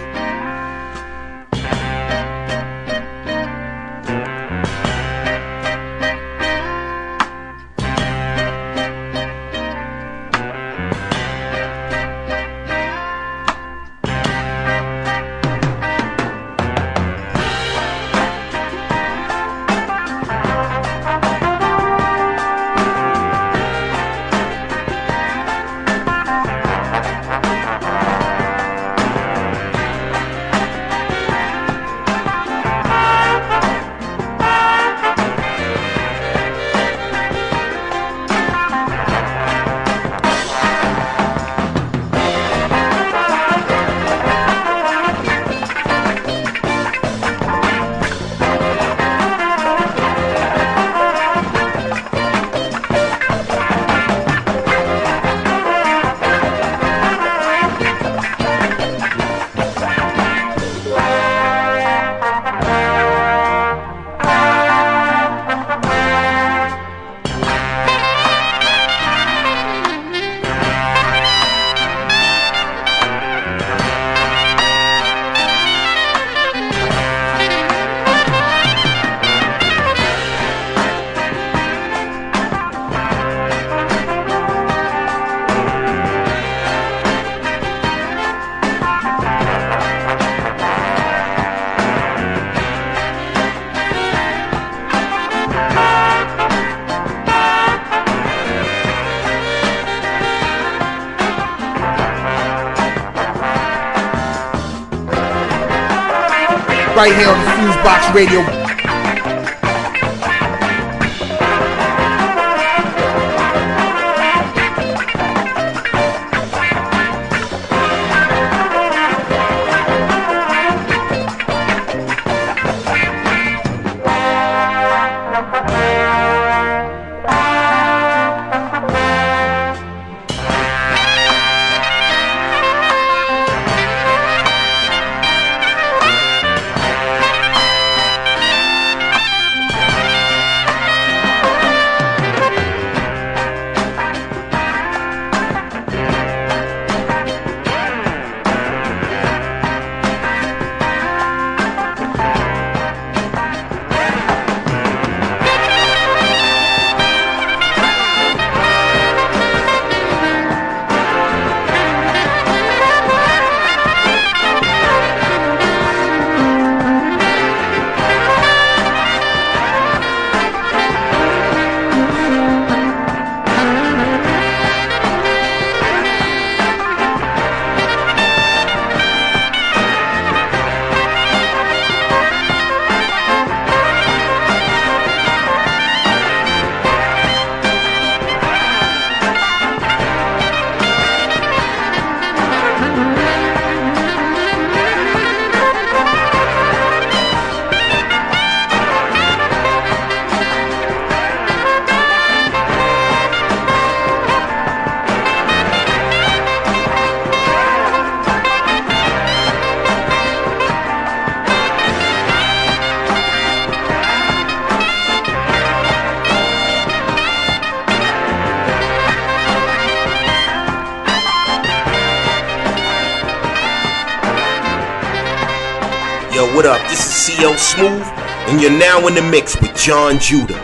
Right here on the FuseBox Radio. what up? This is CL Smooth, and you're now in the mix with Jon Judah.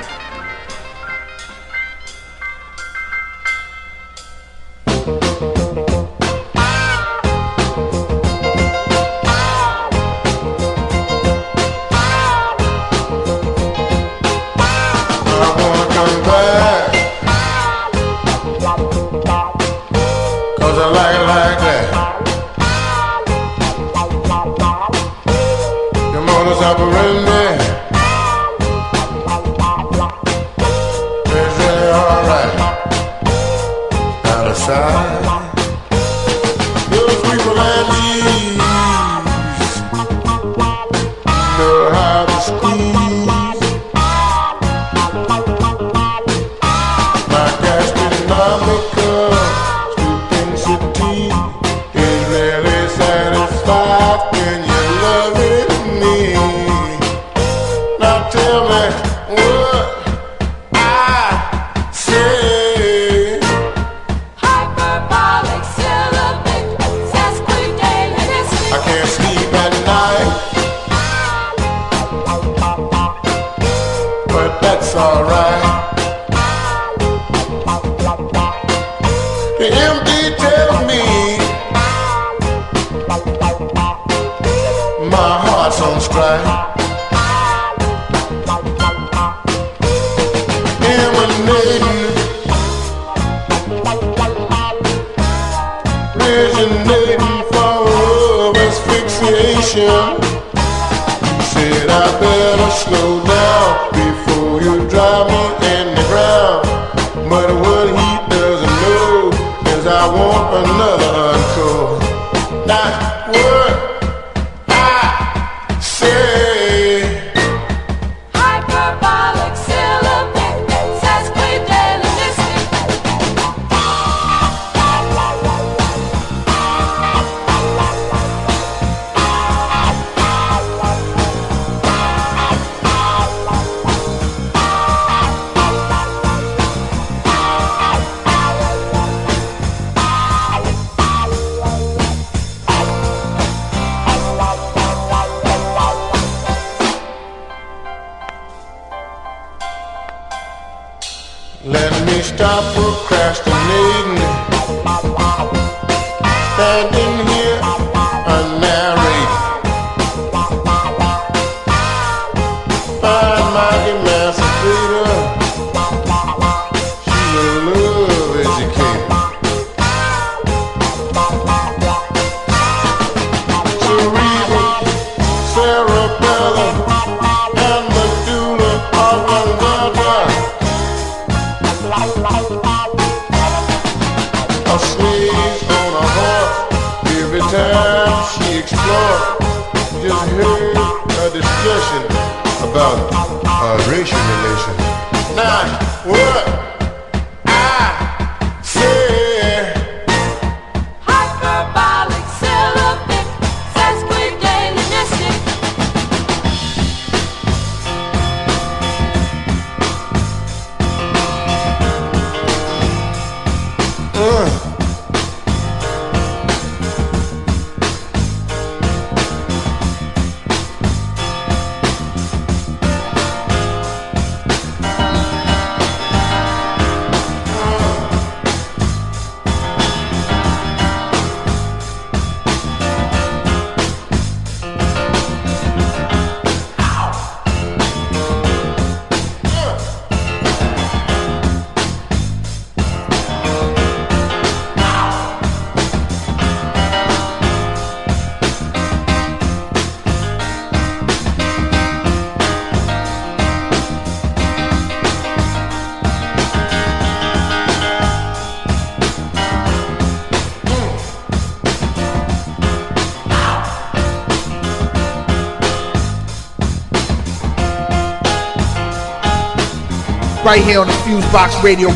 Right here on the FuseBox Radio.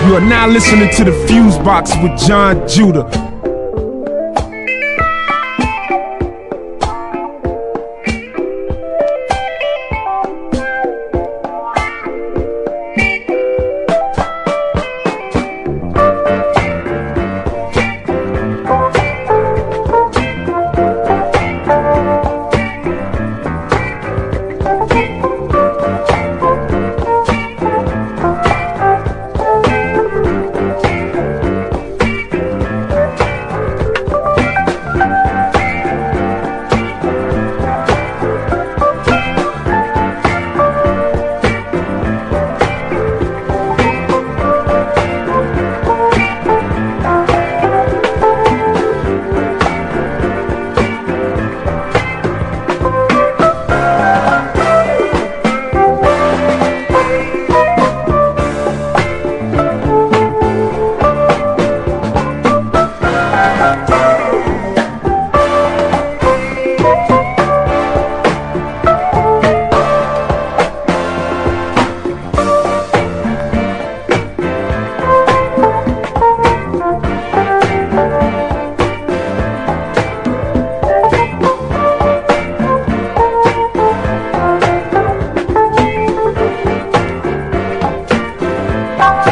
You are now listening to the FuseBox with Jon Judah.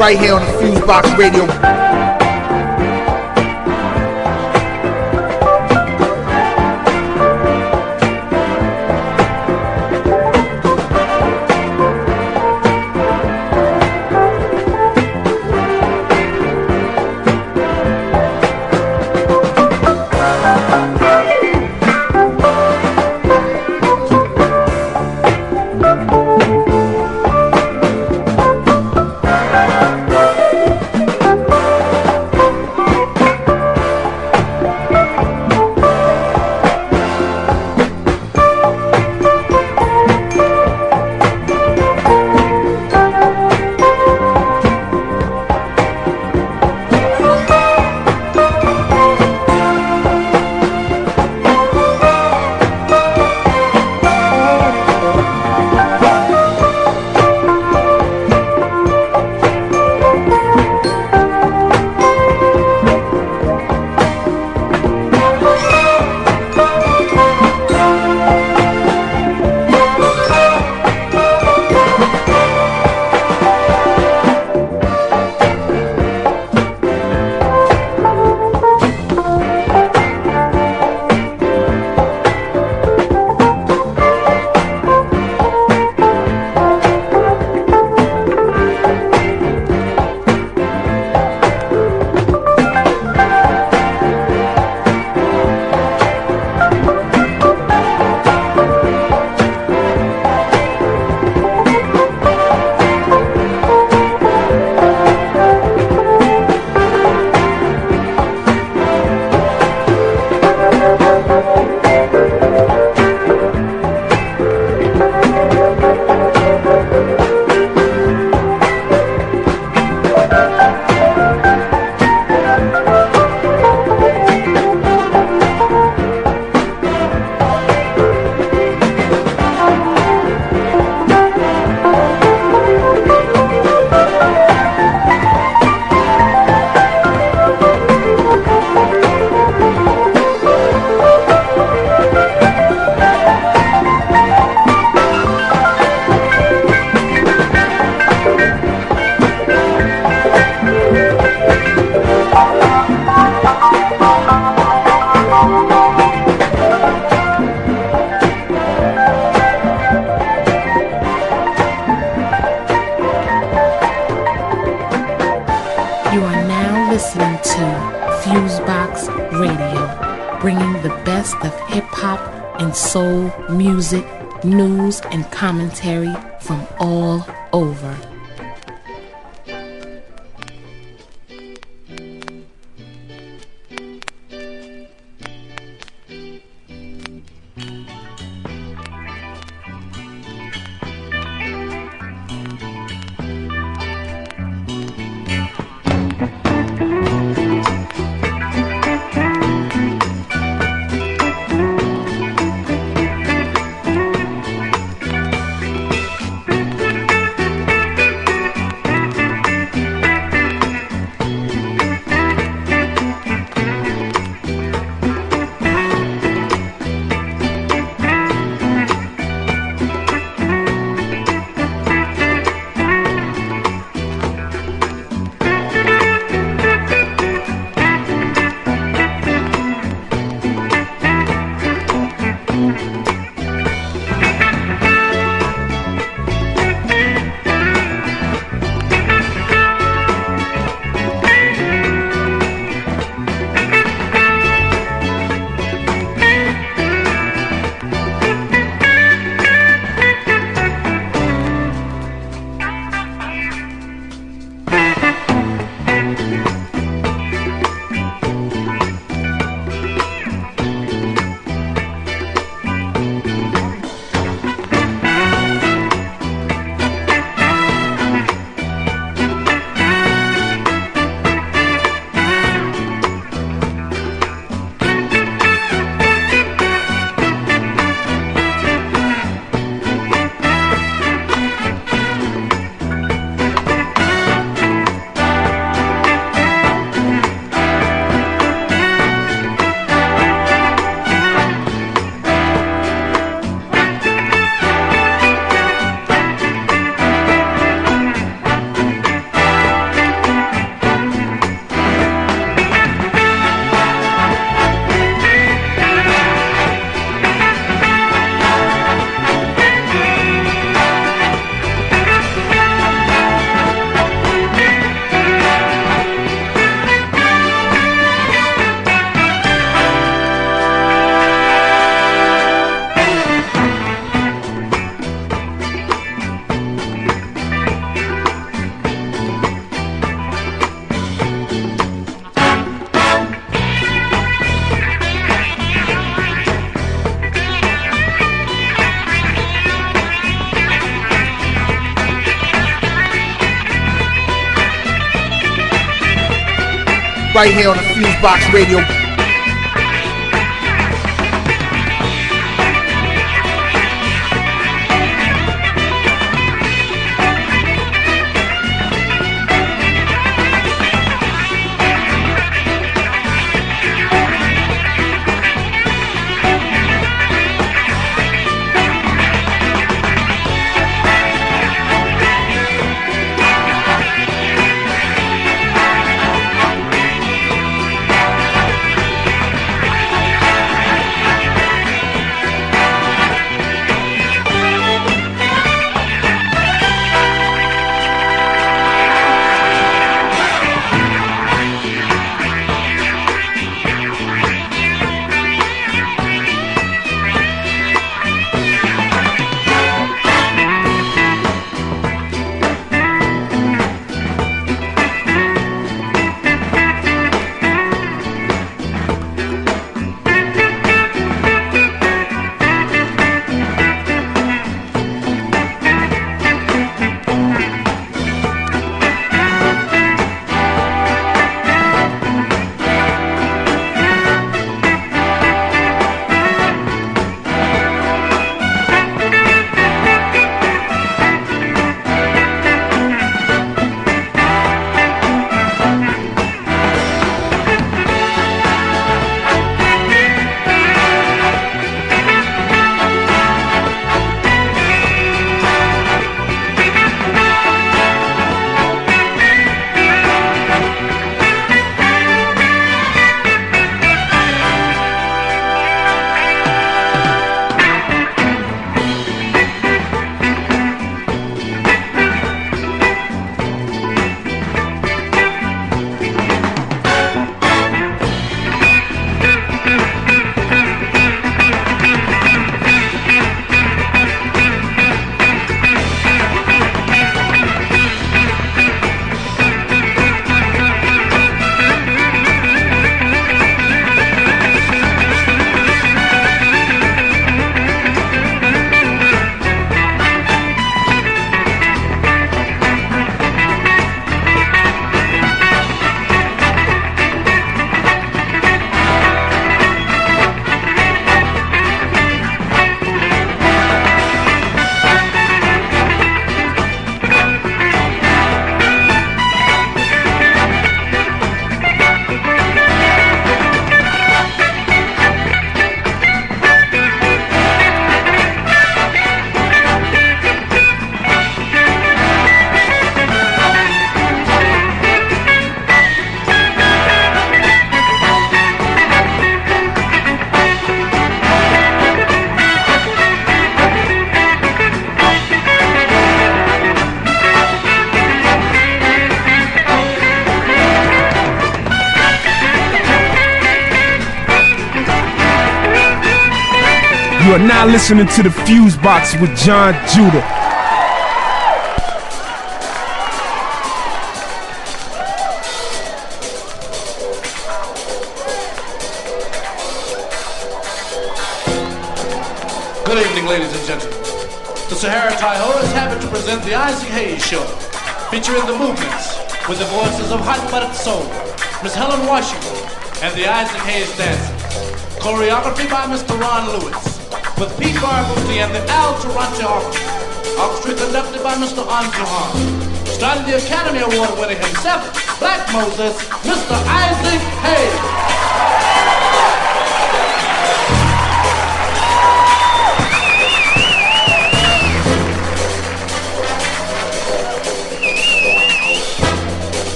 Right here on the FuseBox Radio. listening to FuseBox Radio, bringing the best of hip-hop and soul music, news, and commentary from all over. right here on the FuseBox Radio. You are now listening to the FuseBox with Jon Judah. Good evening, ladies and gentlemen. The Sahara Hi-Ho is happy to present the Isaac Hayes Show, featuring the movements with the voices of Hot Buttered Soul, Miss Helen Washington, and the Isaac Hayes Dancers. Choreography by Mr. Ron Lewis, with Pete Barbuti and the Al Taranto Orchestra. Orchestra conducted by Mr. Anju Han. Starting the Academy Award winner himself, Black Moses, Mr. Isaac Hayes.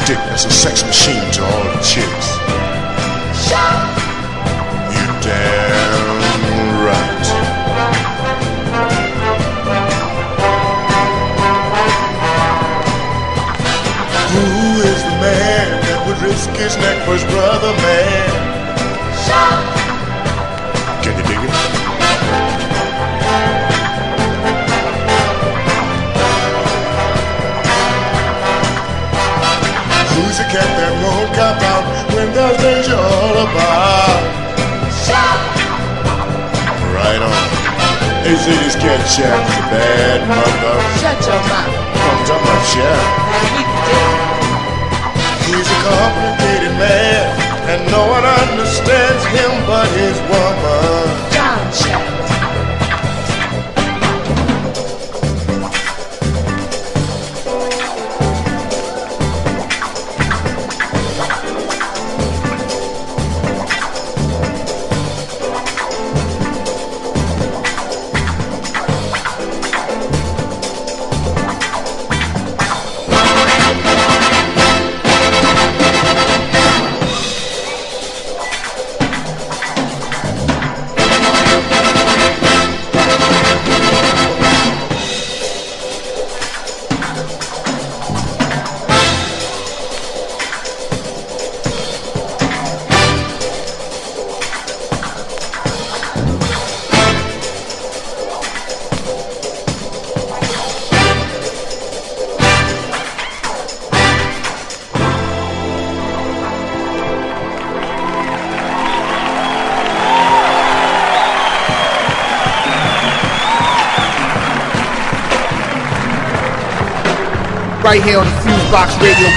Dick is a sex machine to all the chicks. You damn right. Who is the man that would risk his neck for his brother, man? Can you dig it? Who's the cat that won't cop out when there's danger all about? Right on. They say this cat Chap's a bad mother. Shut your mouth. I'm talking about Chap. He's a complicated man, and no one understands him but his woman. John Chap. Right here on the FuseBox Radio.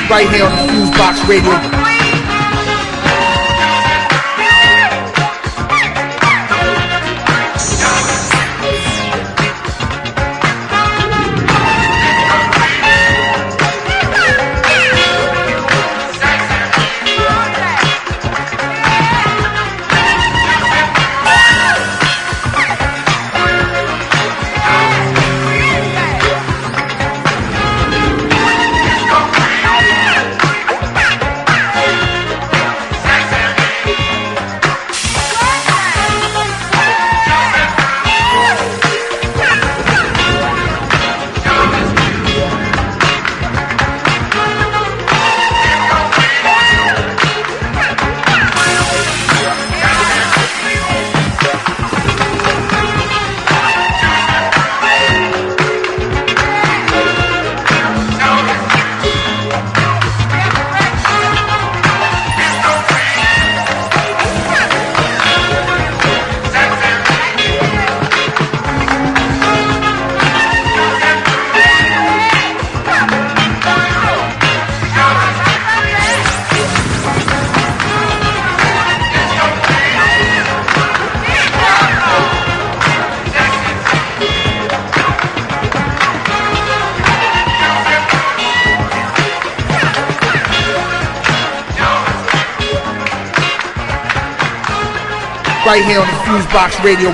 Right here on the FuseBox Radio. right here on the FuseBox Radio.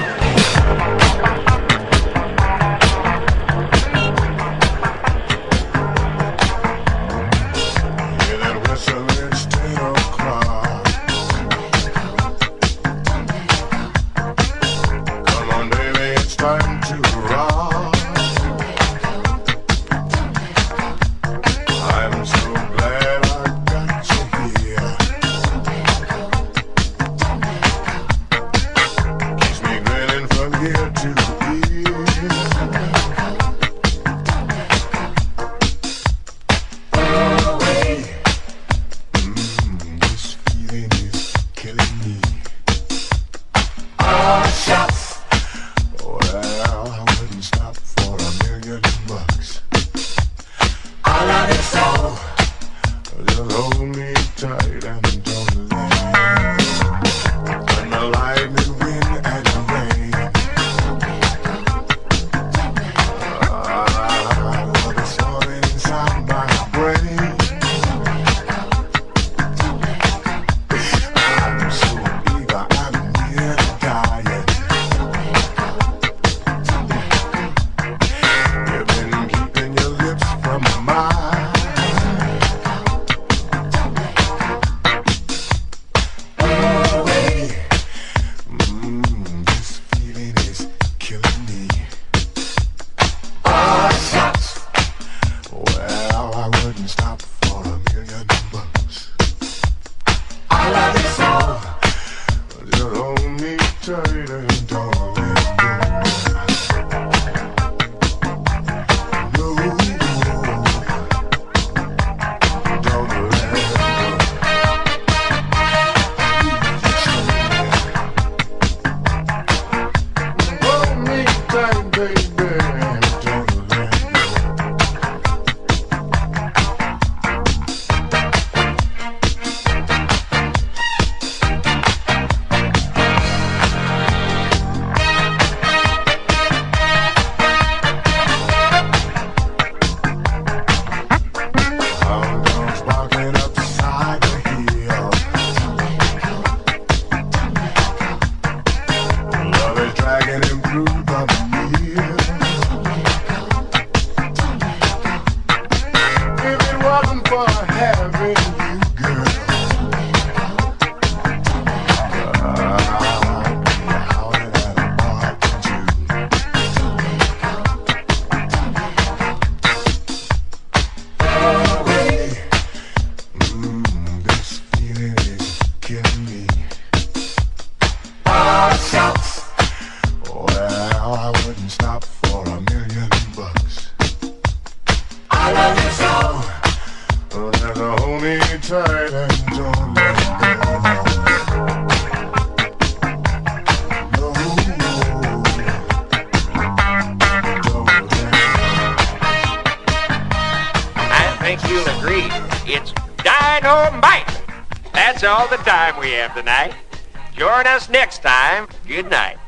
That's all the time we have tonight. Join us next time. Good night.